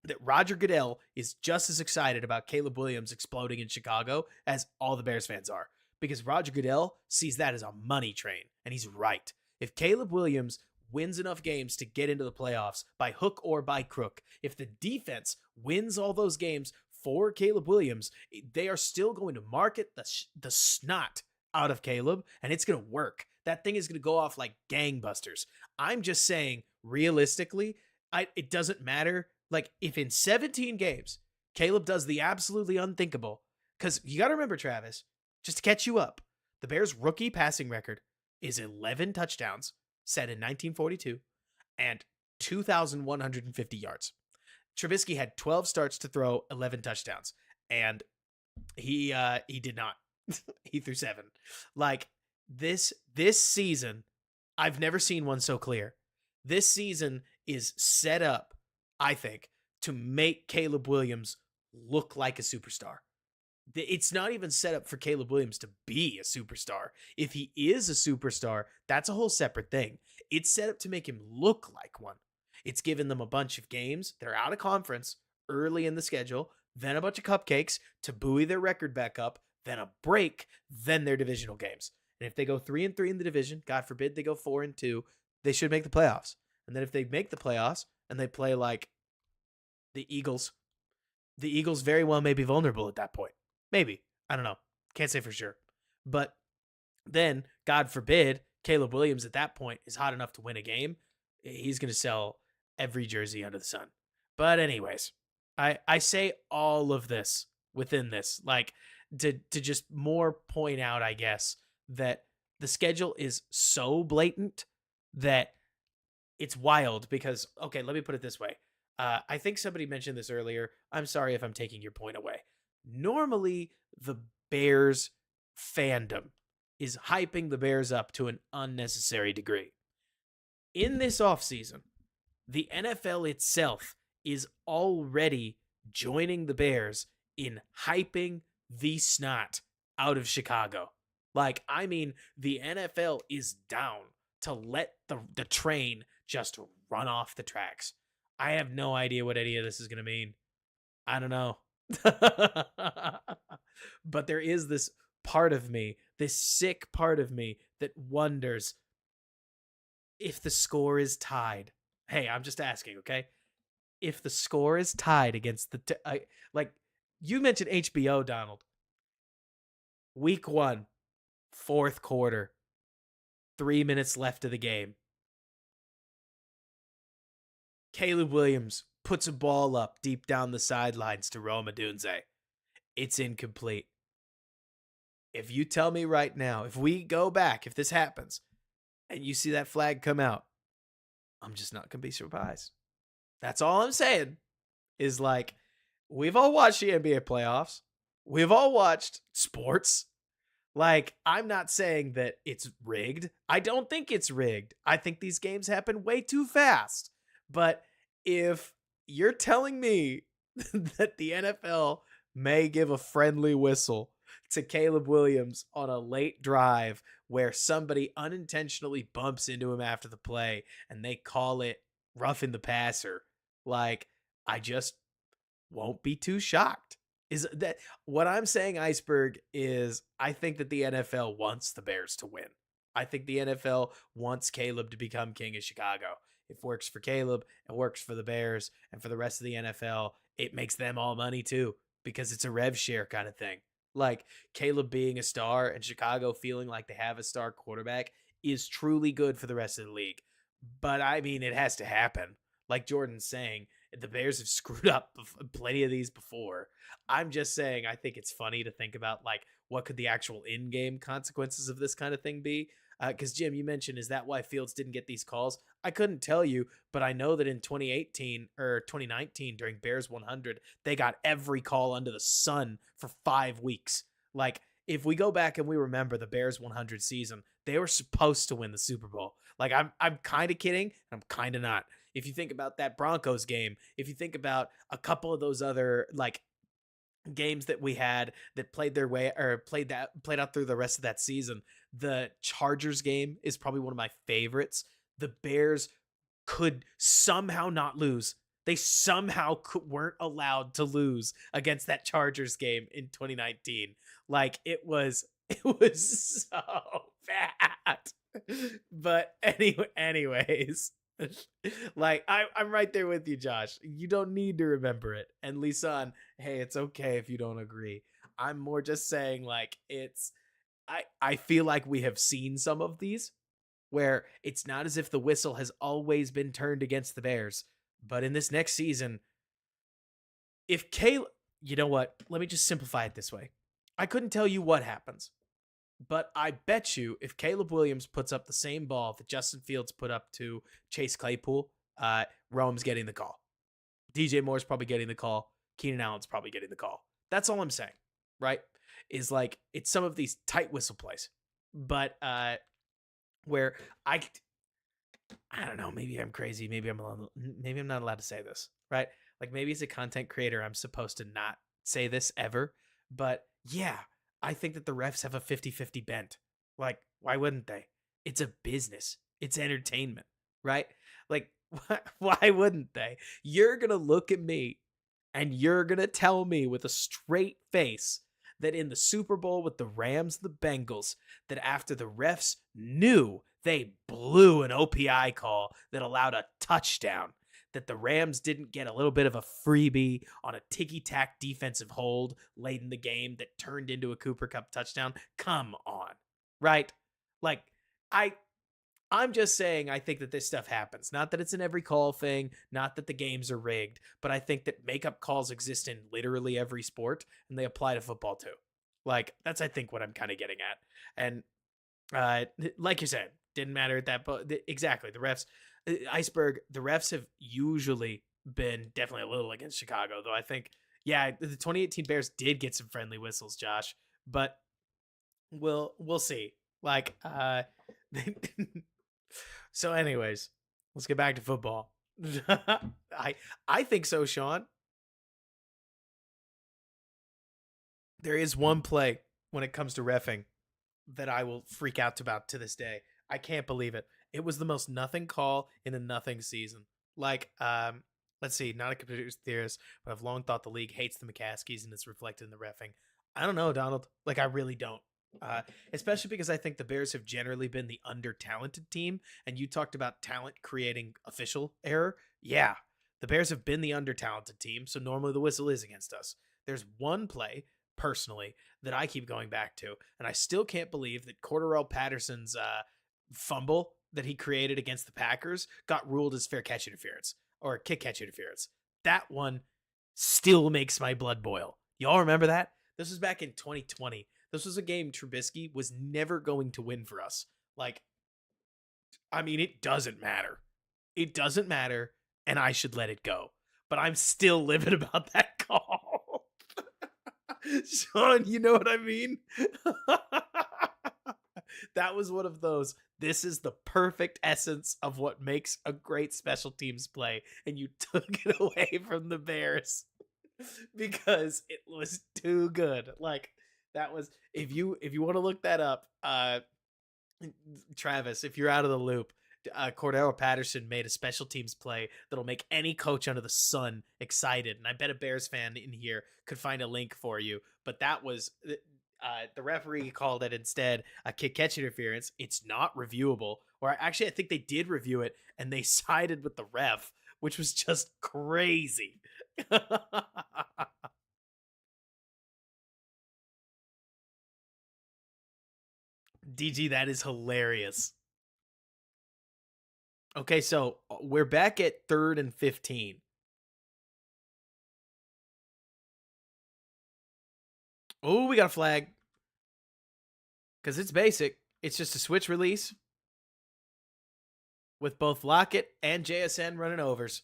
Speaker 2: that Roger Goodell is just as excited about Caleb Williams exploding in Chicago as all the Bears fans are, because Roger Goodell sees that as a money train, and he's right. If Caleb Williams wins enough games to get into the playoffs by hook or by crook, if the defense wins all those games for Caleb Williams, they are still going to market the snot out of Caleb, and it's going to work. That thing is going to go off like gangbusters. I'm just saying, realistically, it doesn't matter. Like, if in 17 games, Caleb does the absolutely unthinkable, because you got to remember, Travis, just to catch you up, the Bears' rookie passing record is 11 touchdowns set in 1942 and 2,150 yards. Trubisky had 12 starts to throw 11 touchdowns, and he did not. He threw 7. Like, this season, I've never seen one so clear. This season is set up, I think, to make Caleb Williams look like a superstar. It's not even set up for Caleb Williams to be a superstar. If he is a superstar, that's a whole separate thing. It's set up to make him look like one. It's given them a bunch of games. They're out of conference early in the schedule, then a bunch of cupcakes to buoy their record back up, then a break, then their divisional games. And if they go 3-3 in the division, God forbid they go 4-2, they should make the playoffs. And then if they make the playoffs and they play like the Eagles very well may be vulnerable at that point. Maybe. I don't know. Can't say for sure. But then, God forbid, Caleb Williams at that point is hot enough to win a game. He's going to sell every jersey under the sun. But anyways, I say all of this within this, like, to just more point out, I guess, that the schedule is so blatant that it's wild because, okay, let me put it this way. I think somebody mentioned this earlier. I'm sorry if I'm taking your point away. Normally, the Bears fandom is hyping the Bears up to an unnecessary degree. In this offseason, the NFL itself is already joining the Bears in hyping the snot out of Chicago. Like, I mean, the NFL is down to let the train just run off the tracks. I have no idea what any of this is going to mean. I don't know. But there is this part of me, this sick part of me that wonders if the score is tied. Hey, I'm just asking, okay? If the score is tied against like you mentioned HBO, Donald. Week 1, 4th quarter, 3 minutes left of the game. Caleb Williams puts a ball up deep down the sidelines to Rome Odunze. It's incomplete. If you tell me right now, if we go back, if this happens, and you see that flag come out, I'm just not going to be surprised. That's all I'm saying is, like, we've all watched the NBA playoffs. We've all watched sports. Like, I'm not saying that it's rigged. I don't think it's rigged. I think these games happen way too fast. But if you're telling me that the NFL may give a friendly whistle to Caleb Williams on a late drive where somebody unintentionally bumps into him after the play and they call it roughing the passer. Like, I just won't be too shocked. Is that what I'm saying, Iceberg? Is I think that the NFL wants the Bears to win. I think the NFL wants Caleb to become king of Chicago. It works for Caleb, it works for the Bears, and for the rest of the NFL, it makes them all money too because it's a rev share kind of thing. Like Caleb being a star and Chicago feeling like they have a star quarterback is truly good for the rest of the league. But I mean, it has to happen. Like Jordan's saying, the Bears have screwed up plenty of these before. I'm just saying, I think it's funny to think about like what could the actual in-game consequences of this kind of thing be? Because Jim, you mentioned, is that why Fields didn't get these calls? I couldn't tell you, but I know that in 2018 or 2019 during Bears 100, they got every call under the sun for 5 weeks. Like, if we go back and we remember the Bears 100 season, they were supposed to win the Super Bowl. Like, I'm kind of kidding, and I'm kind of not. If you think about that Broncos game, if you think about a couple of those other like games that we had that played their way or played out through the rest of that season, the Chargers game is probably one of my favorites. The Bears could somehow not lose. They somehow weren't allowed to lose against that Chargers game in 2019. Like it was so bad. But anyways, like I'm right there with you, Josh. You don't need to remember it. And Lisan, hey, it's okay if you don't agree. I'm more just saying like I feel like we have seen some of these where it's not as if the whistle has always been turned against the Bears. But in this next season, if Caleb, you know what? Let me just simplify it this way. I couldn't tell you what happens, but I bet you if Caleb Williams puts up the same ball that Justin Fields put up to Chase Claypool, Rome's getting the call. DJ Moore's probably getting the call. Keenan Allen's probably getting the call. That's all I'm saying, right? Is like it's some of these tight whistle plays, but where I don't know, maybe I'm crazy, maybe I'm not allowed to say this, right? Like maybe as a content creator, I'm supposed to not say this ever, but yeah, I think that the refs have a 50-50 bent. Like, why wouldn't they? It's a business. It's entertainment, right? Like, why wouldn't they? You're going to look at me and you're going to tell me with a straight face that in the Super Bowl with the Rams, the Bengals, that after the refs knew they blew an OPI call that allowed a touchdown, that the Rams didn't get a little bit of a freebie on a ticky-tack defensive hold late in the game that turned into a Cooper Kupp touchdown. Come on, right? Like, I'm just saying I think that this stuff happens. Not that it's an every call thing, not that the games are rigged, but I think that makeup calls exist in literally every sport, and they apply to football too. Like, that's, I think, what I'm kind of getting at. And like you said, didn't matter at that, but exactly, the refs... Iceberg, the refs have usually been definitely a little against Chicago, though I think, yeah, the 2018 Bears did get some friendly whistles, Josh, but we'll see. Like, so anyways, let's get back to football. I think so, Sean. There is one play when it comes to reffing that I will freak out about to this day. I can't believe it. It was the most nothing call in a nothing season. Like, let's see, not a computer theorist, but I've long thought the league hates the McCaskies and it's reflected in the reffing. I don't know, Donald. Like, I really don't. Especially because I think the Bears have generally been the under-talented team, and you talked about talent creating official error. Yeah, the Bears have been the under-talented team, so normally the whistle is against us. There's one play, personally, that I keep going back to, and I still can't believe that Cordarrelle Patterson's fumble that he created against the Packers got ruled as fair catch interference or kick catch interference. That one still makes my blood boil. Y'all remember that? This was back in 2020. This was a game Trubisky was never going to win for us. Like, I mean, it doesn't matter. It doesn't matter, and I should let it go. But I'm still livid about that call. Sean, you know what I mean? That was one of those, this is the perfect essence of what makes a great special teams play, and you took it away from the Bears because it was too good. Like, That was if you want to look that up, Travis, if you're out of the loop, Cordero Patterson made a special teams play that'll make any coach under the sun excited, and I bet a Bears fan in here could find a link for you. But that was the referee called it instead a kick catch interference. It's not reviewable, or actually, I think they did review it and they sided with the ref, which was just crazy. DG, that is hilarious. Okay, so we're back at 3rd and 15. Oh, we got a flag. Because it's basic. It's just a switch release with both Lockett and JSN running overs.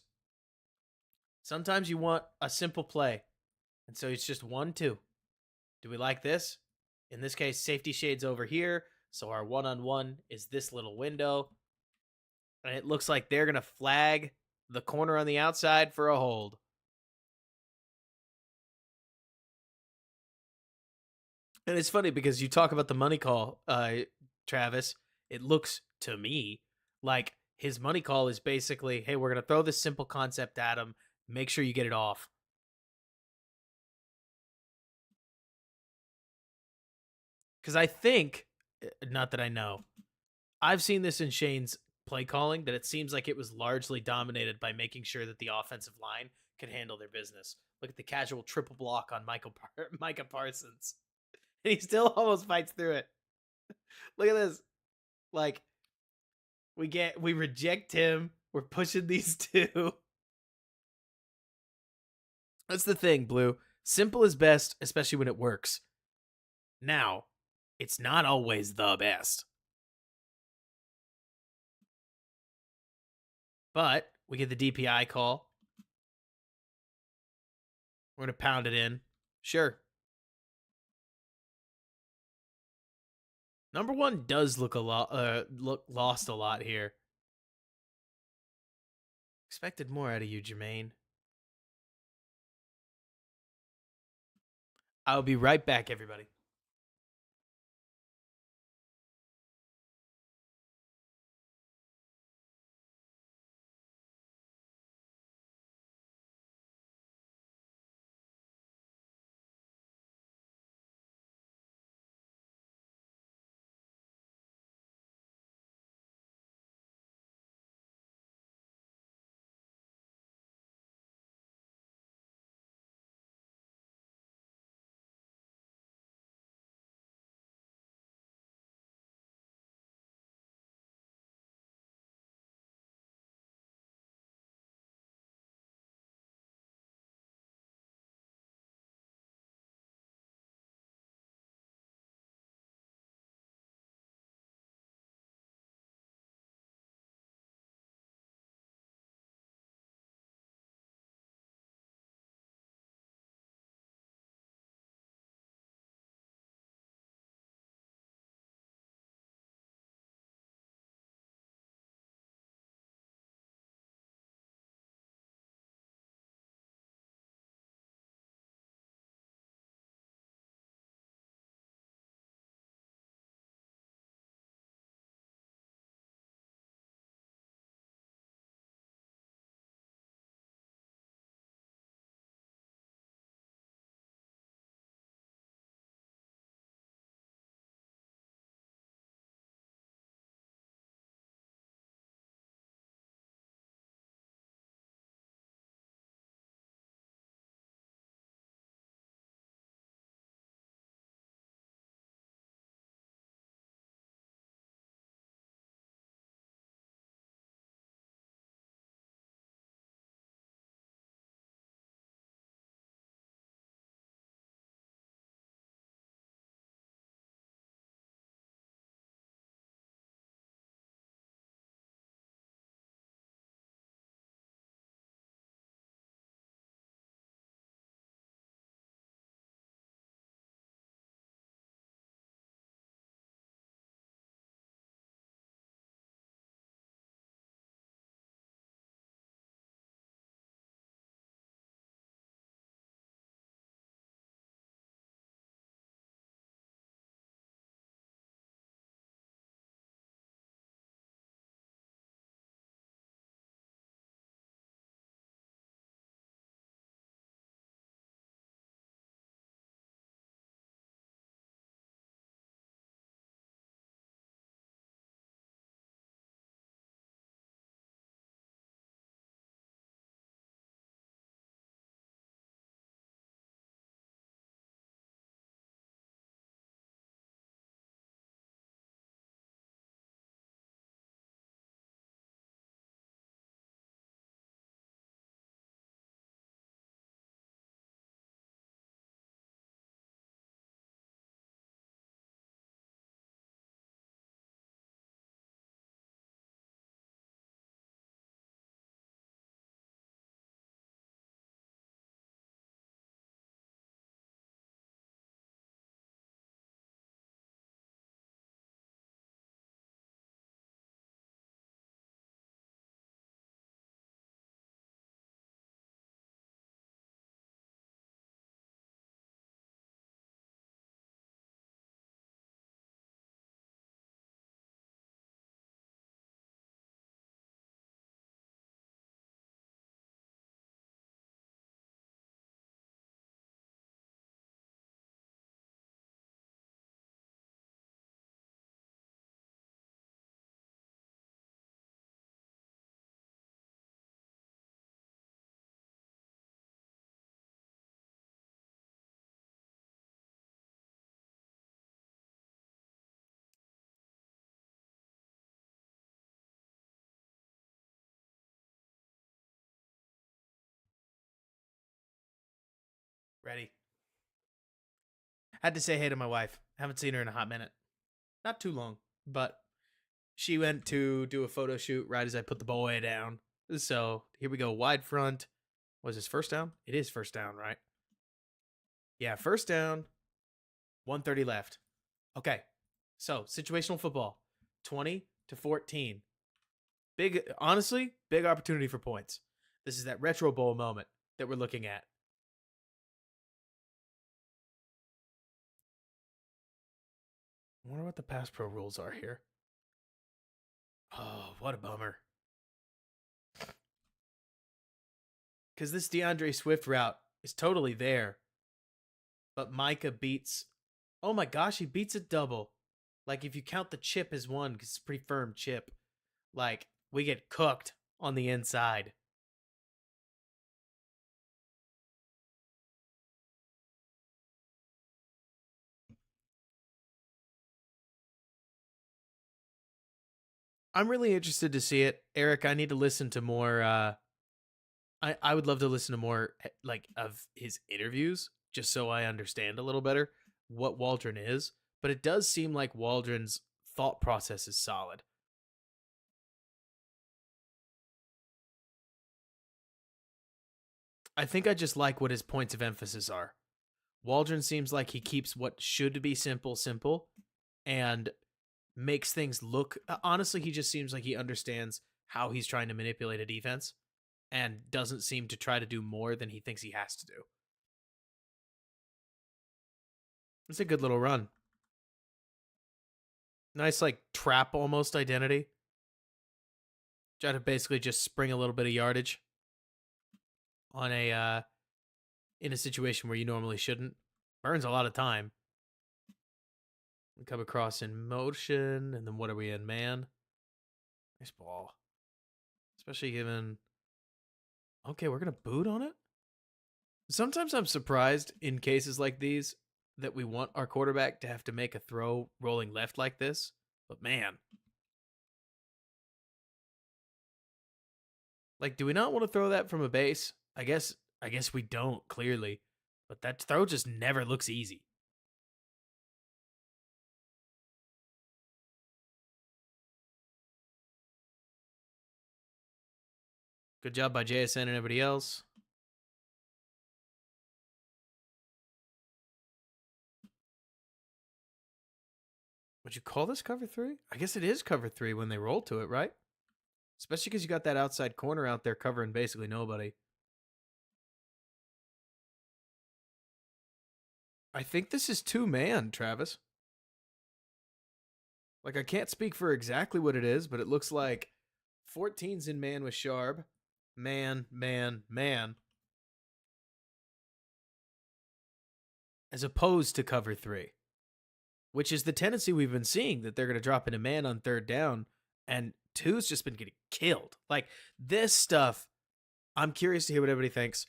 Speaker 2: Sometimes you want a simple play. And so it's just 1-2. Do we like this? In this case, safety shades over here. So our one-on-one is this little window. And it looks like they're going to flag the corner on the outside for a hold. And it's funny because you talk about the money call, Travis. It looks to me like his money call is basically, hey, we're going to throw this simple concept at him. Make sure you get it off. Because I think, not that I know, I've seen this in Shane's play calling, that it seems like it was largely dominated by making sure that the offensive line could handle their business. Look at the casual triple block on Micah Parsons. And he still almost fights through it. Look at this. Like, we reject him. We're pushing these two. That's the thing, Blue. Simple is best, especially when it works. Now, it's not always the best. But we get the DPI call. We're going to pound it in. Sure. Number 1 does look lost a lot here. Expected more out of you, Jermaine. I'll be right back, everybody. Ready. Had to say hey to my wife. Haven't seen her in a hot minute. Not too long, but she went to do a photo shoot right as I put the boy down. So here we go. Wide front. Was this first down? It is first down, right? Yeah, first down. 1:30 left. Okay. So situational football. 20-14. Honestly, big opportunity for points. This is that retro bowl moment that we're looking at. I wonder what the pass pro rules are here. Oh, what a bummer. Because this DeAndre Swift route is totally there. But Micah beats... Oh my gosh, he beats a double. Like, if you count the chip as one, because it's a pretty firm chip. Like, we get cooked on the inside. I'm really interested to see it. Eric, I need to listen to more... I would love to listen to more like of his interviews, just so I understand a little better what Waldron is. But it does seem like Waldron's thought process is solid. I think I just like what his points of emphasis are. Waldron seems like he keeps what should be simple, simple, and makes things look... Honestly, he just seems like he understands how he's trying to manipulate a defense and doesn't seem to try to do more than he thinks he has to do. It's a good little run. Nice, like, trap almost identity. Try to basically just spring a little bit of yardage on in a situation where you normally shouldn't. Burns a lot of time. We come across in motion, and then what are we in, man? Nice ball. Especially given... Okay, we're going to boot on it? Sometimes I'm surprised in cases like these that we want our quarterback to have to make a throw rolling left like this. But man. Like, do we not want to throw that from a base? I guess we don't, clearly. But that throw just never looks easy. Good job by JSN and everybody else. Would you call this cover 3? I guess it is cover 3 when they roll to it, right? Especially because you got that outside corner out there covering basically nobody. I think this is 2-man, Travis. Like, I can't speak for exactly what it is, but it looks like 14's in man with Sharp. Man, man, man. As opposed to cover 3. Which is the tendency we've been seeing, that they're going to drop into man on third down, and 2's just been getting killed. Like, this stuff, I'm curious to hear what everybody thinks.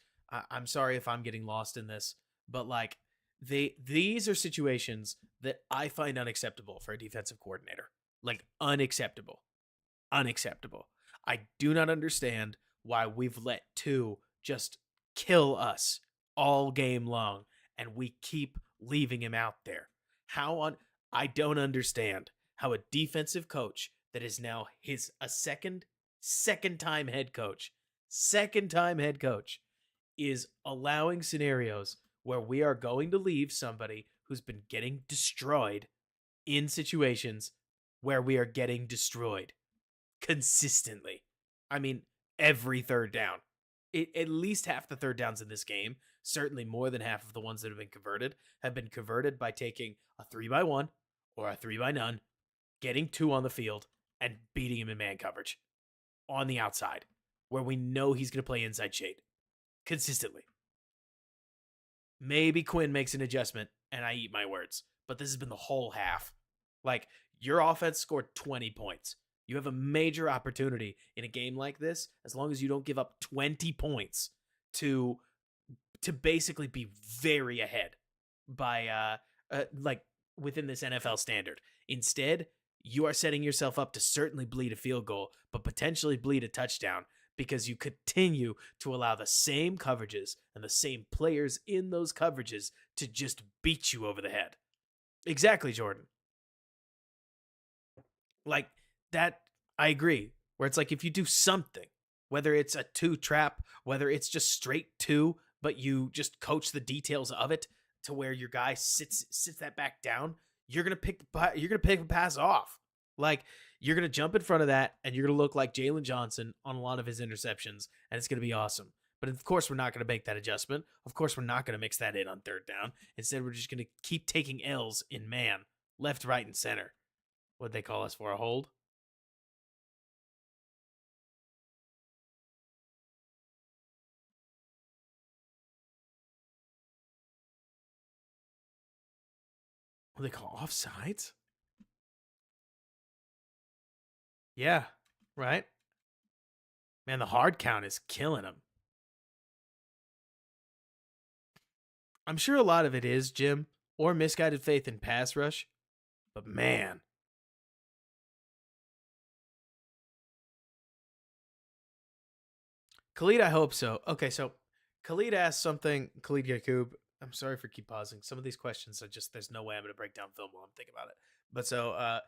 Speaker 2: I'm sorry if I'm getting lost in this, but like, these are situations that I find unacceptable for a defensive coordinator. Like, unacceptable. Unacceptable. I do not understand why we've let 2 just kill us all game long, and we keep leaving him out there. I don't understand how a defensive coach that is now a second time head coach is allowing scenarios where we are going to leave somebody who's been getting destroyed in situations where we are getting destroyed consistently. I mean, every third down. At least half the third downs in this game, certainly more than half of the ones that have been converted by taking a 3-by-1 or a 3-by-none, getting 2 on the field, and beating him in man coverage on the outside, where we know he's going to play inside shade consistently. Maybe Quinn makes an adjustment, and I eat my words, but this has been the whole half. Like, your offense scored 20 points. You have a major opportunity in a game like this, as long as you don't give up 20 points, to basically be very ahead by like within this NFL standard. Instead, you are setting yourself up to certainly bleed a field goal, but potentially bleed a touchdown, because you continue to allow the same coverages and the same players in those coverages to just beat you over the head. Exactly, Jordan. Like that, I agree. Where it's like if you do something, whether it's a two trap, whether it's just straight two, but you just coach the details of it to where your guy sits that back down, you're gonna pick a pass off. Like you're gonna jump in front of that, and you're gonna look like Jalen Johnson on a lot of his interceptions, and it's gonna be awesome. But of course, we're not going to make that adjustment. Of course, we're not going to mix that in on third down. Instead, we're just going to keep taking L's in man, left, right, and center. What'd they call us for, a hold? What do they call offsides? Yeah, right? Man, the hard count is killing them. I'm sure a lot of it is, Jim, or misguided faith in pass rush. But man, Khalid, I hope so. Okay, so Khalid asked something. Khalid Yakub, I'm sorry for keep pausing. Some of these questions are just, there's no way I'm going to break down film while I'm thinking about it. But so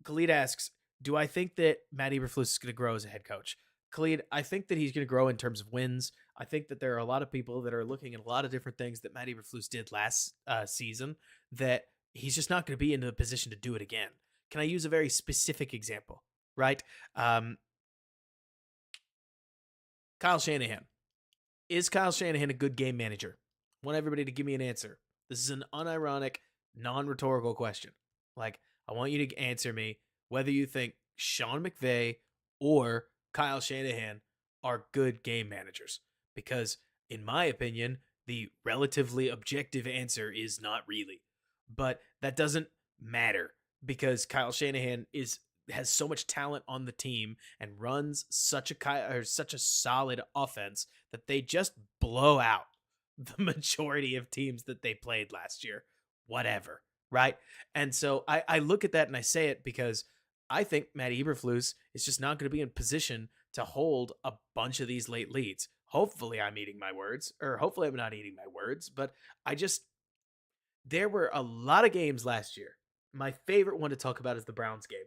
Speaker 2: Khalid asks, do I think that Matt Eberflus is going to grow as a head coach? Khalid, I think that he's going to grow in terms of wins. I think that there are a lot of people that are looking at a lot of different things that Matt Eberflus did last season that he's just not going to be in a position to do it again. Can I use a very specific example? Right? Kyle Shanahan. Is Kyle Shanahan a good game manager? I want everybody to give me an answer. This is an unironic, non-rhetorical question. Like, I want you to answer me whether you think Sean McVay or Kyle Shanahan are good game managers. Because, in my opinion, the relatively objective answer is not really. But that doesn't matter because Kyle Shanahan has so much talent on the team and runs such a solid offense that they just blow out the majority of teams that they played last year. Whatever, right? And so I look at that and I say it because I think Matt Eberflus is just not going to be in position to hold a bunch of these late leads. Hopefully I'm eating my words, or hopefully I'm not eating my words, but there were a lot of games last year. My favorite one to talk about is the Browns game,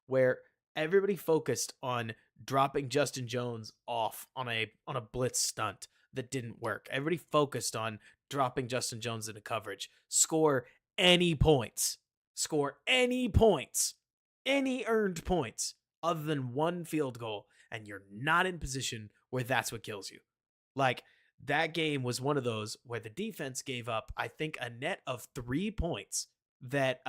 Speaker 2: where everybody focused on dropping Justin Jones off on a blitz stunt that didn't work. Everybody focused on dropping Justin Jones into coverage. Score any points. Any earned points other than one field goal, and you're not in position where that's what kills you. Like, that game was one of those where the defense gave up, I think, a net of 3 points that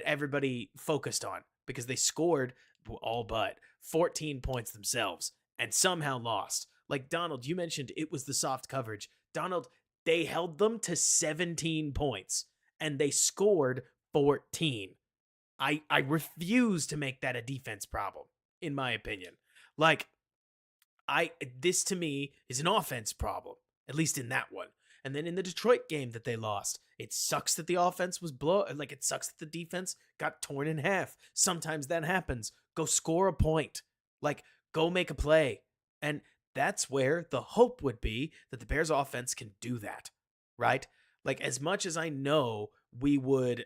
Speaker 2: everybody focused on because they scored all but 14 points themselves and somehow lost. Like, Donald, you mentioned it was the soft coverage. Donald, they held them to 17 points and they scored 14. I refuse to make that a defense problem, in my opinion. Like, this to me is an offense problem, at least in that one. And then in the Detroit game that they lost, it sucks that the offense was it sucks that the defense got torn in half. Sometimes that happens. Go score a point. Like, go make a play. And that's where the hope would be that the Bears offense can do that, right? Like, as much as I know we want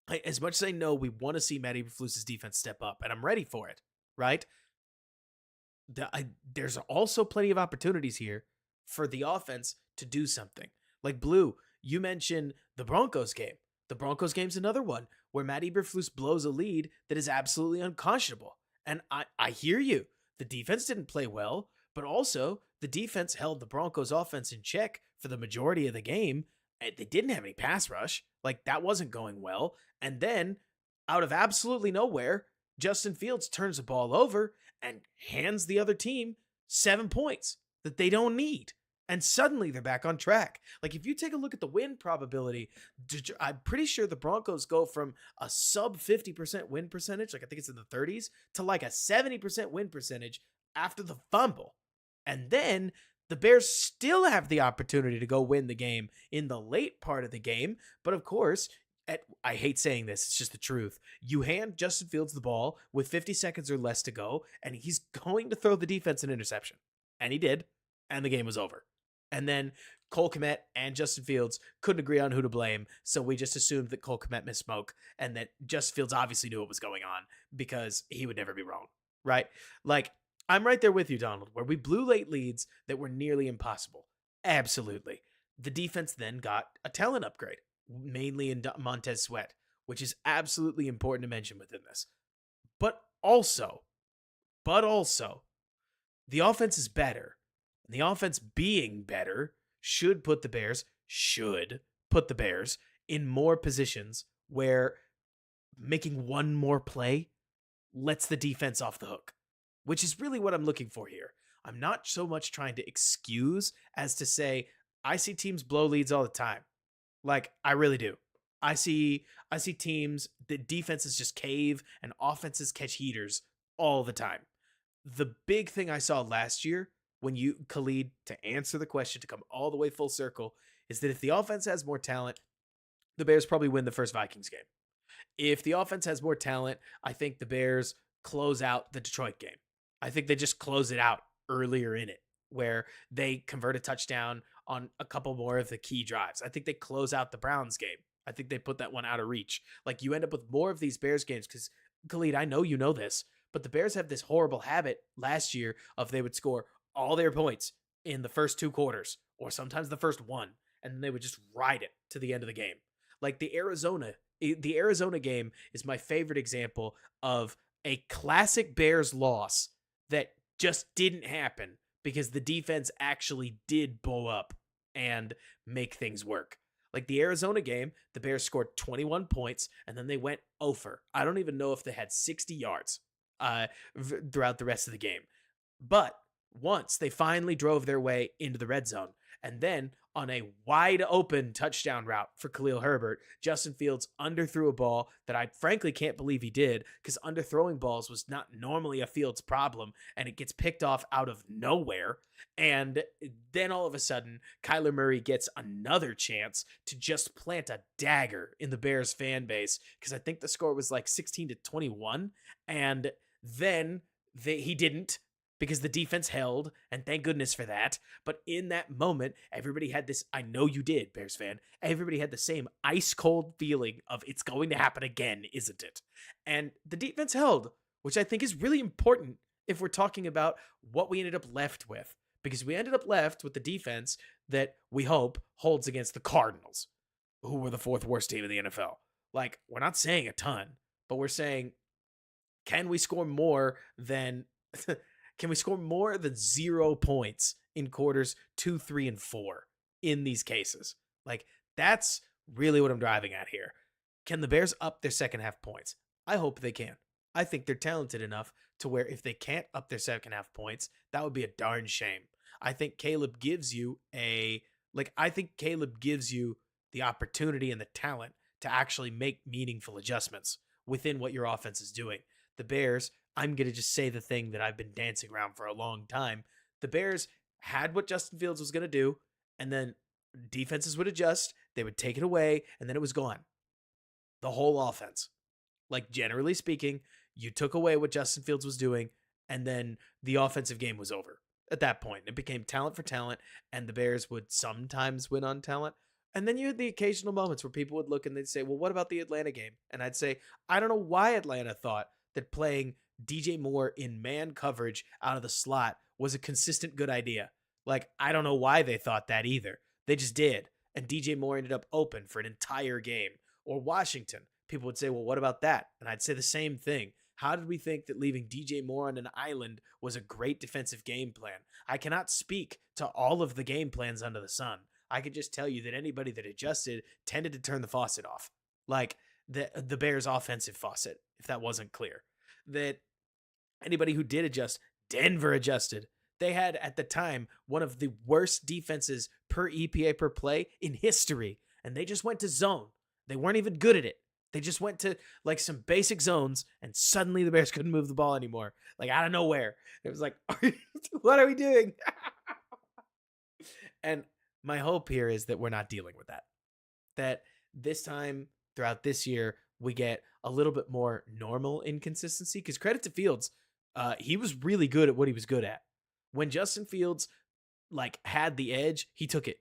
Speaker 2: to see Matt Eberflus's defense step up, and I'm ready for it, right? There's also plenty of opportunities here for the offense to do something. Like, Blue, you mentioned the Broncos game. The Broncos game's another one where Matt Eberflus blows a lead that is absolutely unconscionable. And I hear you. The defense didn't play well, but also the defense held the Broncos offense in check for the majority of the game. They didn't have any pass rush. Like, that wasn't going well. And then, out of absolutely nowhere, Justin Fields turns the ball over and hands the other team 7 points that they don't need. And suddenly they're back on track. Like, if you take a look at the win probability, I'm pretty sure the Broncos go from a sub 50% win percentage, like I think it's in the 30s, to like a 70% win percentage after the fumble. And then the Bears still have the opportunity to go win the game in the late part of the game. But of course, I hate saying this, it's just the truth. You hand Justin Fields the ball with 50 seconds or less to go, and he's going to throw the defense an interception. And he did, and the game was over. And then Cole Kmet and Justin Fields couldn't agree on who to blame, so we just assumed that Cole Kmet misspoke and that Justin Fields obviously knew what was going on because he would never be wrong, right? Like, I'm right there with you, Donald, where we blew late leads that were nearly impossible. Absolutely. The defense then got a talent upgrade, mainly in Montez Sweat, which is absolutely important to mention within this. But also, the offense is better. And the offense being better should put the Bears in more positions where making one more play lets the defense off the hook, which is really what I'm looking for here. I'm not so much trying to excuse as to say, I see teams blow leads all the time. Like, I really do. I see teams that defenses just cave and offenses catch heaters all the time. The big thing I saw last year, when you, Khalid, to answer the question, to come all the way full circle, is that if the offense has more talent, the Bears probably win the first Vikings game. If the offense has more talent, I think the Bears close out the Detroit game. I think they just close it out earlier in it, where they convert a touchdown on a couple more of the key drives. I think they close out the Browns game. I think they put that one out of reach. Like, you end up with more of these Bears games because, Khalid, I know you know this, but the Bears have this horrible habit last year of they would score all their points in the first two quarters or sometimes the first one, and then they would just ride it to the end of the game. Like the Arizona game is my favorite example of a classic Bears loss that just didn't happen because the defense actually did blow up and make things work. Like the Arizona game, the Bears scored 21 points and then they went over. I don't even know if they had 60 yards throughout the rest of the game. But once they finally drove their way into the red zone, and then on a wide open touchdown route for Khalil Herbert, Justin Fields underthrew a ball that I frankly can't believe he did, because underthrowing balls was not normally a Fields problem, and it gets picked off out of nowhere. And then all of a sudden, Kyler Murray gets another chance to just plant a dagger in the Bears fan base, because I think the score was like 16-21, and then he didn't, because the defense held, and thank goodness for that. But in that moment, everybody had this, I know you did, Bears fan, everybody had the same ice-cold feeling of it's going to happen again, isn't it? And the defense held, which I think is really important if we're talking about what we ended up left with. Because we ended up left with the defense that we hope holds against the Cardinals, who were the fourth worst team in the NFL. Like, we're not saying a ton, but we're saying, can we score more than... Can we score more than 0 points in quarters 2, 3, and 4 in these cases? Like, that's really what I'm driving at here. Can the Bears up their second half points? I hope they can. I think they're talented enough to where if they can't up their second half points, that would be a darn shame. I think Caleb gives you the opportunity and the talent to actually make meaningful adjustments within what your offense is doing. The Bears, I'm going to just say the thing that I've been dancing around for a long time. The Bears had what Justin Fields was going to do, and then defenses would adjust, they would take it away, and then it was gone. The whole offense. Like, generally speaking, you took away what Justin Fields was doing, and then the offensive game was over at that point. It became talent for talent, and the Bears would sometimes win on talent. And then you had the occasional moments where people would look and they'd say, well, what about the Atlanta game? And I'd say, I don't know why Atlanta thought that playing DJ Moore in man coverage out of the slot was a consistent good idea. Like, I don't know why they thought that either. They just did. And DJ Moore ended up open for an entire game. Or Washington. People would say, well, what about that? And I'd say the same thing. How did we think that leaving DJ Moore on an island was a great defensive game plan? I cannot speak to all of the game plans under the sun. I could just tell you that anybody that adjusted tended to turn the faucet off. Like the Bears' offensive faucet, if that wasn't clear. That anybody who did adjust, Denver adjusted. They had, at the time, one of the worst defenses per EPA per play in history. And they just went to zone. They weren't even good at it. They just went to like some basic zones, and suddenly the Bears couldn't move the ball anymore. Like, out of nowhere. It was like, what are we doing? And my hope here is that we're not dealing with that. That this time throughout this year, we get a little bit more normal inconsistency. Because credit to Fields, he was really good at what he was good at. When Justin Fields like had the edge, he took it.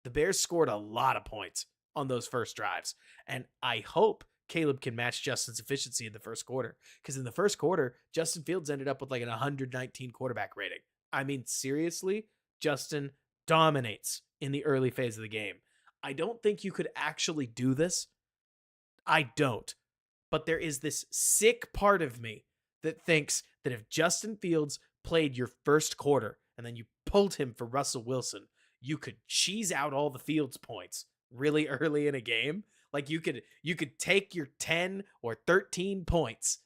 Speaker 2: The Bears scored a lot of points on those first drives, and I hope Caleb can match Justin's efficiency in the first quarter. Because in the first quarter, Justin Fields ended up with like an 119 quarterback rating. I mean, seriously, Justin dominates in the early phase of the game. I don't think you could actually do this. I don't. But there is this sick part of me that thinks that if Justin Fields played your first quarter and then you pulled him for Russell Wilson, you could cheese out all the Fields points really early in a game. Like you could take your 10 or 13 points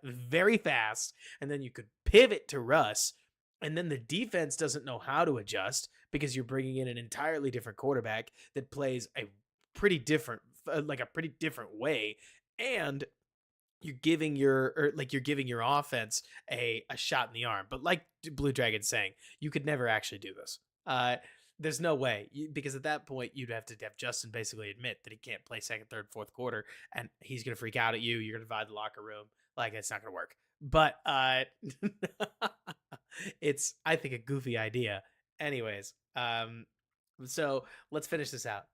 Speaker 2: very fast, and then you could pivot to Russ, and then the defense doesn't know how to adjust because you're bringing in an entirely different quarterback that plays a pretty different way, and you're giving your offense a shot in the arm. But like Blue Dragon's saying, you could never actually do this. There's no way, because at that point you'd have to have Justin basically admit that he can't play second, third, fourth quarter, and he's gonna freak out at you. You're gonna divide the locker room. Like, it's not gonna work. But it's, I think, a goofy idea. Anyways, so let's finish this out.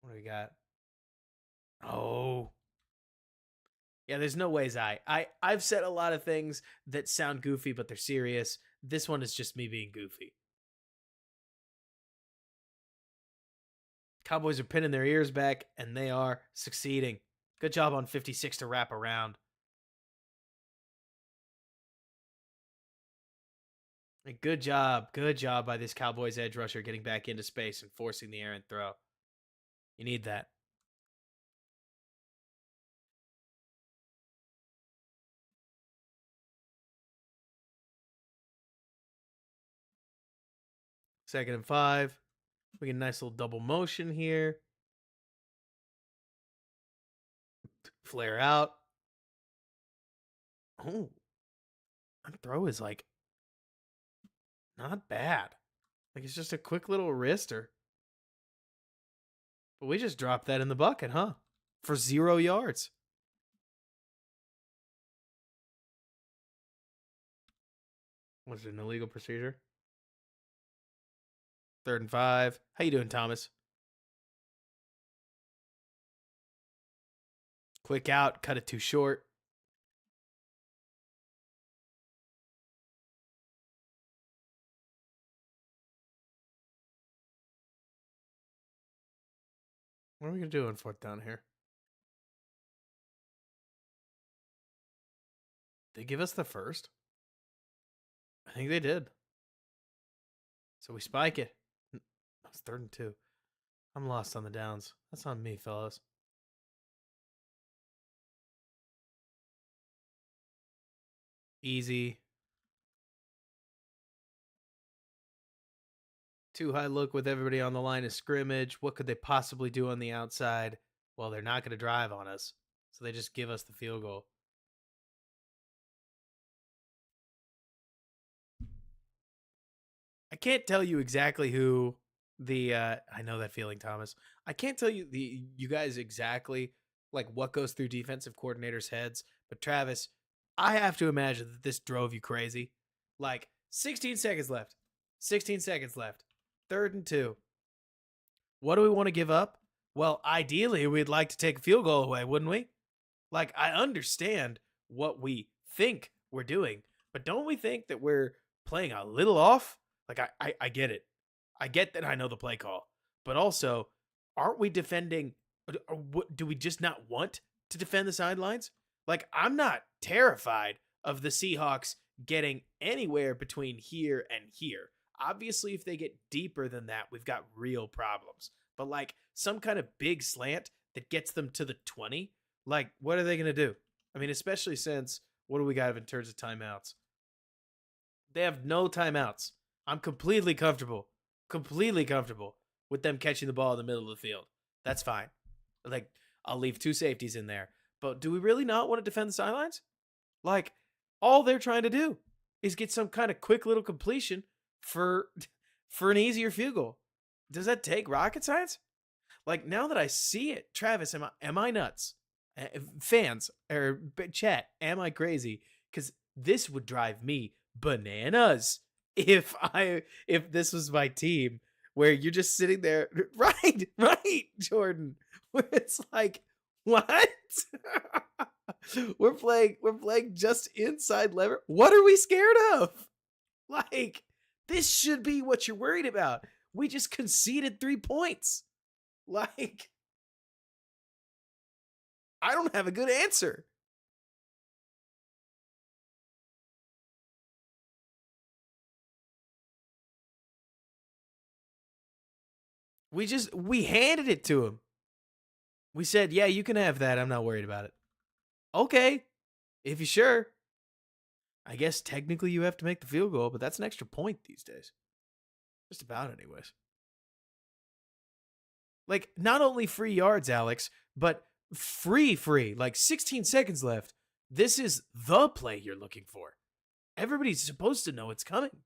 Speaker 2: What do we got? Oh, yeah, there's no ways I've said a lot of things that sound goofy, but they're serious. This one is just me being goofy. Cowboys are pinning their ears back, and they are succeeding. Good job on 56 to wrap around. Good job by this Cowboys edge rusher getting back into space and forcing the errant throw. You need that. Second and 5. We get a nice little double motion here. Flare out. Oh, that throw is like not bad. Like, it's just a quick little wrister. But we just dropped that in the bucket, huh? For 0 yards. Was it an illegal procedure? Third and 5. How you doing, Thomas? Quick out. Cut it too short. What are we going to do on fourth down here? They give us the first? I think they did. So we spike it. It's 3rd and 2. I'm lost on the downs. That's on me, fellas. Easy. Too high look with everybody on the line of scrimmage. What could they possibly do on the outside? Well, they're not going to drive on us, so they just give us the field goal. I can't tell you exactly who I know that feeling, Thomas. I can't tell you guys exactly like what goes through defensive coordinators' heads, but Travis, I have to imagine that this drove you crazy. Like, 16 seconds left. 16 seconds left. 3rd and 2. What do we want to give up? Well, ideally, we'd like to take a field goal away, wouldn't we? Like, I understand what we think we're doing, but don't we think that we're playing a little off? Like, I get it. I get that I know the play call, but also, aren't we defending? Do we just not want to defend the sidelines? Like, I'm not terrified of the Seahawks getting anywhere between here and here. Obviously, if they get deeper than that, we've got real problems. But like some kind of big slant that gets them to the 20, like, what are they going to do? I mean, especially since, what do we got in terms of timeouts? They have no timeouts. I'm completely comfortable with them catching the ball in the middle of the field. That's fine. Like, I'll leave 2 safeties in there. But do we really not want to defend the sidelines? Like, all they're trying to do is get some kind of quick little completion for an easier field goal. Does that take rocket science? Like, now that I see it, Travis, am I nuts? Fans or chat, am I crazy? Because this would drive me bananas if this was my team, where you're just sitting there, right, Jordan, where it's like, what? we're playing just inside lever. What are we scared of? Like, this should be what you're worried about. We just conceded 3 points. Like, I don't have a good answer. We handed it to him. We said, "Yeah, you can have that. I'm not worried about it." Okay, if you're sure. I guess technically you have to make the field goal, but that's an extra point these days. Just about, anyways. Like, not only free yards, Alex, but free, like 16 seconds left. This is the play you're looking for. Everybody's supposed to know it's coming.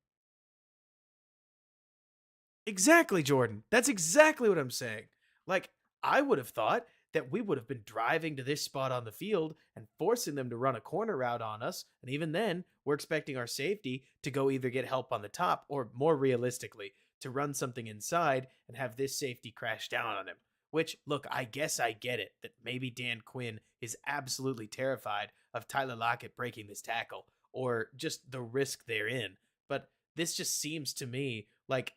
Speaker 2: Exactly, Jordan. That's exactly what I'm saying. Like, I would have thought that we would have been driving to this spot on the field and forcing them to run a corner route on us. And even then, we're expecting our safety to go either get help on the top or, more realistically, to run something inside and have this safety crash down on him. Which, look, I guess I get it that maybe Dan Quinn is absolutely terrified of Tyler Lockett breaking this tackle or just the risk they're in. But this just seems to me like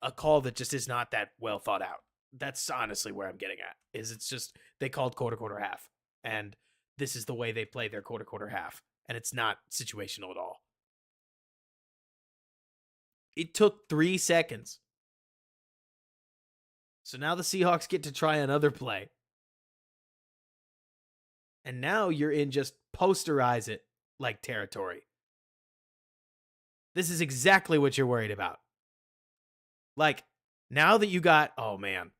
Speaker 2: a call that just is not that well thought out. That's honestly where I'm getting at. Is it's just they called quarter half, and this is the way they play their quarter half, and it's not situational at all. It took 3 seconds. So now the Seahawks get to try another play. And now you're in just posterize it like territory. This is exactly what you're worried about. Like, now that you got, oh man,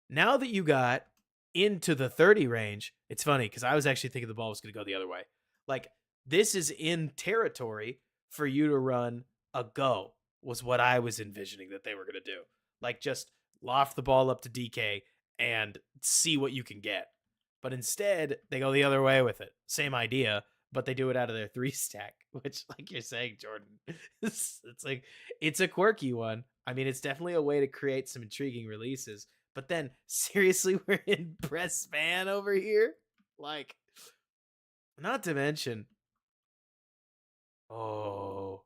Speaker 2: now that you got into the 30 range, it's funny because I was actually thinking the ball was going to go the other way. Like, this is in territory for you to run a go, was what I was envisioning that they were going to do. Like, just loft the ball up to DK and see what you can get. But instead, they go the other way with it. Same idea, but they do it out of their 3 stack, which, like you're saying, Jordan, it's like, it's a quirky one. I mean, it's definitely a way to create some intriguing releases. But then, seriously, we're in press man over here? Like, not to mention, oh,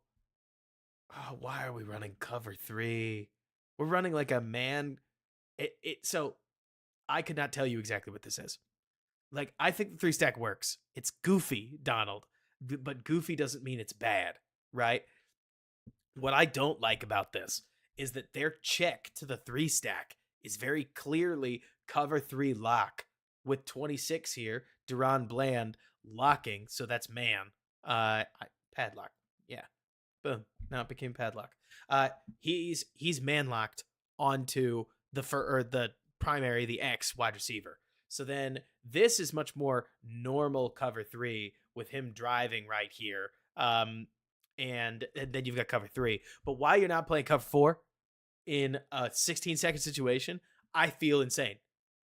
Speaker 2: why are we running cover 3? We're running like a man. So I could not tell you exactly what this is. Like, I think the 3 stack works. It's goofy, Donald, but goofy doesn't mean it's bad, right? What I don't like about this is that their check to the 3 stack is very clearly cover 3 lock with 26 here, Duron Bland locking. So that's man. Padlock. Yeah. Boom. Now it became padlock. He's man locked onto the primary, the X wide receiver. So then this is much more normal cover 3 with him driving right here. And then you've got cover 3. But why you're not playing cover 4 in a 16-second situation, I feel insane.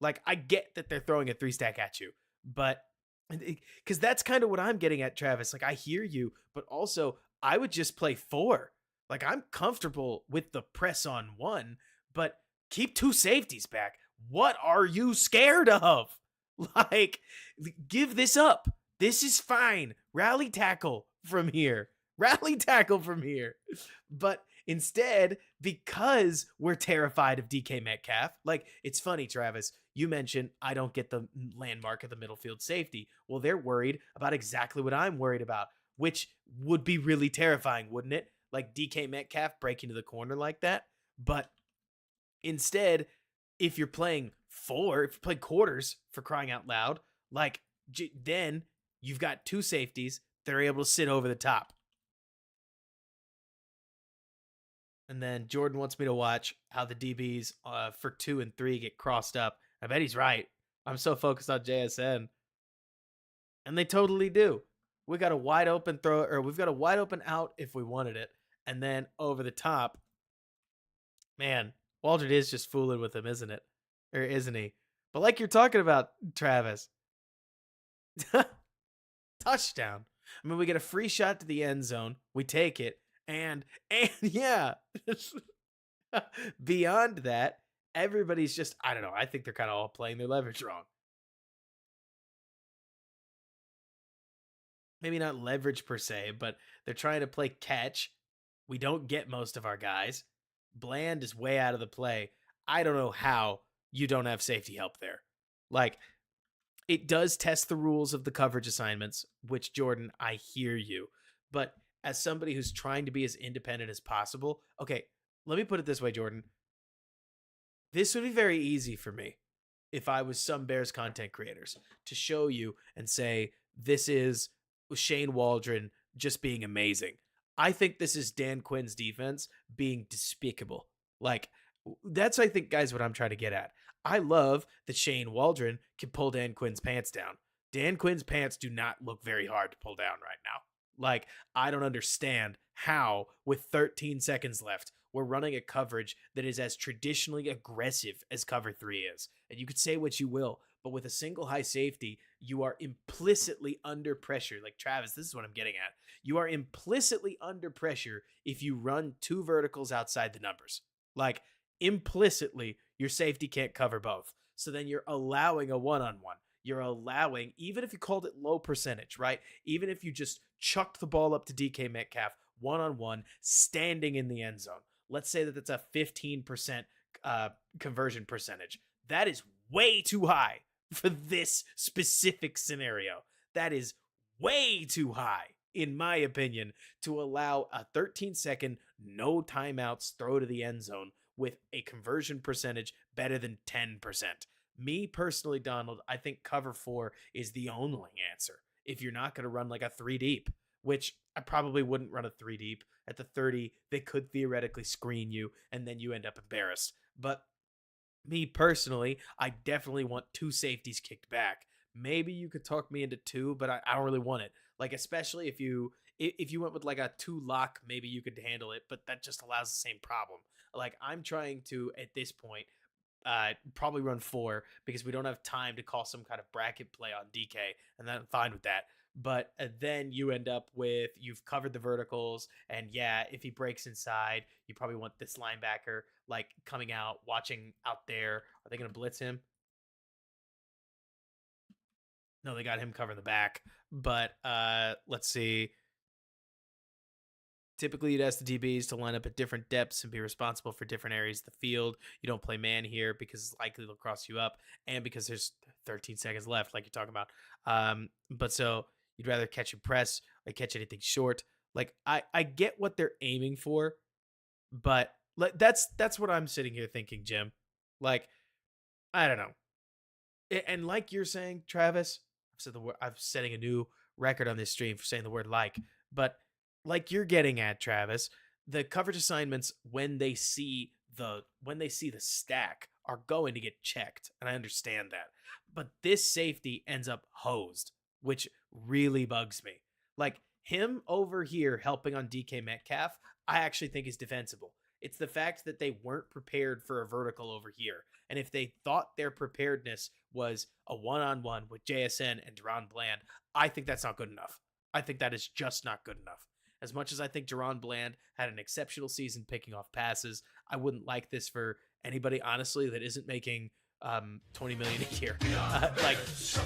Speaker 2: Like, I get that they're throwing a 3 stack at you, but because that's kind of what I'm getting at, Travis. Like, I hear you, but also I would just play 4. Like, I'm comfortable with the press on 1, but keep 2 safeties back. What are you scared of? Like, give this up. This is fine. Rally tackle from here. Rally tackle from here. But instead, because we're terrified of DK Metcalf, like, it's funny, Travis, you mentioned I don't get the landmark of the middle field safety. Well, they're worried about exactly what I'm worried about, which would be really terrifying, wouldn't it? Like DK Metcalf breaking to the corner like that. But instead, if you're playing 4, if you play quarters, for crying out loud, like, then you've got 2 safeties that are able to sit over the top. And then Jordan wants me to watch how the DBs for 2 and 3 get crossed up. I bet he's right. I'm so focused on JSN. And they totally do. We got a wide open throw, or we've got a wide open out if we wanted it. And then over the top, man, Waldron is just fooling with him, isn't it? Or isn't he? But like you're talking about, Travis, touchdown. I mean, we get a free shot to the end zone. We take it. And yeah, beyond that, everybody's just, I don't know. I think they're kind of all playing their leverage wrong. Maybe not leverage per se, but they're trying to play catch. We don't get most of our guys. Bland is way out of the play. I don't know how you don't have safety help there. Like, it does test the rules of the coverage assignments, which, Jordan, I hear you. But as somebody who's trying to be as independent as possible, okay, let me put it this way, Jordan. This would be very easy for me if I was some Bears content creators to show you and say, this is Shane Waldron just being amazing. I think this is Dan Quinn's defense being despicable. Like, that's, I think, guys, what I'm trying to get at. I love that Shane Waldron can pull Dan Quinn's pants down. Dan Quinn's pants do not look very hard to pull down right now. Like, I don't understand how, with 13 seconds left, we're running a coverage that is as traditionally aggressive as cover 3 is. And you could say what you will, but with a single high safety, you are implicitly under pressure. Like, Travis, this is what I'm getting at. You are implicitly under pressure if you run 2 verticals outside the numbers. Like, implicitly, your safety can't cover both. So then you're allowing a one-on-one. You're allowing, even if you called it low percentage, right? Even if you just chucked the ball up to DK Metcalf one-on-one, standing in the end zone. Let's say that that's a 15% conversion percentage. That is way too high for this specific scenario. That is way too high, in my opinion, to allow a 13-second, no timeouts throw to the end zone with a conversion percentage better than 10%. Me personally, Donald, I think cover 4 is the only answer if you're not going to run like a 3 deep, which I probably wouldn't run a 3 deep. At the 30, they could theoretically screen you, and then you end up embarrassed. But me personally, I definitely want 2 safeties kicked back. Maybe you could talk me into 2, but I don't really want it. Like, especially if you went with like a 2 lock, maybe you could handle it, but that just allows the same problem. Like, I'm trying to, at this point, probably run 4 because we don't have time to call some kind of bracket play on DK, and then I'm fine with that. But then you end up with, you've covered the verticals, and yeah, if he breaks inside, you probably want this linebacker like coming out, watching out there. Are they going to blitz him? No, they got him covering the back. But let's see. Typically, you'd ask the DBs to line up at different depths and be responsible for different areas of the field. You don't play man here because it's likely they'll cross you up, and because there's 13 seconds left, like you're talking about. But so you'd rather catch and press or catch anything short. Like, I get what they're aiming for, but like that's what I'm sitting here thinking, Jim. Like, I don't know. And like you're saying, Travis, I'm setting a new record on this stream for saying the word like, but like you're getting at, Travis, the coverage assignments when they see the stack are going to get checked, and I understand that. But this safety ends up hosed, which really bugs me. Like, him over here helping on DK Metcalf, I actually think is defensible. It's the fact that they weren't prepared for a vertical over here. And if they thought their preparedness was a one-on-one with JSN and Deron Bland, I think that's not good enough. I think that is just not good enough. As much as I think Deron Bland had an exceptional season picking off passes, I wouldn't like this for anybody, honestly, that isn't making $20 million a year. Like,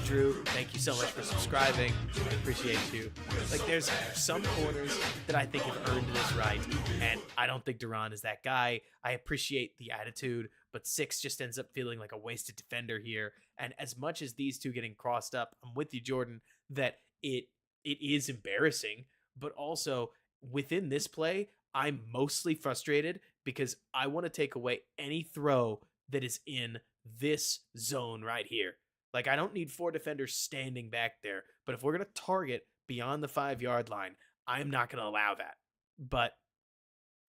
Speaker 2: Drew, thank you so much for subscribing. I appreciate you. Like, there's some corners that I think have earned this right, and I don't think Deron is that guy. I appreciate the attitude, but 6 just ends up feeling like a wasted defender here. And as much as these two getting crossed up, I'm with you, Jordan, that it is embarrassing, but also within this play, I'm mostly frustrated because I want to take away any throw that is in this zone right here. Like, I don't need 4 defenders standing back there, but if we're going to target beyond the 5-yard line, I'm not going to allow that. But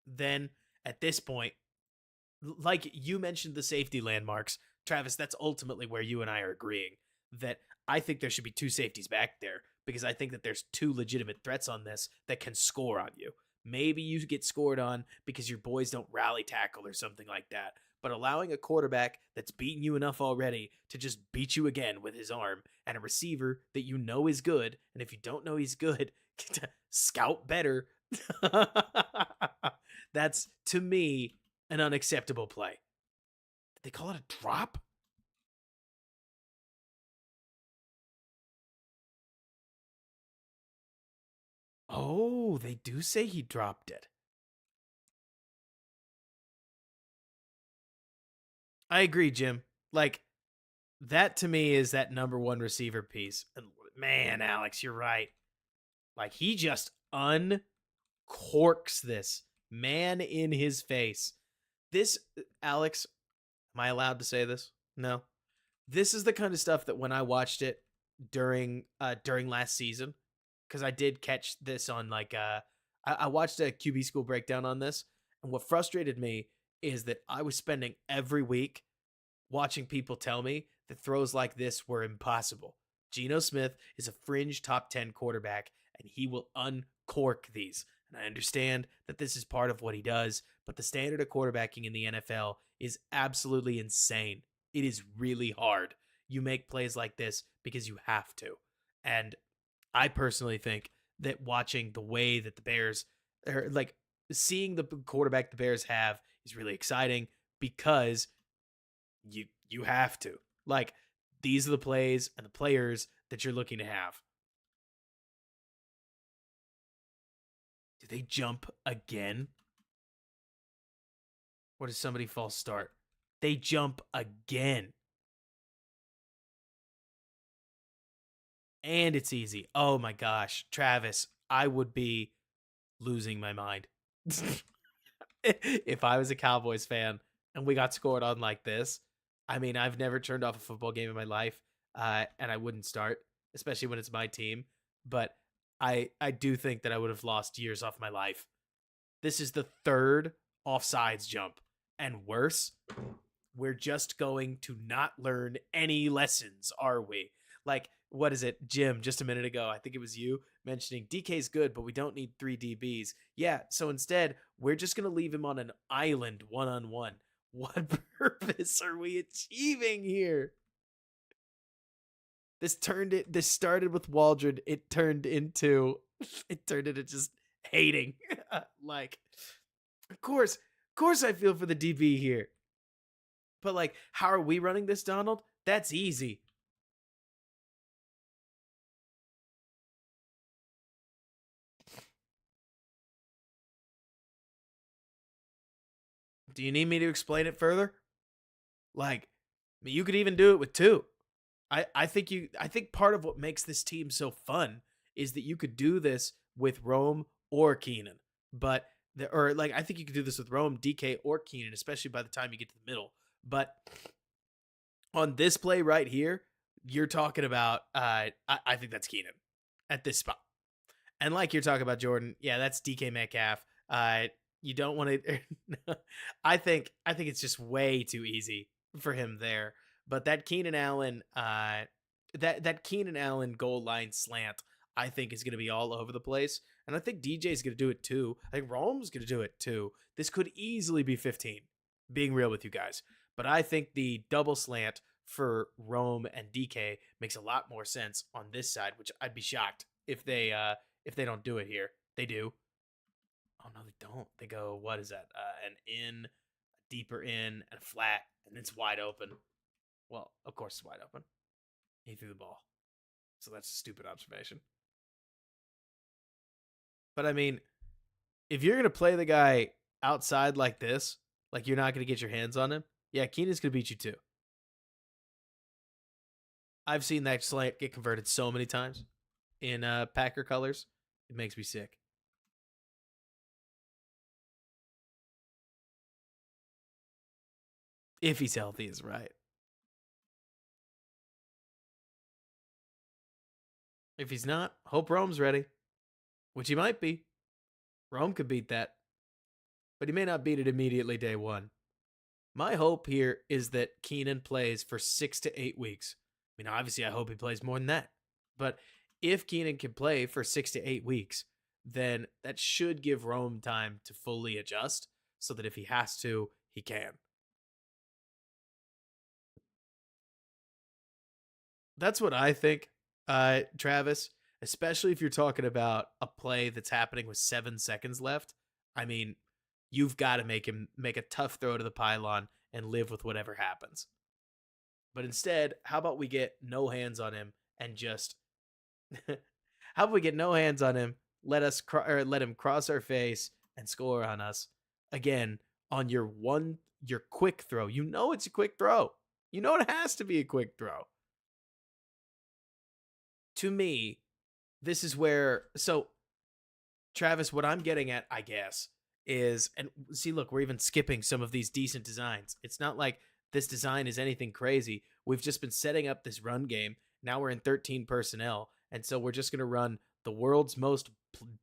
Speaker 2: then at this point, like you mentioned the safety landmarks, Travis, that's ultimately where you and I are agreeing that I think there should be 2 safeties back there because I think that there's 2 legitimate threats on this that can score on you. Maybe you get scored on because your boys don't rally tackle or something like that. but allowing a quarterback that's beaten you enough already to just beat you again with his arm, and a receiver that you know is good, and if you don't know he's good, get to scout better. That's, to me, an unacceptable play. Did they call it a drop? Oh, they do say he dropped it. I agree, Jim. Like, that to me is that number one receiver piece. And man, Alex, you're right. Like, he just uncorks this man in his face. This, Alex, am I allowed to say this? No. This is the kind of stuff that when I watched it during last season, because I did catch this on I watched a QB school breakdown on this, and what frustrated me is that I was spending every week watching people tell me that throws like this were impossible. Geno Smith is a fringe top 10 quarterback, and he will uncork these. And I understand that this is part of what he does, but the standard of quarterbacking in the NFL is absolutely insane. It is really hard. You make plays like this because you have to. And I personally think that watching the way that the Bears, or like seeing the quarterback the Bears have, is really exciting because you have to. Like, these are the plays and the players that you're looking to have. Did they jump again? Or does somebody false start? They jump again. And it's easy. Oh my gosh. Travis, I would be losing my mind. If I was a Cowboys fan and we got scored on like this, I mean, I've never turned off a football game in my life, and I wouldn't start, especially when it's my team. But I do think that I would have lost years off my life. This is the third offsides jump, and worse, we're just going to not learn any lessons, are we? Like, what is it, Jim? Just a minute ago, I think it was you mentioning DK's good, but we don't need 3 DBs. Yeah, so instead, we're just going to leave him on an island one-on-one. What purpose are we achieving here? This started with Waldron. It turned into just hating. Like, of course I feel for the DB here. But like, how are we running this, Donald? That's easy. Do you need me to explain it further? Like, I mean, you could even do it with 2. I think part of what makes this team so fun is that you could do this with Rome or Keenan. But I think you could do this with Rome, DK, or Keenan, especially by the time you get to the middle. But on this play right here, you're talking about I think that's Keenan at this spot. And like you're talking about Jordan, yeah, that's DK Metcalf. You don't want to. I think it's just way too easy for him there. But that Keenan Allen, that Keenan Allen goal line slant, I think is going to be all over the place. And I think DJ's going to do it too. I think Rome's going to do it too. This could easily be 15, being real with you guys. But I think the double slant for Rome and DK makes a lot more sense on this side, which I'd be shocked if they don't do it here. They do. Oh no, they don't. They go, what is that? An in, a deeper in, and a flat, and it's wide open. Well, of course it's wide open. He threw the ball. So that's a stupid observation. But I mean, if you're going to play the guy outside like this, like you're not going to get your hands on him, yeah, Keenan's going to beat you too. I've seen that slant get converted so many times in Packer colors. It makes me sick. If he's healthy is right. If he's not, hope Rome's ready, which he might be. Rome could beat that, but he may not beat it immediately day one. My hope here is that Keenan plays for 6 to 8 weeks. I mean, obviously, I hope he plays more than that. But if Keenan can play for 6 to 8 weeks, then that should give Rome time to fully adjust so that if he has to, he can. That's what I think, Travis. Especially if you're talking about a play that's happening with 7 seconds left. I mean, you've got to make him make a tough throw to the pylon and live with whatever happens. But instead, how about we get no hands on him and just how about we get no hands on him? Let him cross our face and score on us again on your quick throw. You know it's a quick throw. You know it has to be a quick throw. To me, this is where Travis, what I'm getting at, I guess, is and see, look, we're even skipping some of these decent designs. It's not like this design is anything crazy. We've just been setting up this run game. Now we're in 13 personnel, and so we're just going to run the world's most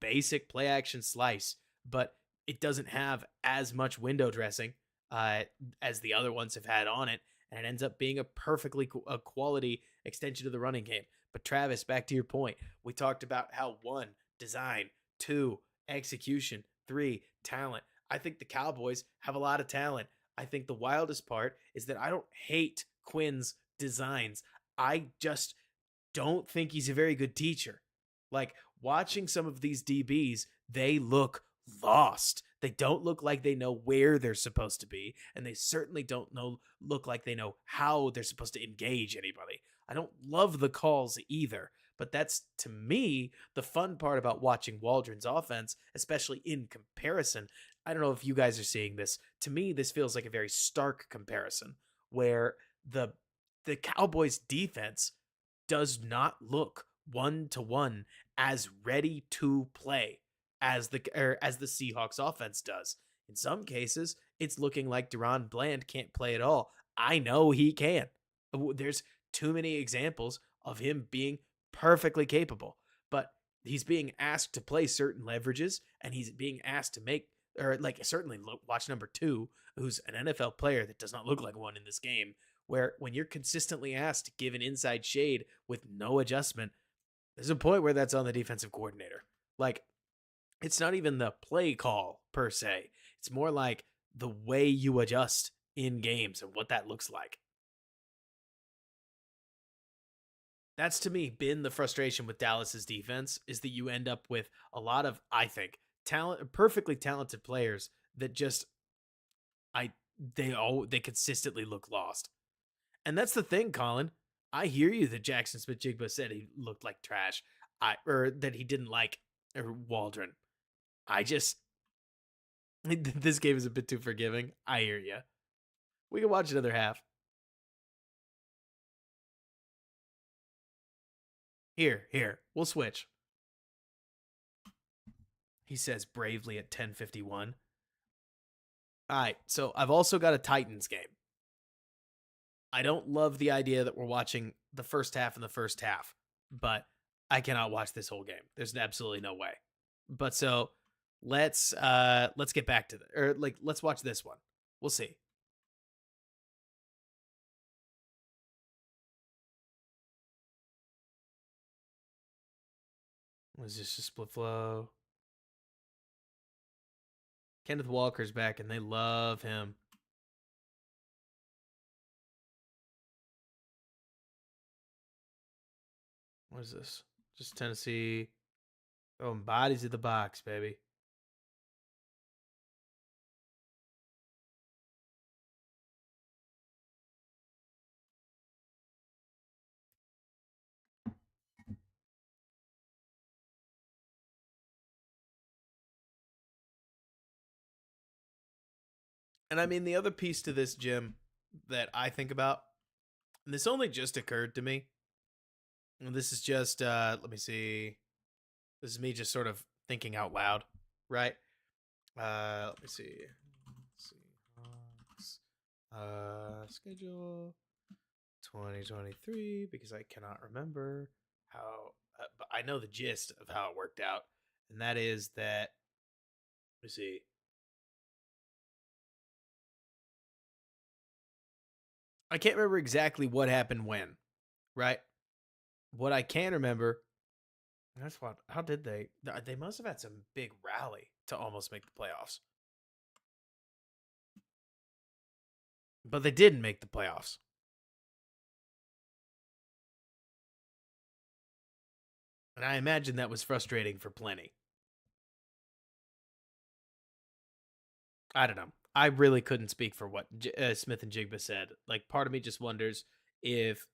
Speaker 2: basic play action slice, but it doesn't have as much window dressing as the other ones have had on it, and it ends up being a perfectly a quality extension of the running game. But Travis, back to your point, we talked about how one, design, two, execution, three, talent. I think the Cowboys have a lot of talent. I think the wildest part is that I don't hate Quinn's designs. I just don't think he's a very good teacher. Like watching some of these DBs, they look lost. They don't look like they know where they're supposed to be, and they certainly don't look like they know how they're supposed to engage anybody. I don't love the calls either, but that's to me the fun part about watching Waldron's offense, especially in comparison. I don't know if you guys are seeing this. To me, this feels like a very stark comparison where the Cowboys defense does not look one to one as ready to play as the Seahawks offense does. In some cases, it's looking like Deron Bland can't play at all. I know he can. There's too many examples of him being perfectly capable, but he's being asked to play certain leverages, and he's being asked to make, or like certainly watch number 2, who's an NFL player that does not look like one in this game, where when you're consistently asked to give an inside shade with no adjustment, there's a point where that's on the defensive coordinator. Like, it's not even the play call per se. It's more like the way you adjust in games and what that looks like. That's to me been the frustration with Dallas's defense, is that you end up with a lot of, I think, perfectly talented players that just they consistently look lost. And that's the thing, Colin. I hear you that Jackson Smith-Jigba said he looked like trash, or that he didn't like Waldron. I just this game is a bit too forgiving. I hear you. We can watch another half. Here. We'll switch. He says bravely at 10:51. All right, so I've also got a Titans game. I don't love the idea that we're watching the first half and the first half, but I cannot watch this whole game. There's absolutely no way. But so let's get back to let's watch this one. We'll see. Was this a split flow? Kenneth Walker's back, and they love him. What is this? Just Tennessee. Oh, bodies in the box, baby. And I mean, the other piece to this, Jim, that I think about, and this only just occurred to me, and this is just, let me see. This is me just sort of thinking out loud, right? Let me see. Schedule 2023, because I cannot remember how, but I know the gist of how it worked out, and that is that, let me see. I can't remember exactly what happened when, right? What I can remember, that's what, how did they must have had some big rally to almost make the playoffs. But they didn't make the playoffs. And I imagine that was frustrating for plenty. I don't know. I really couldn't speak for what Smith and Jigba said. Like, part of me just wonders if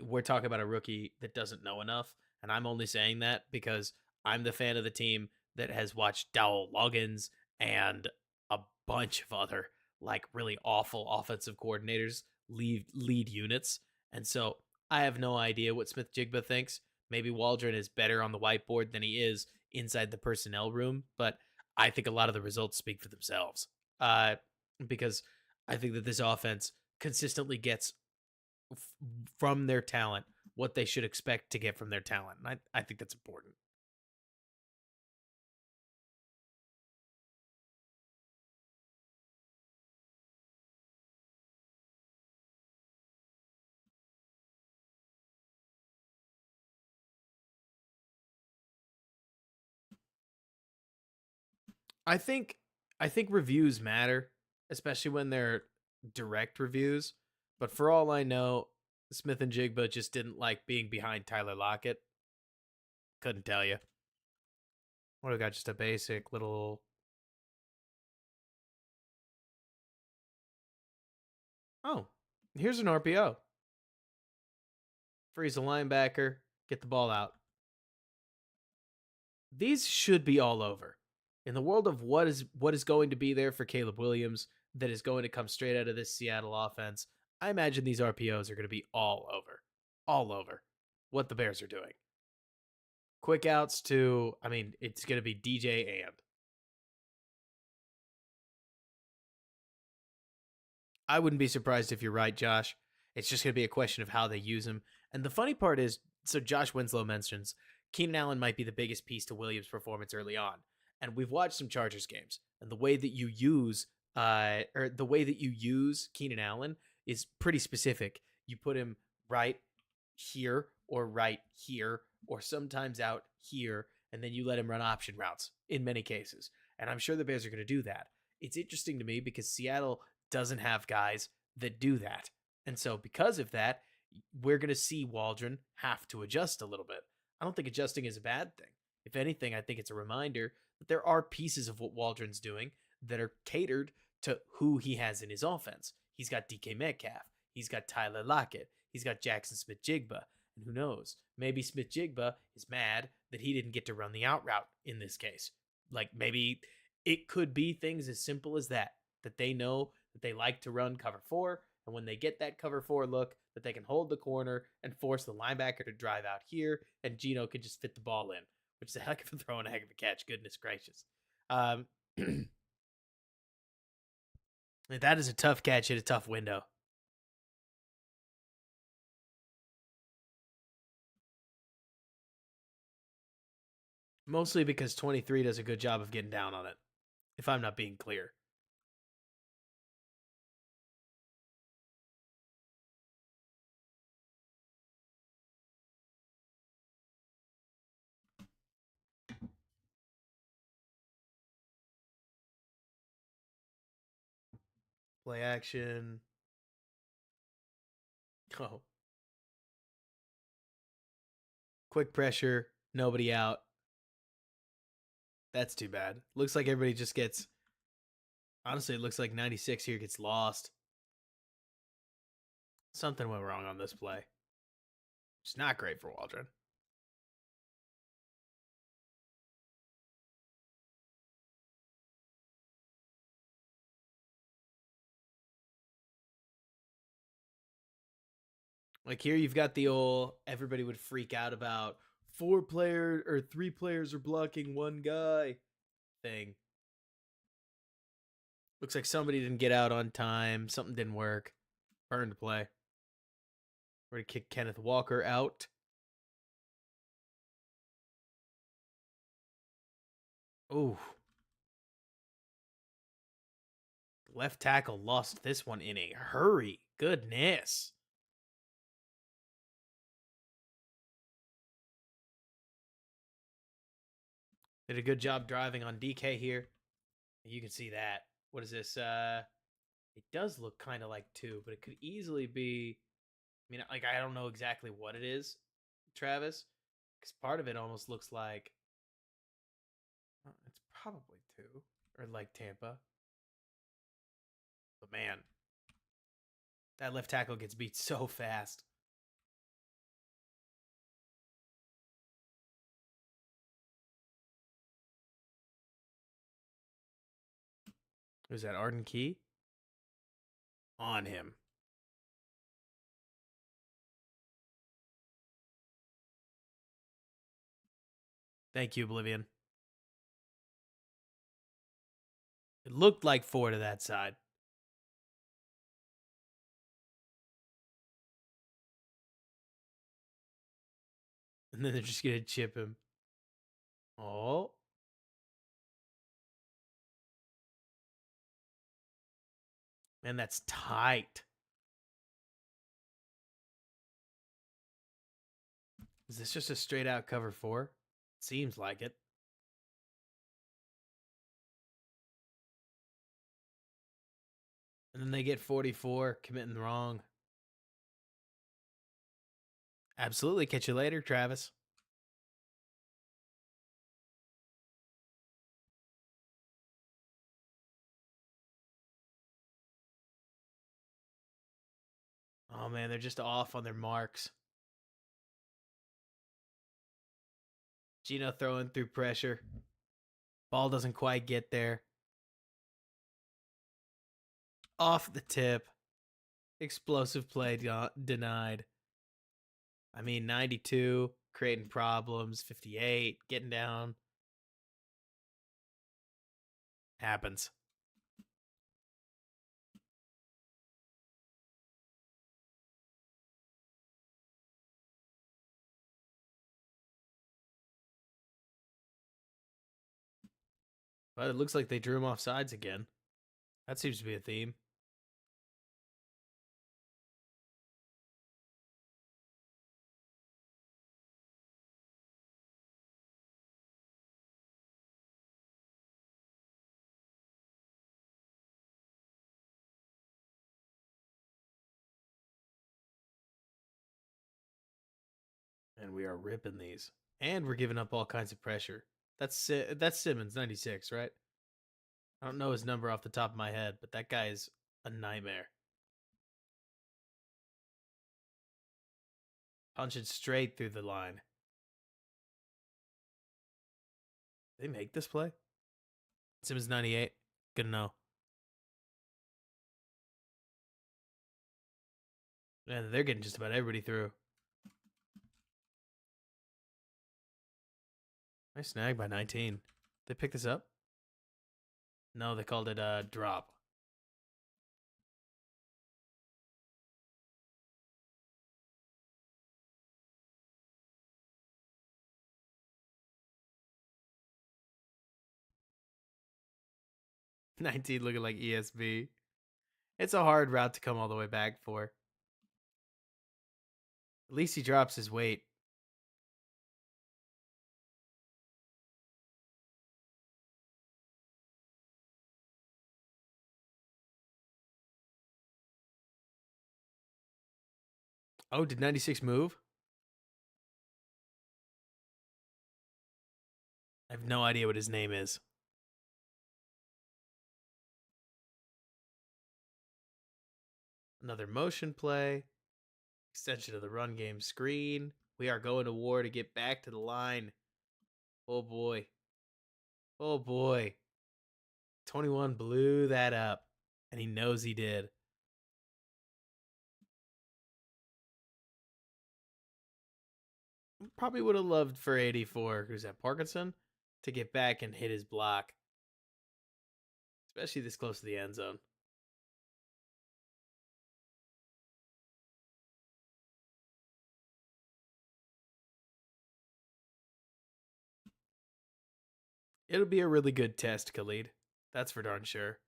Speaker 2: we're talking about a rookie that doesn't know enough. And I'm only saying that because I'm the fan of the team that has watched Dowell Loggins and a bunch of other, like, really awful offensive coordinators lead units. And so I have no idea what Smith Jigba thinks. Maybe Waldron is better on the whiteboard than he is inside the personnel room, but I think a lot of the results speak for themselves. Uh, because I think that this offense consistently gets f- from their talent what they should expect to get from their talent. And I think that's important. I think I think reviews matter, especially when they're direct reviews. But for all I know, Smith and Jigba just didn't like being behind Tyler Lockett. Couldn't tell you. What do we got? Just a basic little. Oh, here's an RPO. Freeze a linebacker. Get the ball out. These should be all over. In the world of what is going to be there for Caleb Williams that is going to come straight out of this Seattle offense, I imagine these RPOs are going to be all over. All over what the Bears are doing. Quick outs to, I mean, it's going to be DJ and. I wouldn't be surprised if you're right, Josh. It's just going to be a question of how they use him. And the funny part is, so Josh Winslow mentions Keenan Allen might be the biggest piece to Williams' performance early on. And we've watched some Chargers games, and the way that you use Keenan Allen is pretty specific. You put him right here or right here, or sometimes out here, and then you let him run option routes in many cases. And I'm sure the Bears are going to do that. It's interesting to me because Seattle doesn't have guys that do that. And so, because of that, we're going to see Waldron have to adjust a little bit. I don't think adjusting is a bad thing. If anything, I think it's a reminder that there are pieces of what Waldron's doing that are catered to who he has in his offense. He's got DK Metcalf. He's got Tyler Lockett. He's got Jackson Smith Jigba. And who knows? Maybe Smith Jigba is mad that he didn't get to run the out route in this case. Like, maybe it could be things as simple as that, that they know that they like to run cover four. And when they get that cover four look, that they can hold the corner and force the linebacker to drive out here, and Gino could just fit the ball in, which is a heck of a throw and a heck of a catch. Goodness gracious. Um, that is a tough catch at a tough window. Mostly because 23 does a good job of getting down on it, if I'm not being clear. Play action. Oh, quick pressure. Nobody out. That's too bad. Looks like everybody just gets. Honestly, it looks like 96 here gets lost. Something went wrong on this play. It's not great for Waldron. Like, here you've got the old everybody would freak out about 4 player or 3 players are blocking one guy thing. Looks like somebody didn't get out on time. Something didn't work. Burned play. We're going to kick Kenneth Walker out. Ooh. Left tackle lost this one in a hurry. Goodness. Did a good job driving on DK here. You can see that. What is this? It does look kind of like 2, but it could easily be. I mean, like, I don't know exactly what it is, Travis, Because part of it almost looks like it's probably 2 or like Tampa. But man, that left tackle gets beat so fast. Was that Arden Key? On him. Thank you, Oblivion. It looked like 4 to that side. And then they're just going to chip him. Oh. Man, that's tight. Is this just a straight out cover 4? Seems like it. And then they get 44, committing wrong. Absolutely. Catch you later, Travis. Oh, man, they're just off on their marks. Gino throwing through pressure. Ball doesn't quite get there. Off the tip. Explosive play denied. I mean, 92, creating problems. 58, getting down. Happens. But it looks like they drew him off sides again. That seems to be a theme. And we are ripping these. And we're giving up all kinds of pressure. That's Simmons, 96, right? I don't know his number off the top of my head, but that guy is a nightmare. Punching straight through the line. Did they make this play? Simmons, 98. Good to know. Man, they're getting just about everybody through. Nice snag by 19. They pick this up? No, they called it a drop. '19 looking like ESB. It's a hard route to come all the way back for. At least he drops his weight. Oh, did 96 move? I have no idea what his name is. Another motion play. Extension of the run game screen. We are going to war to get back to the line. Oh boy. Oh boy. 21 blew that up. And he knows he did. Probably would have loved for 84, who's at Parkinson, to get back and hit his block. Especially this close to the end zone. It'll be a really good test, Khalid. That's for darn sure.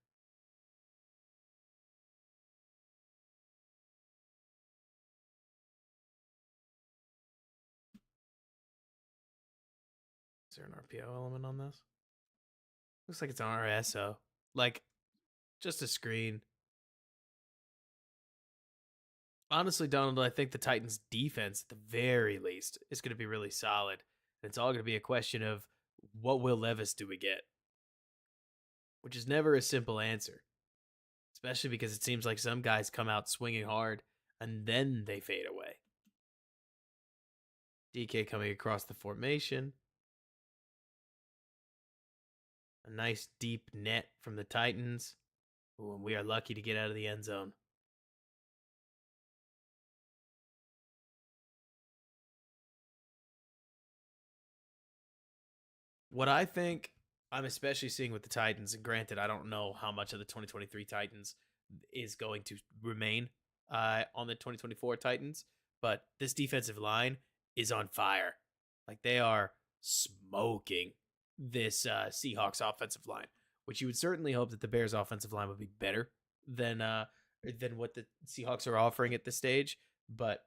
Speaker 2: Is there an RPO element on this? Looks like it's an RSO. Like, just a screen. Honestly, Donald, I think the Titans' defense, at the very least, is going to be really solid. And it's all going to be a question of what Will Levis do we get, which is never a simple answer, especially because it seems like some guys come out swinging hard and then they fade away. DK coming across the formation. A nice deep net from the Titans. Ooh, and we are lucky to get out of the end zone. What I think I'm especially seeing with the Titans, and granted, I don't know how much of the 2023 Titans is going to remain on the 2024 Titans, but this defensive line is on fire. Like they are smoking this Seahawks offensive line, which you would certainly hope that the Bears offensive line would be better than what the Seahawks are offering at this stage, but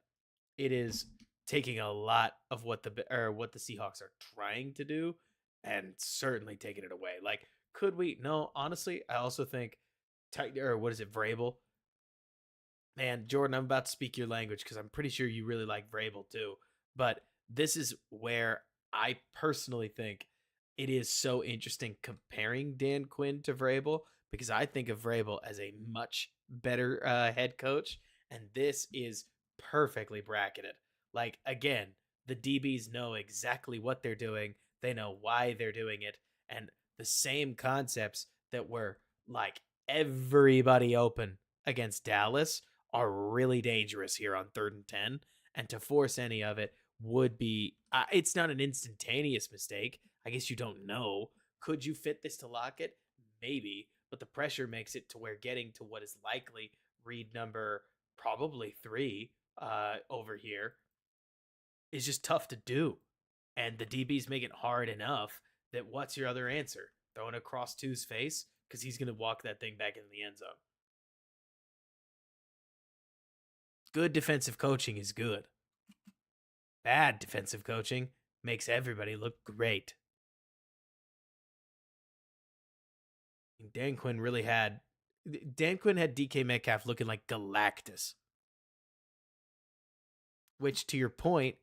Speaker 2: it is taking a lot of what the Seahawks are trying to do and certainly taking it away. Like, could we? No, honestly, I also think or what is it, Vrabel? Man, Jordan, I'm about to speak your language because I'm pretty sure you really like Vrabel too. But this is where I personally think it is so interesting comparing Dan Quinn to Vrabel because I think of Vrabel as a much better head coach, and this is perfectly bracketed. Like again, the DBs know exactly what they're doing. They know why they're doing it, and the same concepts that were like everybody open against Dallas are really dangerous here on 3rd and 10. And to force any of it would be, it's not an instantaneous mistake. I guess you don't know. Could you fit this to Lockett? Maybe, but the pressure makes it to where getting to what is likely read number probably 3 over here is just tough to do. And the DBs make it hard enough that what's your other answer? Throwing across two's face? Because he's going to walk that thing back in the end zone. Good defensive coaching is good. Bad defensive coaching makes everybody look great. Dan Quinn had DK Metcalf looking like Galactus. Which, to your point,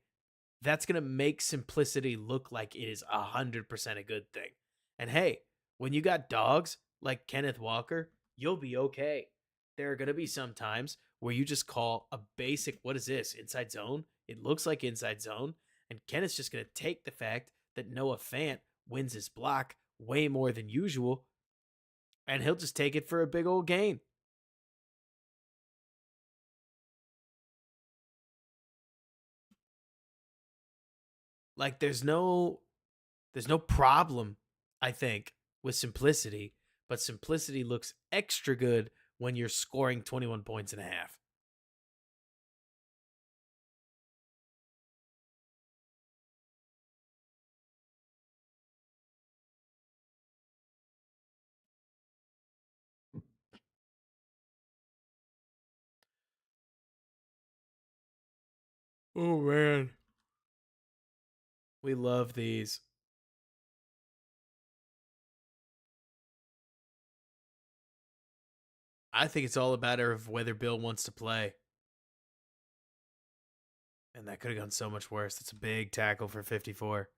Speaker 2: that's going to make simplicity look like it is 100% a good thing. And hey, when you got dogs like Kenneth Walker, you'll be okay. There are going to be some times where you just call a basic, what is this, inside zone? It looks like inside zone. And Kenneth's just going to take the fact that Noah Fant wins his block way more than usual, and he'll just take it for a big old gain. Like there's no problem, I think, with simplicity, but simplicity looks extra good when you're scoring 21 points and a half. Oh man. We love these. I think it's all a matter of whether Bill wants to play. And that could have gone so much worse. That's a big tackle for 54.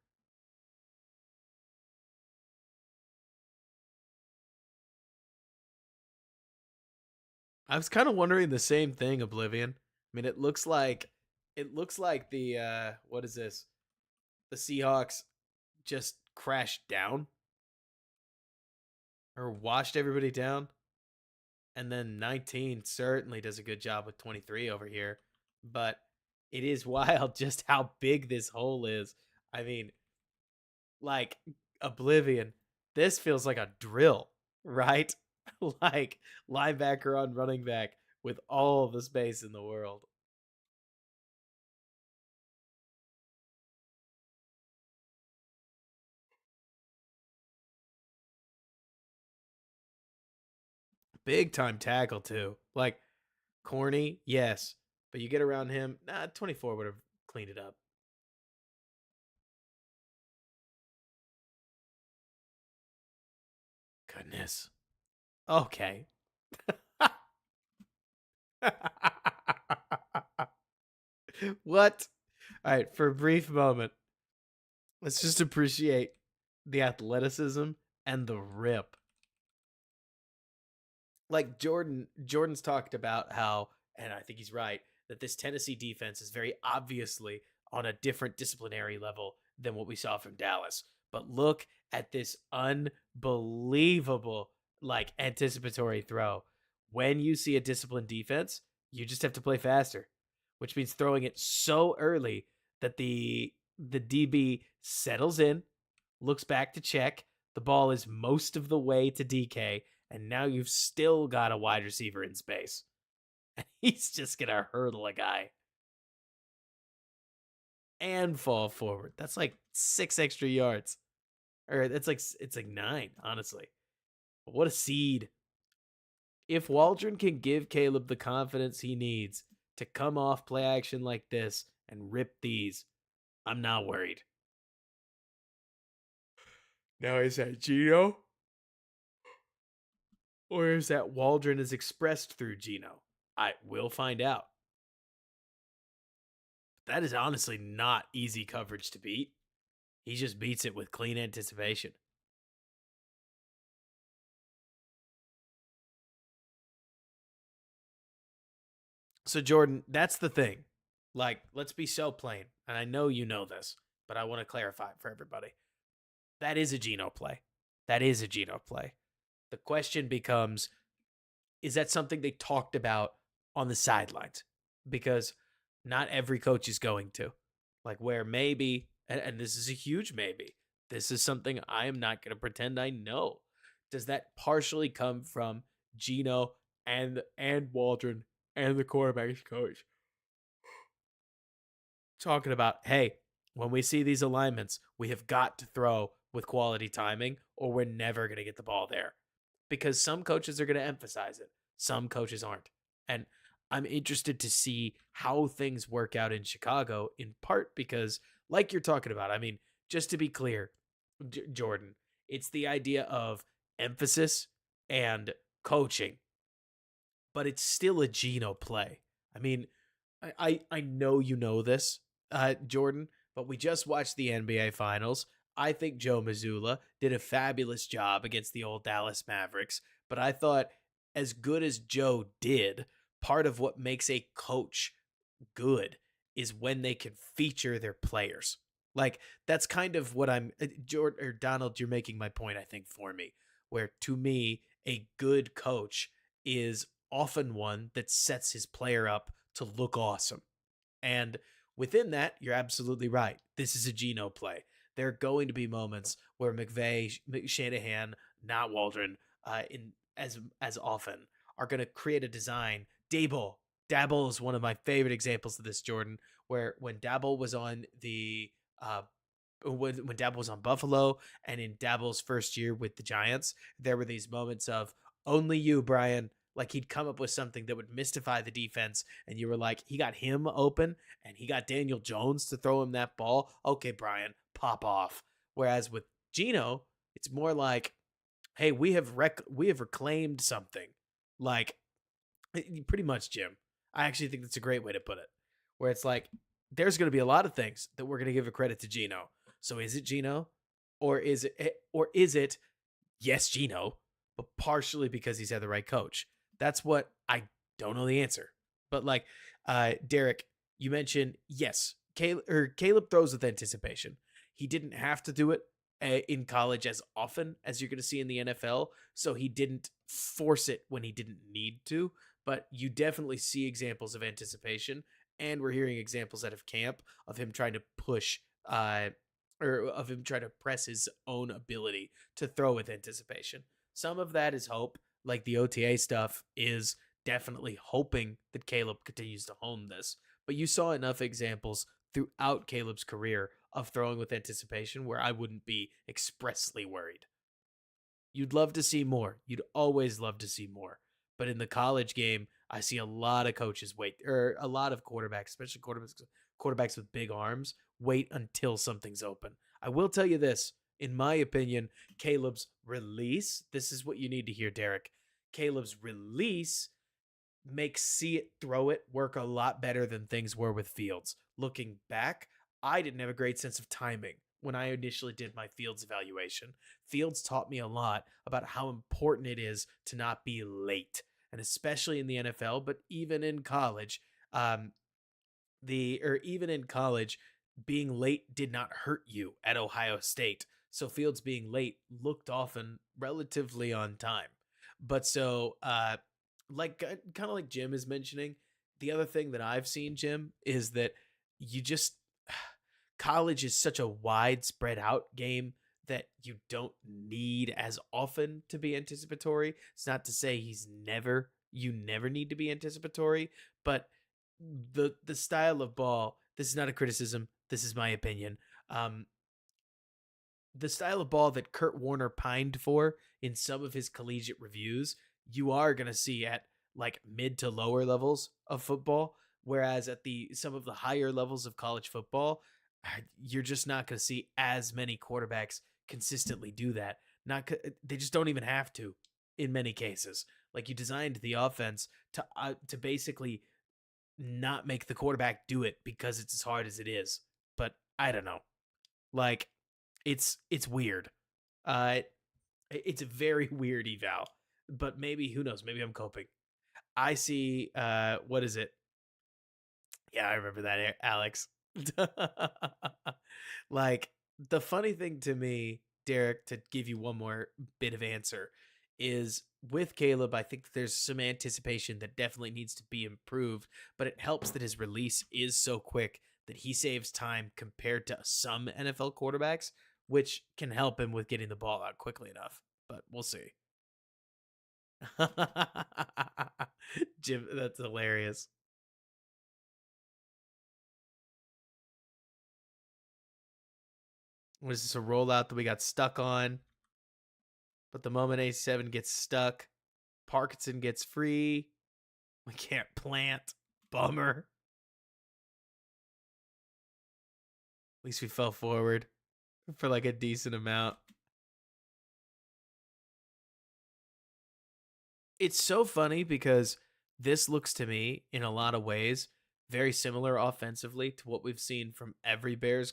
Speaker 2: I was kind of wondering the same thing, Oblivion. I mean, it looks like the what is this? The Seahawks just crashed down or washed everybody down. And then 19 certainly does a good job with 23 over here. But it is wild just how big this hole is. I mean, like Oblivion, this feels like a drill, right? Like linebacker on running back with all the space in the world. Big time tackle, too. Like corny, yes. But you get around him, 24 would have cleaned it up. Goodness. Okay. What? All right, for a brief moment, let's just appreciate the athleticism and the rip. Like Jordan's talked about how, and I think he's right, that this Tennessee defense is very obviously on a different disciplinary level than what we saw from Dallas. But look at this unbelievable like anticipatory throw. When you see a disciplined defense, you just have to play faster, which means throwing it so early that the DB settles in, looks back to check, the ball is most of the way to DK, and now you've still got a wide receiver in space. And he's just going to hurdle a guy and fall forward. That's like 6 extra yards. Or it's like 9, honestly. But what a seed. If Waldron can give Caleb the confidence he needs to come off play action like this and rip these, I'm not worried. Now, is that Gino? Or is that Waldron is expressed through Gino? I will find out. That is honestly not easy coverage to beat. He just beats it with clean anticipation. So, Jordan, that's the thing. Like, let's be so plain. And I know you know this, but I want to clarify for everybody. That is a Geno play. That is a Geno play. The question becomes, is that something they talked about on the sidelines? Because not every coach is going to. Like, where maybe, and this is a huge maybe, this is something I am not going to pretend I know. Does that partially come from Geno and Waldron and the quarterback's coach talking about, hey, when we see these alignments, we have got to throw with quality timing or we're never going to get the ball there? Because some coaches are going to emphasize it, some coaches aren't. And I'm interested to see how things work out in Chicago, in part because, like you're talking about, I mean, just to be clear, Jordan, it's the idea of emphasis and coaching, but it's still a Geno play. I mean, I know you know this, Jordan, but we just watched the NBA Finals. I think Joe Mazzulla did a fabulous job against the old Dallas Mavericks, but I thought as good as Joe did, part of what makes a coach good is when they can feature their players. Like that's kind of what I'm Jordan or Donald, you're making my point I think for me, where to me a good coach is often one that sets his player up to look awesome. And within that, you're absolutely right. This is a Geno play. There are going to be moments where McVay, Shanahan, not Waldron, in as often are going to create a design. Dabble is one of my favorite examples of this, Jordan. Where when Dabble was on the when Dabble was on Buffalo and in Dabble's first year with the Giants, there were these moments of only you, Brian. Like he'd come up with something that would mystify the defense, and you were like, he got him open, and he got Daniel Jones to throw him that ball. Okay, Brian, pop off. Whereas with Geno, it's more like, hey, we have reclaimed something. Like pretty much, Jim. I actually think that's a great way to put it. Where it's like, there's going to be a lot of things that we're going to give a credit to Geno. So is it Geno, or is it yes Geno, but partially because he's had the right coach? That's what I don't know the answer. But like, Derek, you mentioned yes, Caleb throws with anticipation. He didn't have to do it in college as often as you're going to see in the NFL, so he didn't force it when he didn't need to. But you definitely see examples of anticipation, and we're hearing examples out of camp of him trying to push, or of him trying to press his own ability to throw with anticipation. Some of that is hope, like the OTA stuff is definitely hoping that Caleb continues to hone this. But you saw enough examples throughout Caleb's career of throwing with anticipation where I wouldn't be expressly worried. You'd love to see more. You'd always love to see more. But in the college game, I see a lot of coaches wait, or a lot of quarterbacks, especially quarterbacks with big arms, wait until something's open. I will tell you this, in my opinion, Caleb's release, this is what you need to hear, Derek. Caleb's release makes see it, throw it work a lot better than things were with Fields. Looking back, I didn't have a great sense of timing when I initially did my Fields evaluation. Fields taught me a lot about how important it is to not be late, and especially in the NFL, but even in college. Um, even in college, being late did not hurt you at Ohio State. So Fields being late looked often relatively on time. But so like kind of like Jim is mentioning, the other thing that I've seen, Jim, is that you just college is such a widespread out game that you don't need as often to be anticipatory. It's not to say you never need to be anticipatory, but the style of ball, this is not a criticism, this is my opinion. Um the style of ball that Kurt Warner pined for in some of his collegiate reviews, you are going to see at like mid to lower levels of football, whereas at the some of the higher levels of college football, you're just not going to see as many quarterbacks consistently do that. They just don't even have to in many cases. Like you designed the offense to basically not make the quarterback do it because it's as hard as it is. But I don't know. Like it's weird. Uh it's a very weird eval. But maybe who knows? Maybe I'm coping. I see what is it? Yeah, I remember that, Alex. Like the funny thing to me, Derek, to give you one more bit of answer, is with Caleb, I think that there's some anticipation that definitely needs to be improved, but it helps that his release is so quick that he saves time compared to some NFL quarterbacks, which can help him with getting the ball out quickly enough. But we'll see. Jim, that's hilarious. Was this a rollout that we got stuck on? But the moment A7 gets stuck, Parkinson gets free. We can't plant. Bummer. At least we fell forward for like a decent amount. It's so funny because this looks to me, in a lot of ways, very similar offensively to what we've seen from every Bears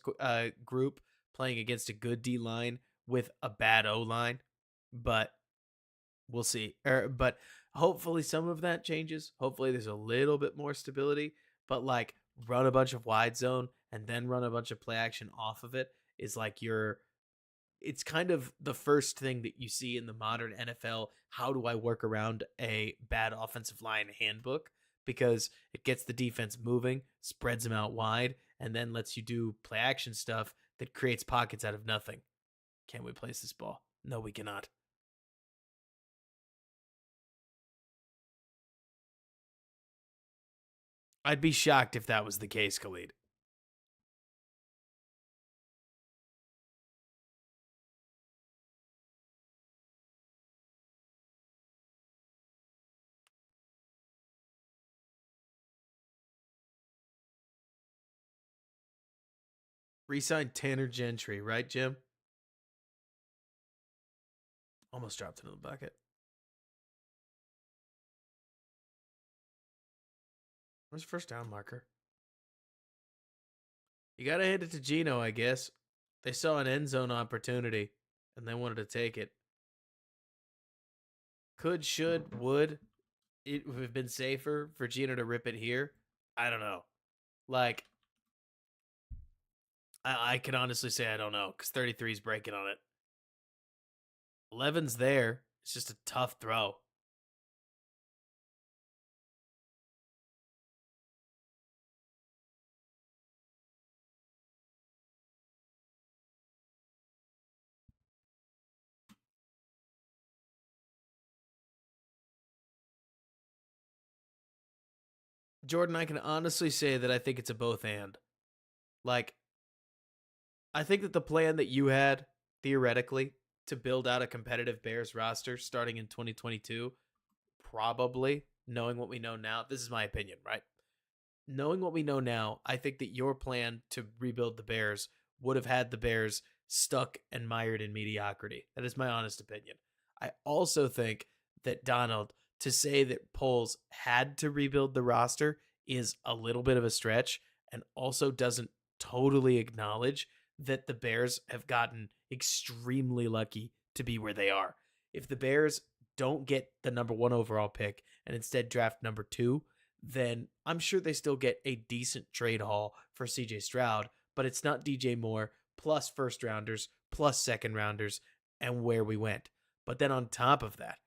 Speaker 2: group playing against a good D line with a bad O line. But we'll see. But hopefully some of that changes. Hopefully there's a little bit more stability. But like run a bunch of wide zone and then run a bunch of play action off of it is like it's kind of the first thing that you see in the modern NFL. How do I work around a bad offensive line handbook? Because it gets the defense moving, spreads them out wide, and then lets you do play action stuff that creates pockets out of nothing. Can we place this ball? No, we cannot. I'd be shocked if that was the case, Khalid. Resigned Tanner Gentry, right, Jim? Almost dropped into the bucket. Where's the first down marker? You got to hand it to Gino, I guess. They saw an end zone opportunity and they wanted to take it. Could, should, would it have been safer for Gino to rip it here? I don't know. Like, I can honestly say I don't know because 33 is breaking on it. 11's there. It's just a tough throw. Jordan, I can honestly say that I think it's a both and. Like, I think that the plan that you had, theoretically, to build out a competitive Bears roster starting in 2022, probably, knowing what we know now, this is my opinion, right? Knowing what we know now, I think that your plan to rebuild the Bears would have had the Bears stuck and mired in mediocrity. That is my honest opinion. I also think that Donald to say that Poles had to rebuild the roster is a little bit of a stretch, and also doesn't totally acknowledge that the Bears have gotten extremely lucky to be where they are. If the Bears don't get the number 1 overall pick and instead draft number 2, then I'm sure they still get a decent trade haul for CJ Stroud, but it's not DJ Moore plus first rounders plus second rounders and where we went. But then on top of that,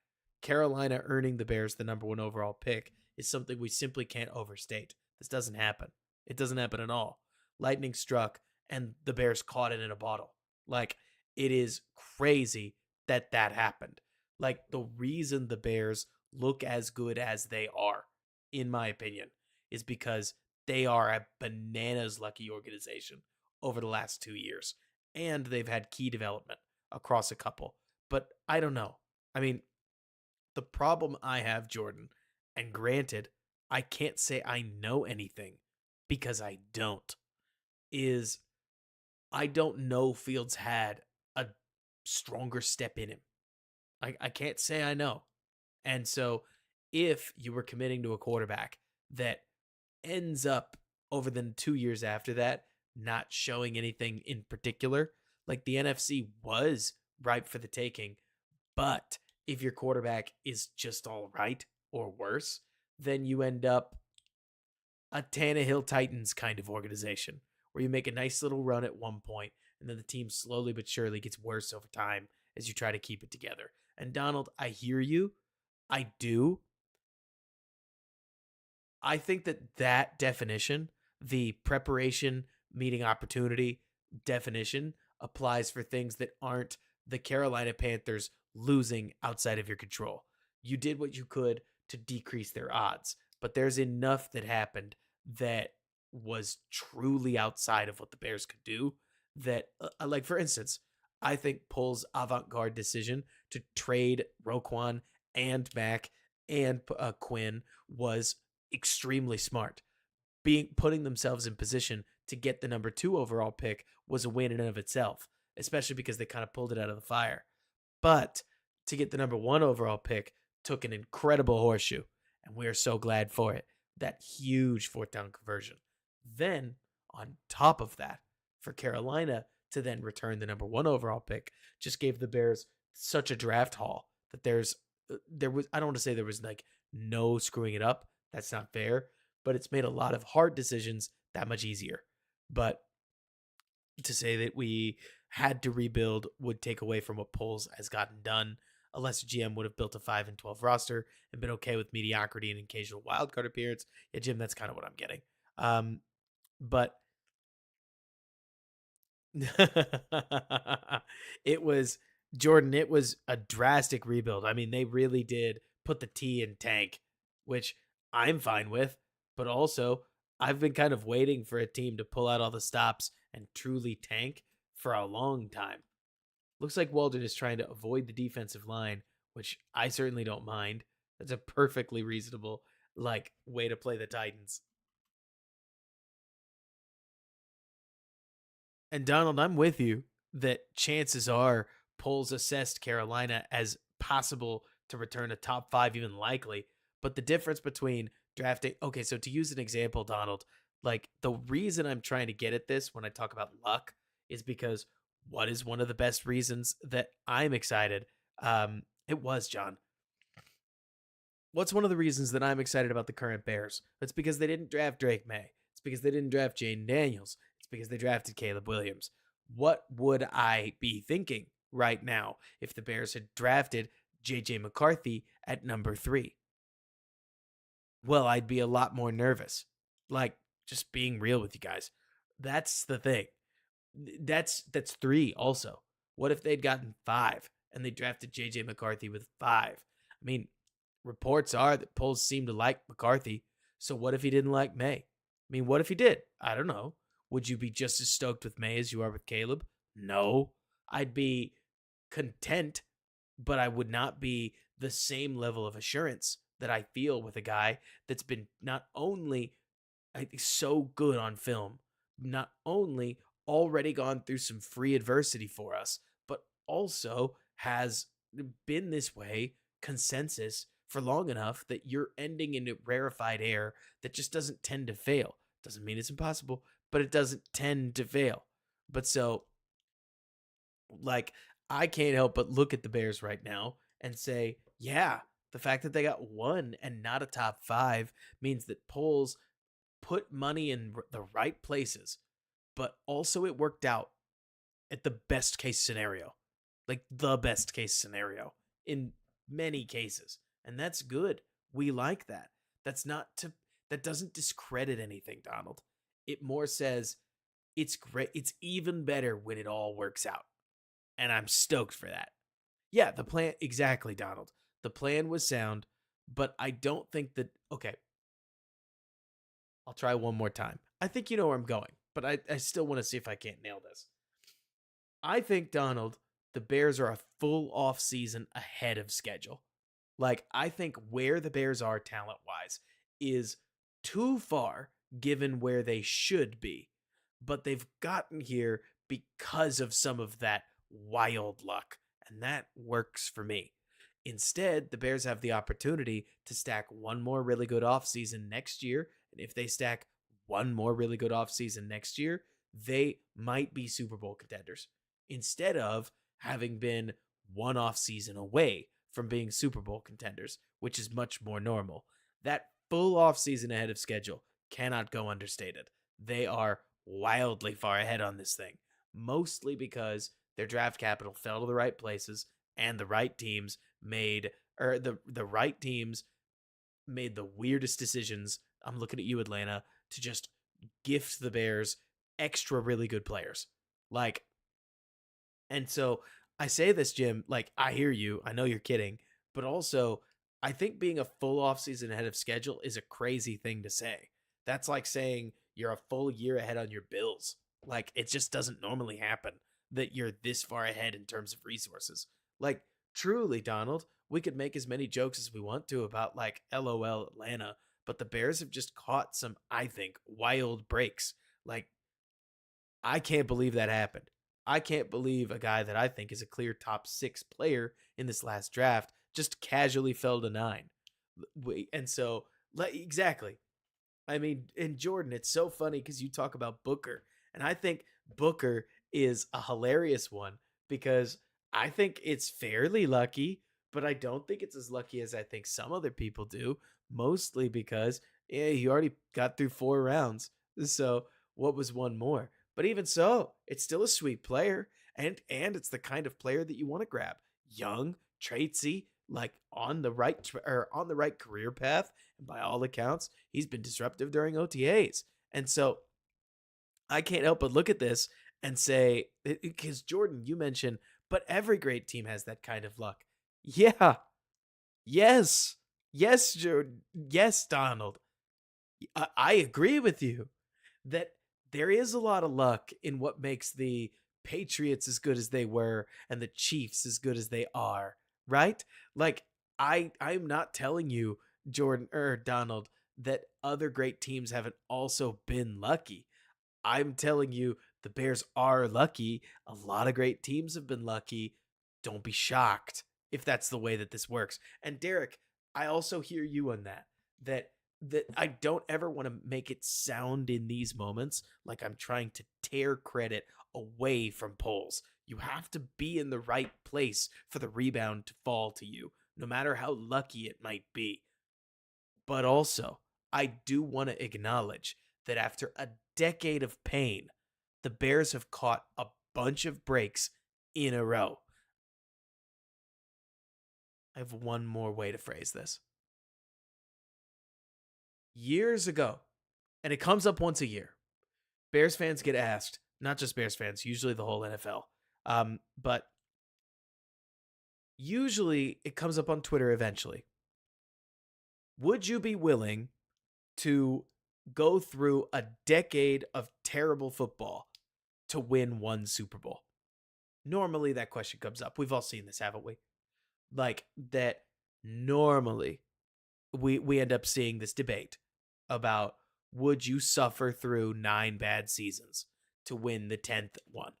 Speaker 2: Carolina earning the Bears the number 1 overall pick is something we simply can't overstate. This doesn't happen. It doesn't happen at all. Lightning struck and the Bears caught it in a bottle. Like, it is crazy that that happened. Like, the reason the Bears look as good as they are, in my opinion, is because they are a bananas lucky organization over the last 2 years. And they've had key development across a couple. But I don't know. I mean, the problem I have, Jordan, and granted, I can't say I know anything because I don't, is I don't know Fields had a stronger step in him. I can't say I know. And so if you were committing to a quarterback that ends up over the 2 years after that not showing anything in particular, like the NFC was ripe for the taking, but if your quarterback is just all right or worse, then you end up a Tannehill Titans kind of organization where you make a nice little run at one point and then the team slowly but surely gets worse over time as you try to keep it together. And Donald, I hear you. I do. I think that definition, the preparation meeting opportunity definition, applies for things that aren't the Carolina Panthers losing outside of your control. You did what you could to decrease their odds, but there's enough that happened that was truly outside of what the Bears could do that, like, for instance, I think Poles' avant-garde decision to trade Roquan and Mac and Quinn was extremely smart. Putting themselves in position to get the number 2 overall pick was a win in and of itself, especially because they kind of pulled it out of the fire. But to get the number 1 overall pick took an incredible horseshoe, and we are so glad for it. That huge 4th down conversion. Then, on top of that, for Carolina to then return the number 1 overall pick just gave the Bears such a draft haul that there was, I don't want to say there was like no screwing it up. That's not fair, but it's made a lot of hard decisions that much easier. But to say that we had to rebuild would take away from what Poles has gotten done, unless GM would have built a 5-12 roster and been okay with mediocrity and occasional wildcard appearance. Yeah, Jim, that's kind of what I'm getting. But it was, Jordan, it was a drastic rebuild. I mean, they really did put the T in tank, which I'm fine with, but also I've been kind of waiting for a team to pull out all the stops and truly tank for a long time. Looks like Waldron is trying to avoid the defensive line, which I certainly don't mind. That's a perfectly reasonable way to play the Titans. And Donald, I'm with you that chances are Poles assessed Carolina as possible to return a top 5, even likely. But the difference between drafting, okay, so to use an example, Donald, like the reason I'm trying to get at this when I talk about luck is because what is one of the best reasons that I'm excited? It was John. What's one of the reasons that I'm excited about the current Bears? It's because they didn't draft Drake May. It's because they didn't draft Jaden Daniels. It's because they drafted Caleb Williams. What would I be thinking right now if the Bears had drafted J.J. McCarthy at number 3? Well, I'd be a lot more nervous. Like, just being real with you guys. That's the thing. That's 3 also. What if they'd gotten 5 and they drafted J.J. McCarthy with 5? I mean, reports are that Poles seem to like McCarthy. So what if he didn't like May? I mean, what if he did? I don't know. Would you be just as stoked with May as you are with Caleb? No. I'd be content, but I would not be the same level of assurance that I feel with a guy that's been not only, I think, so good on film, not only already gone through some free adversity for us, but also has been this way consensus for long enough that you're ending in a rarefied air that just doesn't tend to fail. Doesn't mean it's impossible, but it doesn't tend to fail. But so, like, I can't help but look at the Bears right now and say, yeah, the fact that they got one and not a top five means that polls put money in the right places, but also it worked out at the best case scenario, like the best case scenario in many cases. And that's good. We like that. That's not to, that doesn't discredit anything, Donald. It more says it's great. It's even better when it all works out. And I'm stoked for that. Yeah, the plan, exactly, Donald. The plan was sound, but I don't think that, okay, I'll try one more time. I think you know where I'm going, but I still want to see if I can't nail this. I think, Donald, the Bears are a full off season ahead of schedule. Like, I think where the Bears are talent wise is too far given where they should be, but they've gotten here because of some of that wild luck, and that works for me. Instead, the Bears have the opportunity to stack one more really good offseason next year, and if they stack one more really good offseason next year, they might be Super Bowl contenders instead of having been one offseason away from being Super Bowl contenders, which is much more normal. That full offseason ahead of schedule cannot go understated. They are wildly far ahead on this thing, mostly because their draft capital fell to the right places and the right teams made the right teams made the weirdest decisions. I'm looking at you, Atlanta, to just gift the Bears extra really good players. Like, and so I say this, Jim, like, I hear you. I know you're kidding, but also I think being a full offseason ahead of schedule is a crazy thing to say. That's like saying you're a full year ahead on your bills. Like, it just doesn't normally happen that you're this far ahead in terms of resources. Like, truly, Donald, we could make as many jokes as we want to about, like, LOL Atlanta, but the Bears have just caught some, I think, wild breaks. Like, I can't believe that happened. I can't believe a guy that I think is a clear top 6 player in this last draft just casually fell to 9. And so, like, exactly. I mean, in Jordan, it's so funny because you talk about Booker, and I think Booker is a hilarious one because I think it's fairly lucky, but I don't think it's as lucky as I think some other people do, mostly because yeah, he already got through 4 rounds. So what was one more? But even so, it's still a sweet player, and it's the kind of player that you want to grab. Young, traitsy, like on the right or on the right career path, and by all accounts, he's been disruptive during OTAs. And so I can't help but look at this and say, because Jordan, you mentioned, but every great team has that kind of luck. Yeah. Yes. Yes, Jordan. Yes, Donald. I agree with you that there is a lot of luck in what makes the Patriots as good as they were and the Chiefs as good as they are, right? Like, I'm not telling you, Jordan or Donald, that other great teams haven't also been lucky. I'm telling you the Bears are lucky. A lot of great teams have been lucky. Don't be shocked if that's the way that this works. And Derek, I also hear you on that. That I don't ever want to make it sound in these moments like I'm trying to tear credit away from polls. You have to be in the right place for the rebound to fall to you, no matter how lucky it might be. But also, I do want to acknowledge that after a decade of pain, the Bears have caught a bunch of breaks in a row. I have one more way to phrase this. Years ago, and it comes up once a year, Bears fans get asked, not just Bears fans, usually the whole NFL, but usually it comes up on Twitter eventually. Would you be willing to go through a decade of terrible football to win one Super Bowl? Normally that question comes up. We've all seen this, haven't we? Like that normally we end up seeing this debate about would you suffer through 9 bad seasons to win the 10th one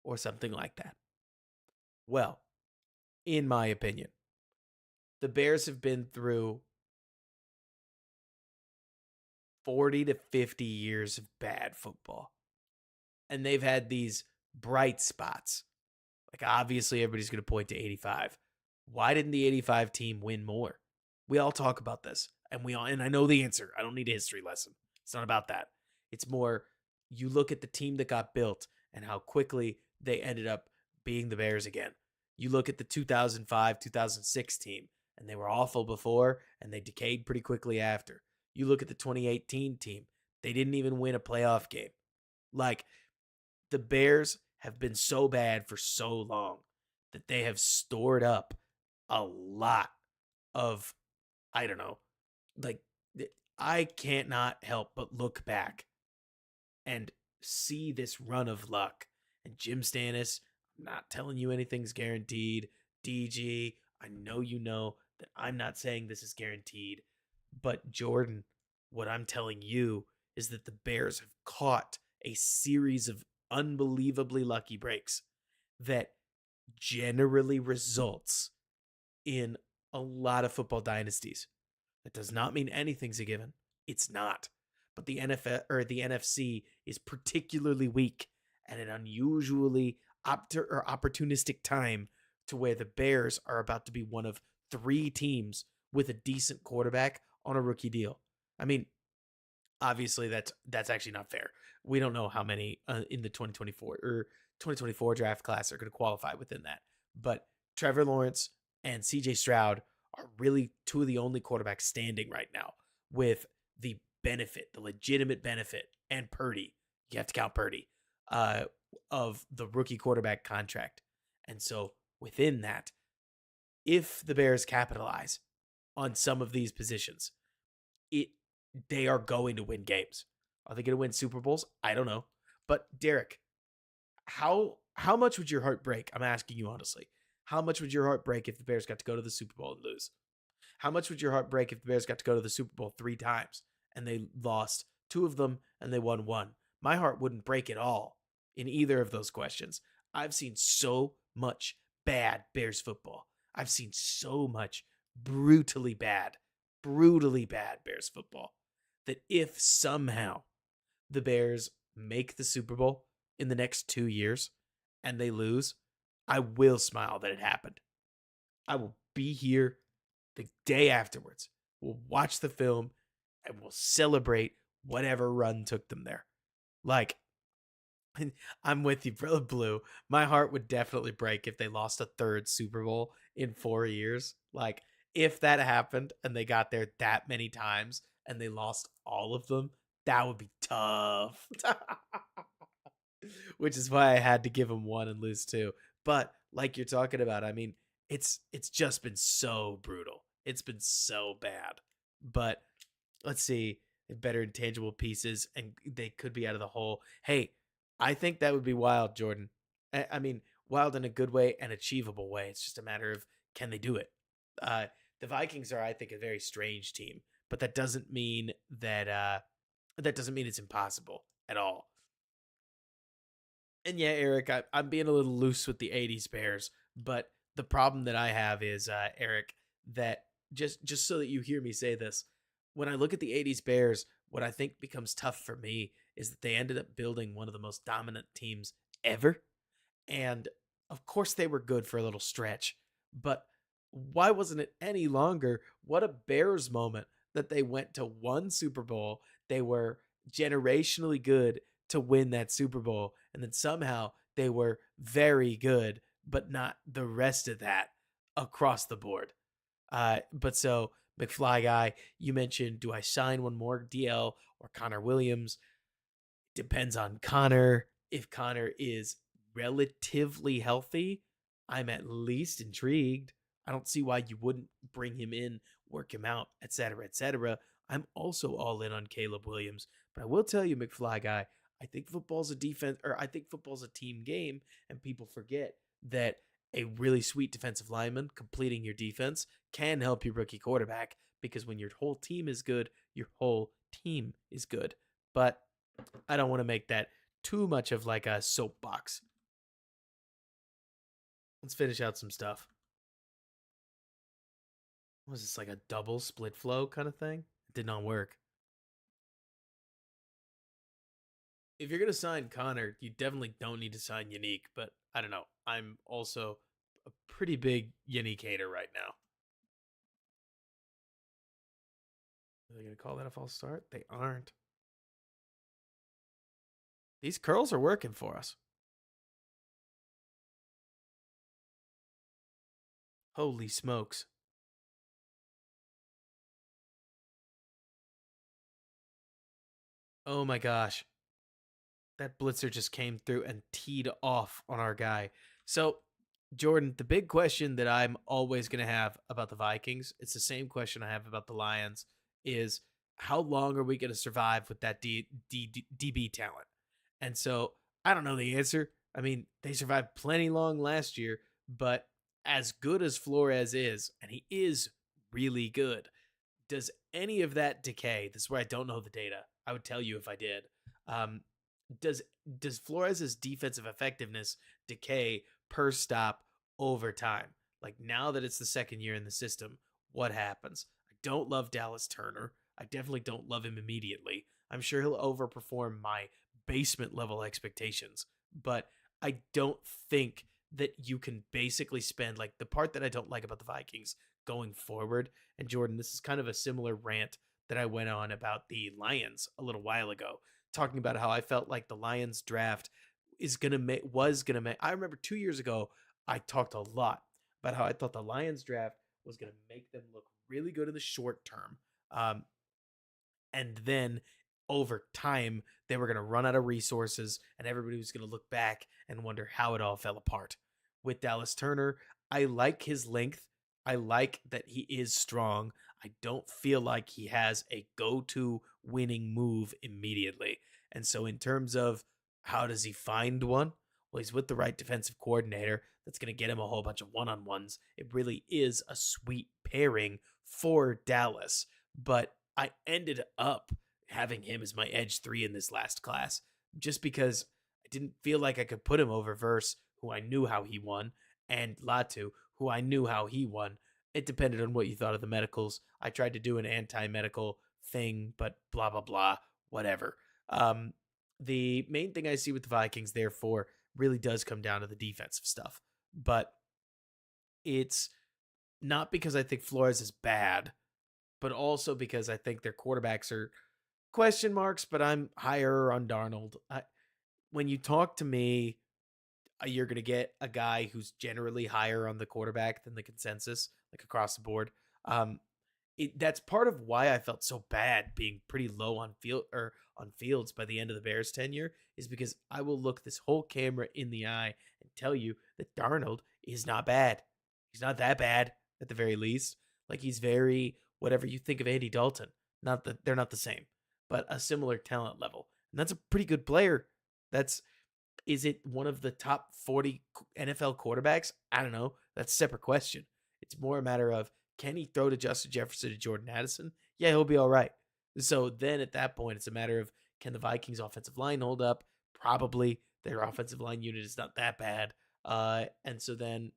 Speaker 2: or something like that. Well, in my opinion, The Bears have been through 40 to 50 years of bad football. And they've had these bright spots. Like, obviously, everybody's going to point to 85. Why didn't the 85 team win more? We all talk about this, and I know the answer. I don't need a history lesson. It's not about that. It's more, you look at the team that got built and how quickly they ended up being the Bears again. You look at the 2005, 2006 team, and they were awful before, and they decayed pretty quickly after. You look at the 2018 team, they didn't even win a playoff game. Like, the Bears have been so bad for so long that they have stored up a lot of, I don't know, like, I can't not help but look back and see this run of luck. And Jim Stannis, I'm not telling you anything's guaranteed. DG, I know you know that I'm not saying this is guaranteed. But Jordan, what I'm telling you is that the Bears have caught a series of unbelievably lucky breaks that generally results in a lot of football dynasties. That does not mean anything's a given. It's not. But the NFL or the NFC is particularly weak at an unusually opportunistic time to where the Bears are about to be one of 3 teams with a decent quarterback on a rookie deal. I mean, obviously that's actually not fair. We don't know how many in the 2024 draft class are going to qualify within that. But Trevor Lawrence and CJ Stroud are really 2 of the only quarterbacks standing right now with the benefit, the legitimate benefit, and Purdy. You have to count Purdy of the rookie quarterback contract. And so within that, if the Bears capitalize on some of these positions, they are going to win games. Are they going to win Super Bowls? I don't know. But Derek, how much would your heart break? I'm asking you honestly. How much would your heart break if the Bears got to go to the Super Bowl and lose? How much would your heart break if the Bears got to go to the Super Bowl 3 times and they lost 2 of them and they won 1? My heart wouldn't break at all in either of those questions. I've seen so much bad Bears football. I've seen so much brutally bad Bears football that if somehow the Bears make the Super Bowl in the next 2 years and they lose, I will smile that it happened. I will be here the day afterwards. We'll watch the film and we'll celebrate whatever run took them there. Like, I'm with you, Brother Blue. My heart would definitely break if they lost a 3rd Super Bowl in 4 years. Like, if that happened and they got there that many times and they lost all of them, that would be tough. Which is why I had to give them 1 and lose 2. But like you're talking about, I mean, it's just been so brutal. It's been so bad. But let's see, better intangible pieces, and they could be out of the hole. Hey, I think that would be wild, Jordan. I mean, wild in a good way and achievable way. It's just a matter of, can they do it? The Vikings are, I think, a very strange team, but that doesn't mean that it's impossible at all. And yeah, Eric, I'm being a little loose with the 80s Bears, but the problem that I have is, Eric, that just so that you hear me say this, when I look at the 80s Bears, what I think becomes tough for me is that they ended up building one of the most dominant teams ever. And of course they were good for a little stretch, but why wasn't it any longer? What a Bears moment that they went to 1 Super Bowl. They were generationally good to win that Super Bowl, and then somehow they were very good, but not the rest of that across the board. But so, McFly guy, you mentioned, do I sign one more, DL or Connor Williams? Depends on Connor. If Connor is relatively healthy, I'm at least intrigued. I don't see why you wouldn't bring him in, work him out, etc., etc. I'm also all in on Caleb Williams, but I will tell you, McFly guy, I think football's a team game, and people forget that a really sweet defensive lineman completing your defense can help your rookie quarterback, because when your whole team is good, your whole team is good. But I don't want to make that too much of like a soapbox. Let's finish out some stuff. Was this like a double split flow kind of thing? It did not work. If you're gonna sign Connor, you definitely don't need to sign Unique. But I don't know. I'm also a pretty big Unique hater right now. Are they gonna call that a false start? They aren't. These curls are working for us. Holy smokes. Oh my gosh. That blitzer just came through and teed off on our guy. So, Jordan, the big question that I'm always going to have about the Vikings, it's the same question I have about the Lions, is how long are we going to survive with that DB talent? And so, I don't know the answer. I mean, they survived plenty long last year, but as good as Flores is, and he is really good, does any of that decay? This is where I don't know the data. I would tell you if I did. Um, does does Flores' defensive effectiveness decay per stop over time? Like now that it's the second year in the system, what happens? I don't love Dallas Turner. I definitely don't love him immediately. I'm sure he'll overperform my basement level expectations, but I don't think that you can basically spend like the part that I don't like about the Vikings going forward. And Jordan, this is kind of a similar rant that I went on about the Lions a little while ago, talking about how I felt like the Lions draft is gonna make was gonna make. I remember 2 years ago I talked a lot about how I thought the Lions draft was gonna make them look really good in the short term, um, and then over time they were gonna run out of resources, and everybody was gonna look back and wonder how it all fell apart. With Dallas Turner, I like his length. I like that he is strong. I don't feel like he has a go-to winning move immediately. And so, in terms of how does he find one? Well, he's with the right defensive coordinator that's going to get him a whole bunch of one on ones. It really is a sweet pairing for Dallas. But I ended up having him as my edge three in this last class just because I didn't feel like I could put him over Verse, who I knew how he won, and Latu, who I knew how he won. It depended on what you thought of the medicals. I tried to do an anti-medical thing, but blah blah blah, whatever. Um, the main thing I see with the Vikings, therefore, really does come down to the defensive stuff. But it's not because I think Flores is bad, but also because I think their quarterbacks are question marks. But I'm higher on Darnold. When you talk to me, you're going to get a guy who's generally higher on the quarterback than the consensus, like across the board. Um, that's part of why I felt so bad being pretty low on Fields by the end of the Bears tenure, is because I will look this whole camera in the eye and tell you that Darnold is not bad. He's not that bad at the very least. Like he's very whatever you think of Andy Dalton. Not that they're not the same, but a similar talent level. And that's a pretty good player. That's Is it one of the top 40 NFL quarterbacks? I don't know. That's a separate question. It's more a matter of can he throw to Justin Jefferson to Jordan Addison? Yeah, he'll be all right. So then at that point, it's a matter of can the Vikings offensive line hold up? Probably. Their offensive line unit is not that bad. And so then,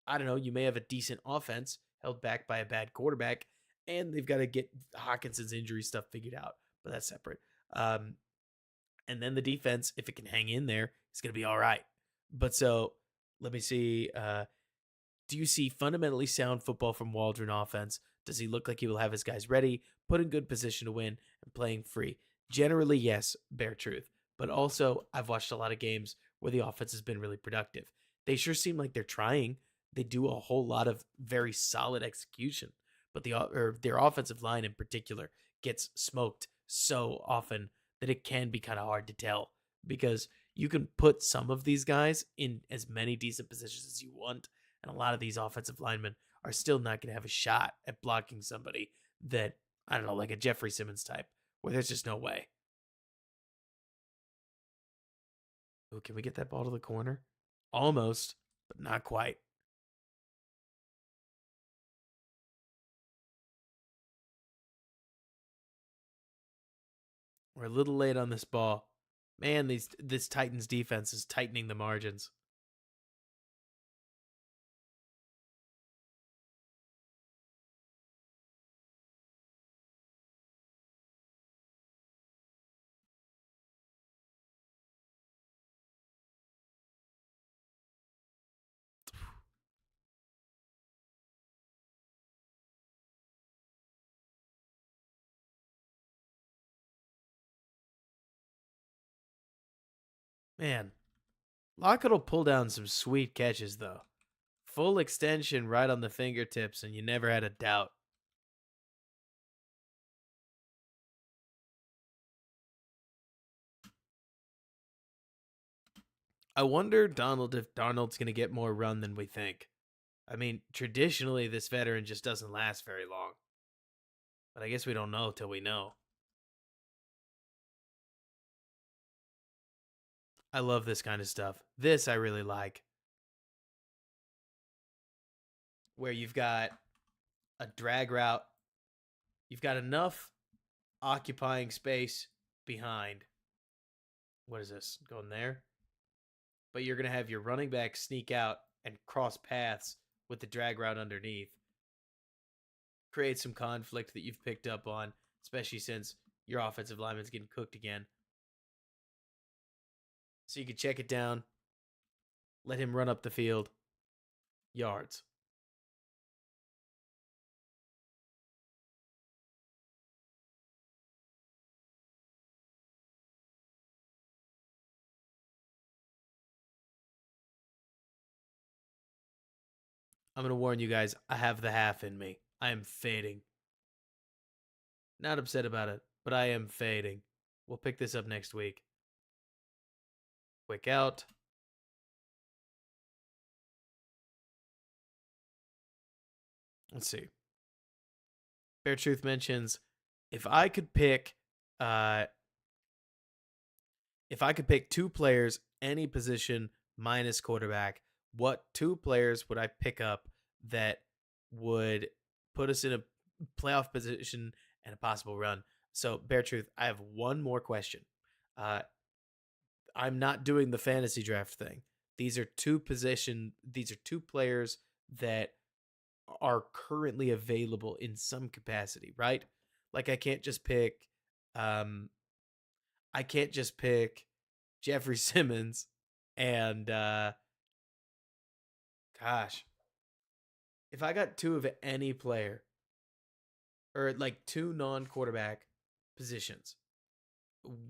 Speaker 2: I don't know, you may have a decent offense held back by a bad quarterback, and they've got to get Hawkinson's injury stuff figured out, but that's separate. Um, and then the defense, if it can hang in there, is going to be all right. But so let me see. Do you see fundamentally sound football from Waldron offense? Does he look like he will have his guys ready, put in good position to win, and playing free? Generally, yes, bare truth. But also, I've watched a lot of games where the offense has been really productive. They sure seem like they're trying. They do a whole lot of very solid execution, but their offensive line in particular gets smoked so often that it can be kind of hard to tell because you can put some of these guys in as many decent positions as you want, and a lot of these offensive linemen are still not going to have a shot at blocking somebody that, I don't know, like a Jeffrey Simmons type, where there's just no way. Ooh, can we get that ball to the corner? Almost, but not quite. We're a little late on this ball. Man, this Titans defense is tightening the margins. Man, Lockett will pull down some sweet catches, though. Full extension right on the fingertips, and you never had a doubt. I wonder, Donald, if Darnold's going to get more run than we think. I mean, traditionally, this veteran just doesn't last very long. But I guess we don't know till we know. I love this kind of stuff. This I really like. Where you've got a drag route, you've got enough occupying space behind. What is this? Going there? But you're going to have your running back sneak out and cross paths with the drag route underneath. Create some conflict that you've picked up on, especially since your offensive lineman's getting cooked again. So you can check it down, let him run up the field. Yards. I'm going to warn you guys, I have the half in me. I am fading. Not upset about it, but I am fading. We'll pick this up next week. Quick out. Let's see. Bear Truth mentions, if I could pick two players, any position minus quarterback, what two players would I pick up that would put us in a playoff position and a possible run? So, Bear Truth, I have one more question. I'm not doing the fantasy draft thing. These are two players that are currently available in some capacity, right? Like I can't just pick Jeffrey Simmons and gosh. If I got two of any player or like two non-quarterback positions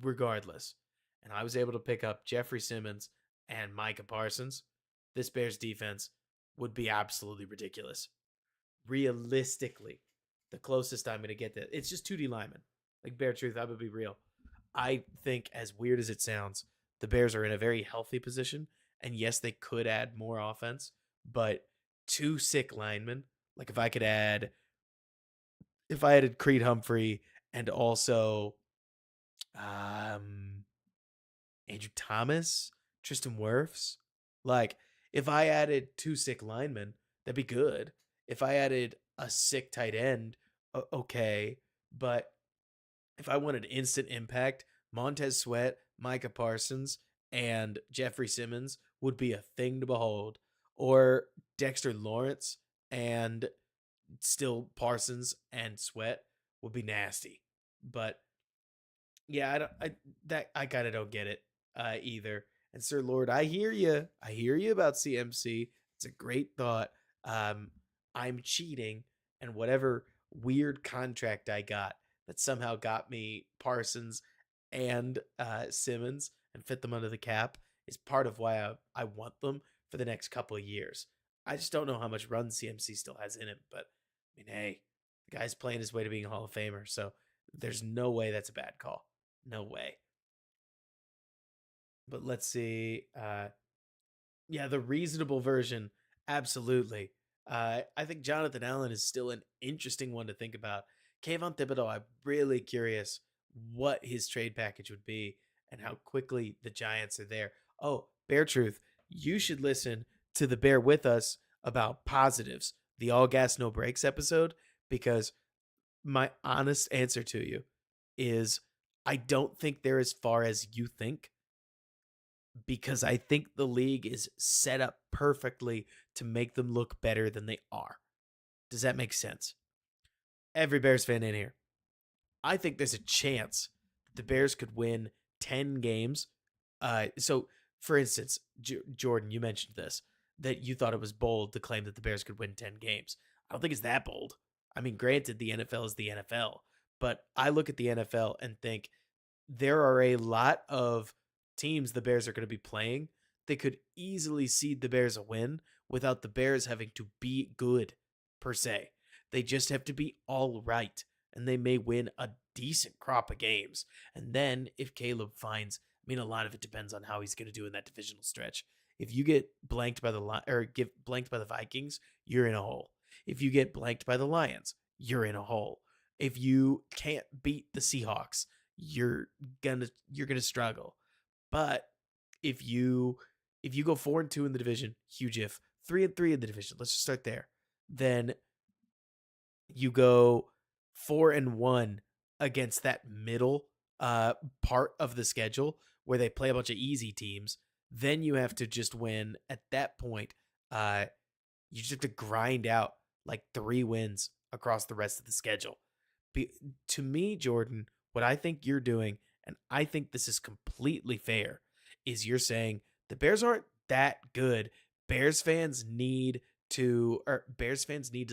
Speaker 2: regardless, and I was able to pick up Jeffrey Simmons and Micah Parsons, this Bears defense would be absolutely ridiculous. Realistically, the closest I'm going to get that, it's just 2D linemen. Like Bear Truth, I would be real. I think, as weird as it sounds, the Bears are in a very healthy position. And yes, they could add more offense, but two sick linemen, like if I added Creed Humphrey and also Andrew Thomas, Tristan Wirfs, like if I added two sick linemen, that'd be good. If I added a sick tight end, okay. But if I wanted instant impact, Montez Sweat, Micah Parsons, and Jeffrey Simmons would be a thing to behold. Or Dexter Lawrence and still Parsons and Sweat would be nasty. But yeah, I kind of don't get it either. And Sir Lord, I hear you. I hear you about CMC. It's a great thought. I'm cheating, and whatever weird contract I got that somehow got me Parsons and Simmons and fit them under the cap is part of why I want them for the next couple of years. I just don't know how much run CMC still has in him, but I mean, hey, the guy's playing his way to being a Hall of Famer, so there's no way that's a bad call. No way. But let's see. Yeah, the reasonable version, absolutely. I think Jonathan Allen is still an interesting one to think about. Kayvon Thibodeau, I'm really curious what his trade package would be and how quickly the Giants are there. Oh, Bear Truth, you should listen to the Bear With Us about positives, the All Gas No Breaks episode, because my honest answer to you is I don't think they're as far as you think, because I think the league is set up perfectly to make them look better than they are. Does that make sense? Every Bears fan in here, I think there's a chance the Bears could win 10 games. So, for instance, Jordan, you mentioned this, that you thought it was bold to claim that the Bears could win 10 games. I don't think it's that bold. I mean, granted, the NFL is the NFL, but I look at the NFL and think there are a lot of teams the Bears are going to be playing, they could easily seed the Bears a win without the Bears having to be good per se. They just have to be all right, and they may win a decent crop of games. And then if Caleb finds, I mean, a lot of it depends on how he's going to do in that divisional stretch. If you get blanked by the or get blanked by the Vikings, you're in a hole. If you get blanked by the Lions, you're in a hole. If you can't beat the Seahawks, you're gonna struggle. But if you go 4-2 in the division, huge if. 3-3 in the division, let's just start there. Then you go 4-1 against that middle part of the schedule where they play a bunch of easy teams. Then you have to just win at that point. You just have to grind out like 3 wins across the rest of the schedule. To me, Jordan, what I think you're doing, and I think this is completely fair, is you're saying the Bears aren't that good. Bears fans need to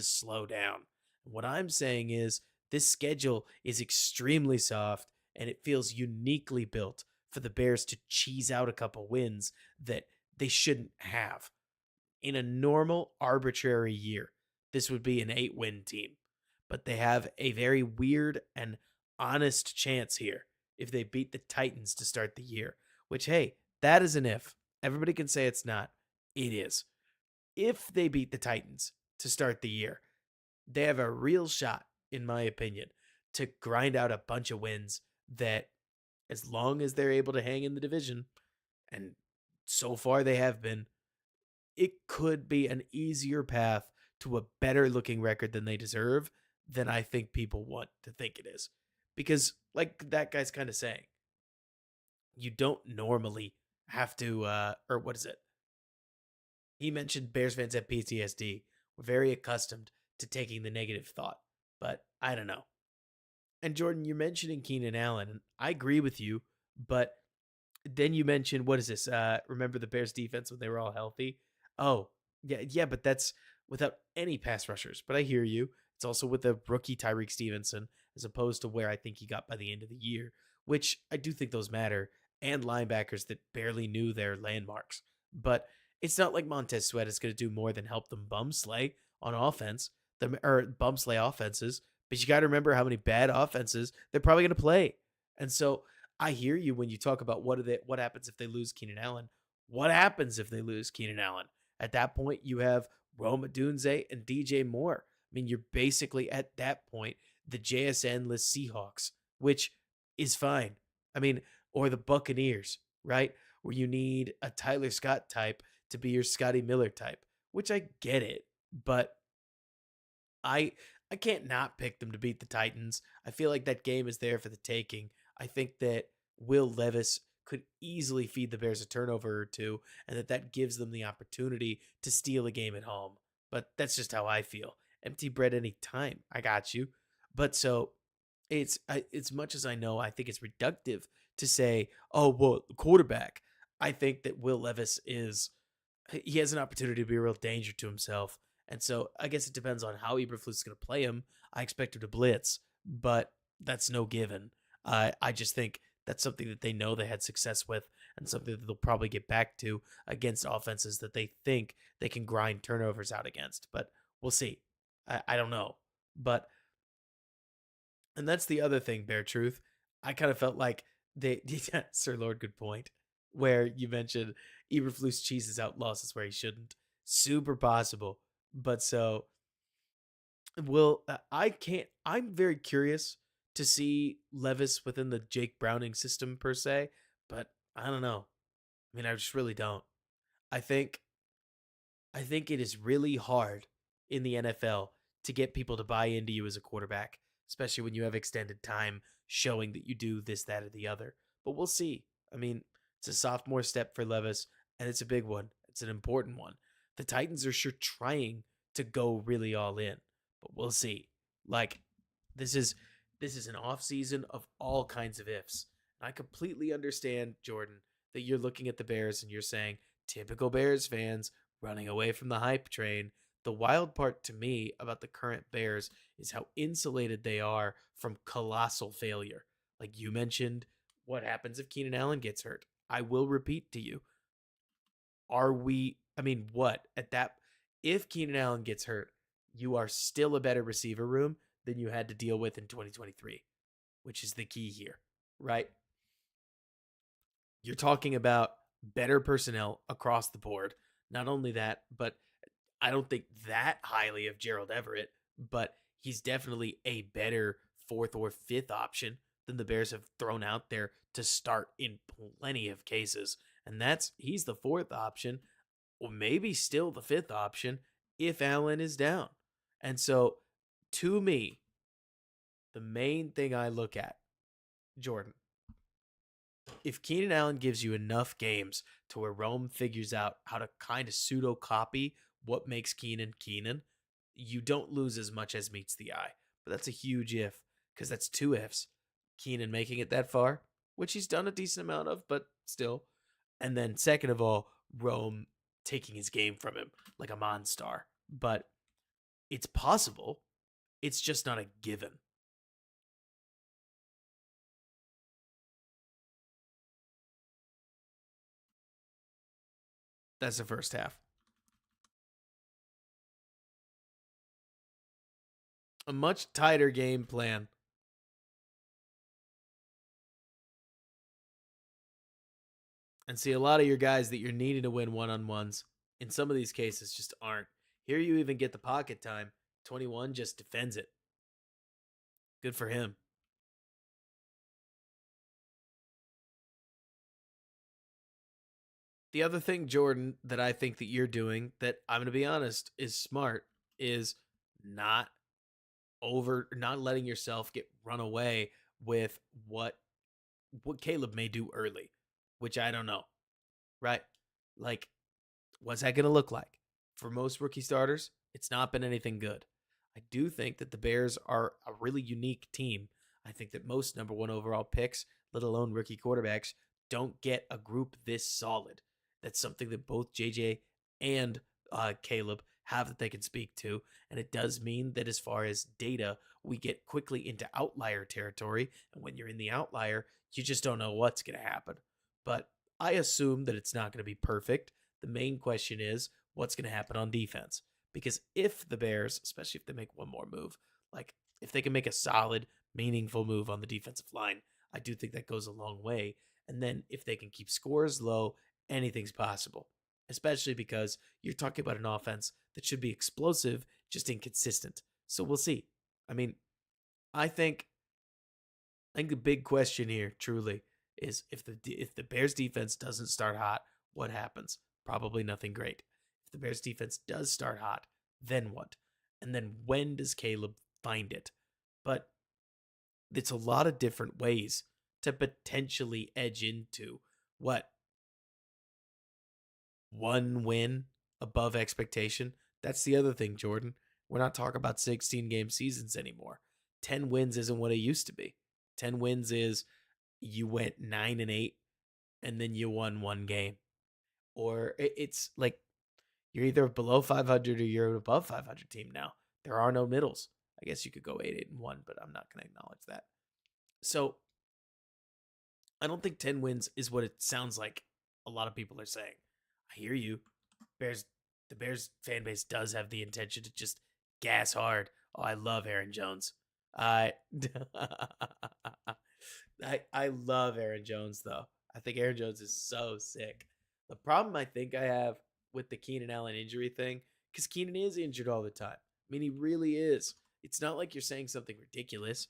Speaker 2: slow down. What I'm saying is this schedule is extremely soft, and it feels uniquely built for the Bears to cheese out a couple wins that they shouldn't have. In a normal, arbitrary year, this would be an 8-win team. But they have a very weird and honest chance here if they beat the Titans to start the year, which, hey, that is an if. Everybody can say it's not. It is. If they beat the Titans to start the year, they have a real shot, in my opinion, to grind out a bunch of wins that, as long as they're able to hang in the division, and so far they have been, it could be an easier path to a better looking record than they deserve than I think people want to think it is. Because, like that guy's kind of saying, you don't normally have to, or what is it? He mentioned Bears fans have PTSD. We're very accustomed to taking the negative thought, but I don't know. And Jordan, you're mentioning Keenan Allen, and I agree with you, but then you mentioned, what is this? Remember the Bears defense when they were all healthy? Oh, yeah, but that's without any pass rushers. But I hear you. It's also with the rookie Tyreek Stevenson, as opposed to where I think he got by the end of the year, which I do think those matter, and linebackers that barely knew their landmarks. But it's not like Montez Sweat is going to do more than help them bum slay on offense, or bum slay offenses. But you got to remember how many bad offenses they're probably going to play. And so I hear you when you talk about what happens if they lose Keenan Allen. What happens if they lose Keenan Allen? At that point, you have Rome Odunze and DJ Moore. I mean, you're basically at that point the JSN-less Seahawks, which is fine. I mean, or the Buccaneers, right? Where you need a Tyler Scott type to be your Scotty Miller type, which I get it, but I can't not pick them to beat the Titans. I feel like that game is there for the taking. I think that Will Levis could easily feed the Bears a turnover or two, and that gives them the opportunity to steal a game at home. But that's just how I feel. Empty bread any time. I got you. But so it's much as I know, I think it's reductive to say, oh, well, quarterback. I think that Will Levis he has an opportunity to be a real danger to himself. And so I guess it depends on how Eberflus is going to play him. I expect him to blitz, but that's no given. I just think that's something that they know they had success with, and something that they'll probably get back to against offenses that they think they can grind turnovers out against. But we'll see. I don't know. And that's the other thing, Bear Truth. I kind of felt like Sir Lord, good point, where you mentioned Eberflus cheeses out losses where he shouldn't. Super possible. But so, I'm very curious to see Levis within the Jake Browning system per se, but I don't know. I mean, I just really don't. I think it is really hard in the NFL to get people to buy into you as a quarterback, especially when you have extended time showing that you do this, that, or the other. But we'll see. I mean, it's a sophomore step for Levis, and it's a big one. It's an important one. The Titans are sure trying to go really all in, but we'll see. Like, this is an off season of all kinds of ifs. And I completely understand, Jordan, that you're looking at the Bears and you're saying, typical Bears fans running away from the hype train. The wild part to me about the current Bears is how insulated they are from colossal failure. Like you mentioned, what happens if Keenan Allen gets hurt? I will repeat to you, are we, I mean, what? At that, if Keenan Allen gets hurt, you are still a better receiver room than you had to deal with in 2023, which is the key here, right? You're talking about better personnel across the board. Not only that, but I don't think that highly of Gerald Everett, but he's definitely a better fourth or fifth option than the Bears have thrown out there to start in plenty of cases. And he's the fourth option, or maybe still the fifth option if Allen is down. And so, to me, the main thing I look at, Jordan, if Keenan Allen gives you enough games to where Rome figures out how to kind of pseudo copy what makes Keenan, you don't lose as much as meets the eye. But that's a huge if, because that's two ifs. Keenan making it that far, which he's done a decent amount of, but still. And then second of all, Rome taking his game from him like a Monstar. But it's possible. It's just not a given. That's the first half. A much tighter game plan. And see, a lot of your guys that you're needing to win one-on-ones, in some of these cases, just aren't. Here you even get the pocket time. 21 just defends it. Good for him. The other thing, Jordan, that I think that you're doing that I'm going to be honest is smart is not not letting yourself get run away with what Caleb may do early, which I don't know. Right? Like, what's that going to look like? For most rookie starters, it's not been anything good. I do think that the Bears are a really unique team. I think that most number one overall picks, let alone rookie quarterbacks, don't get a group this solid. That's something that both JJ and Caleb have that they can speak to. And it does mean that as far as data, we get quickly into outlier territory. And when you're in the outlier, you just don't know what's going to happen. But I assume that it's not going to be perfect. The main question is what's going to happen on defense. Because if the Bears, especially if they make one more move, like if they can make a solid, meaningful move on the defensive line, I do think that goes a long way. And then if they can keep scores low, anything's possible. Especially because you're talking about an offense that should be explosive, just inconsistent. So we'll see. I mean, I think the big question here, truly, is if the Bears defense doesn't start hot, what happens? Probably nothing great. If the Bears defense does start hot, then what? And then when does Caleb find it? But it's a lot of different ways to potentially edge into what? One win above expectation. That's the other thing, Jordan. We're not talking about 16-game seasons anymore. 10 wins isn't what it used to be. 10 wins is you went 9-8 and then you won one game. Or it's like you're either below 500 or you're an above 500 team now. There are no middles. I guess you could go 8-1, but I'm not going to acknowledge that. So I don't think 10 wins is what it sounds like a lot of people are saying. I hear you. The Bears fan base does have the intention to just gas hard. Oh, I love Aaron Jones. I love Aaron Jones though. I think Aaron Jones is so sick. The problem I think I have with the Keenan Allen injury thing, because Keenan is injured all the time. I mean, he really is. It's not like you're saying something ridiculous.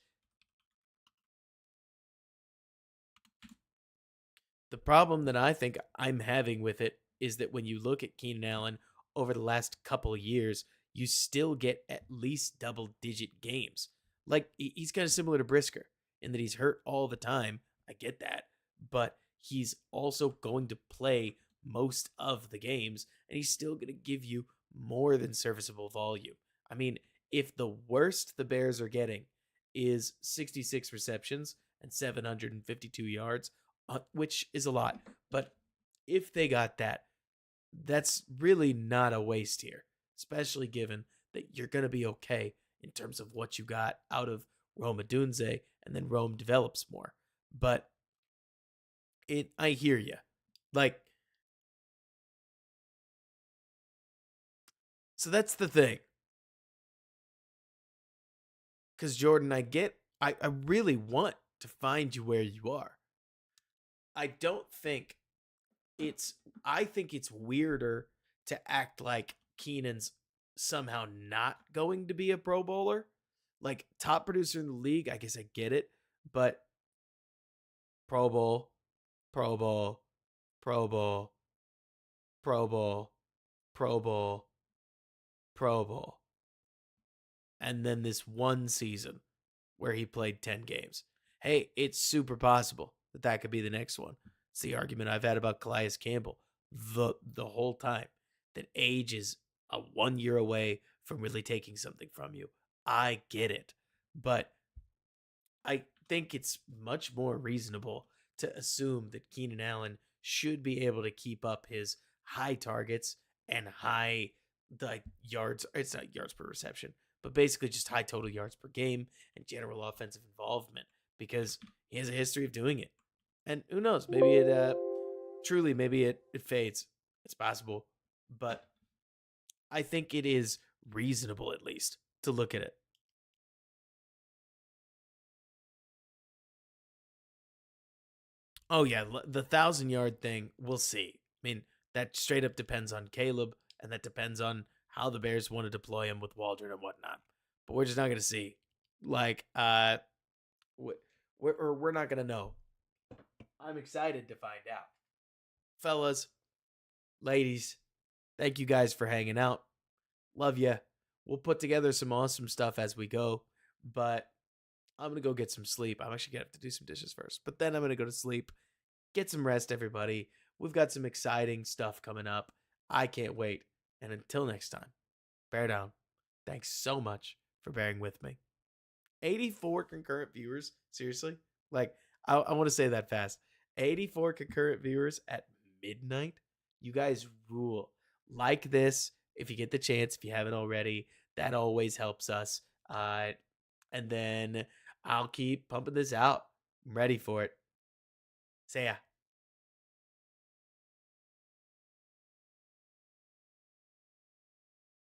Speaker 2: The problem that I think I'm having with it is that when you look at Keenan Allen over the last couple of years, you still get at least double-digit games. Like, he's kind of similar to Brisker in that he's hurt all the time. I get that. But he's also going to play most of the games, and he's still going to give you more than serviceable volume. I mean, if the worst the Bears are getting is 66 receptions and 752 yards, which is a lot, but if they got that, that's really not a waste here, especially given that you're going to be okay in terms of what you got out of Rome Odunze, and then Rome develops more. But I hear you. Like, so that's the thing. Because Jordan, I really want to find you where you are. I don't think it's, I think it's weirder to act like Keenan's somehow not going to be a Pro Bowler. Like, top producer in the league, I guess I get it, but Pro Bowl, Pro Bowl, Pro Bowl, Pro Bowl, Pro Bowl, Pro Bowl. And then this one season where he played 10 games. Hey, it's super possible that that could be the next one. It's the argument I've had about Calais Campbell the whole time, that age is a 1 year away from really taking something from you. I get it, but I think it's much more reasonable to assume that Keenan Allen should be able to keep up his high targets and high, like, yards. It's not yards per reception, but basically just high total yards per game and general offensive involvement, because he has a history of doing it. And who knows, maybe it truly, maybe it fades. It's possible, but I think it is reasonable, at least, to look at it. Oh yeah, the 1,000 yard thing, we'll see. I mean, that straight up depends on Caleb, and that depends on how the Bears want to deploy him with Waldron and whatnot. But we're just not gonna see. Like, we're not gonna know. I'm excited to find out, fellas, ladies. Thank you guys for hanging out. Love ya. We'll put together some awesome stuff as we go, but I'm gonna go get some sleep. I'm actually gonna have to do some dishes first, but then I'm gonna go to sleep. Get some rest, everybody. We've got some exciting stuff coming up. I can't wait. And until next time, bear down. Thanks so much for bearing with me. 84 concurrent viewers? Seriously? Like, I want to say that fast. 84 concurrent viewers at midnight? You guys rule. Like this if you get the chance, if you haven't already. That always helps us. And then I'll keep pumping this out. I'm ready for it. See ya.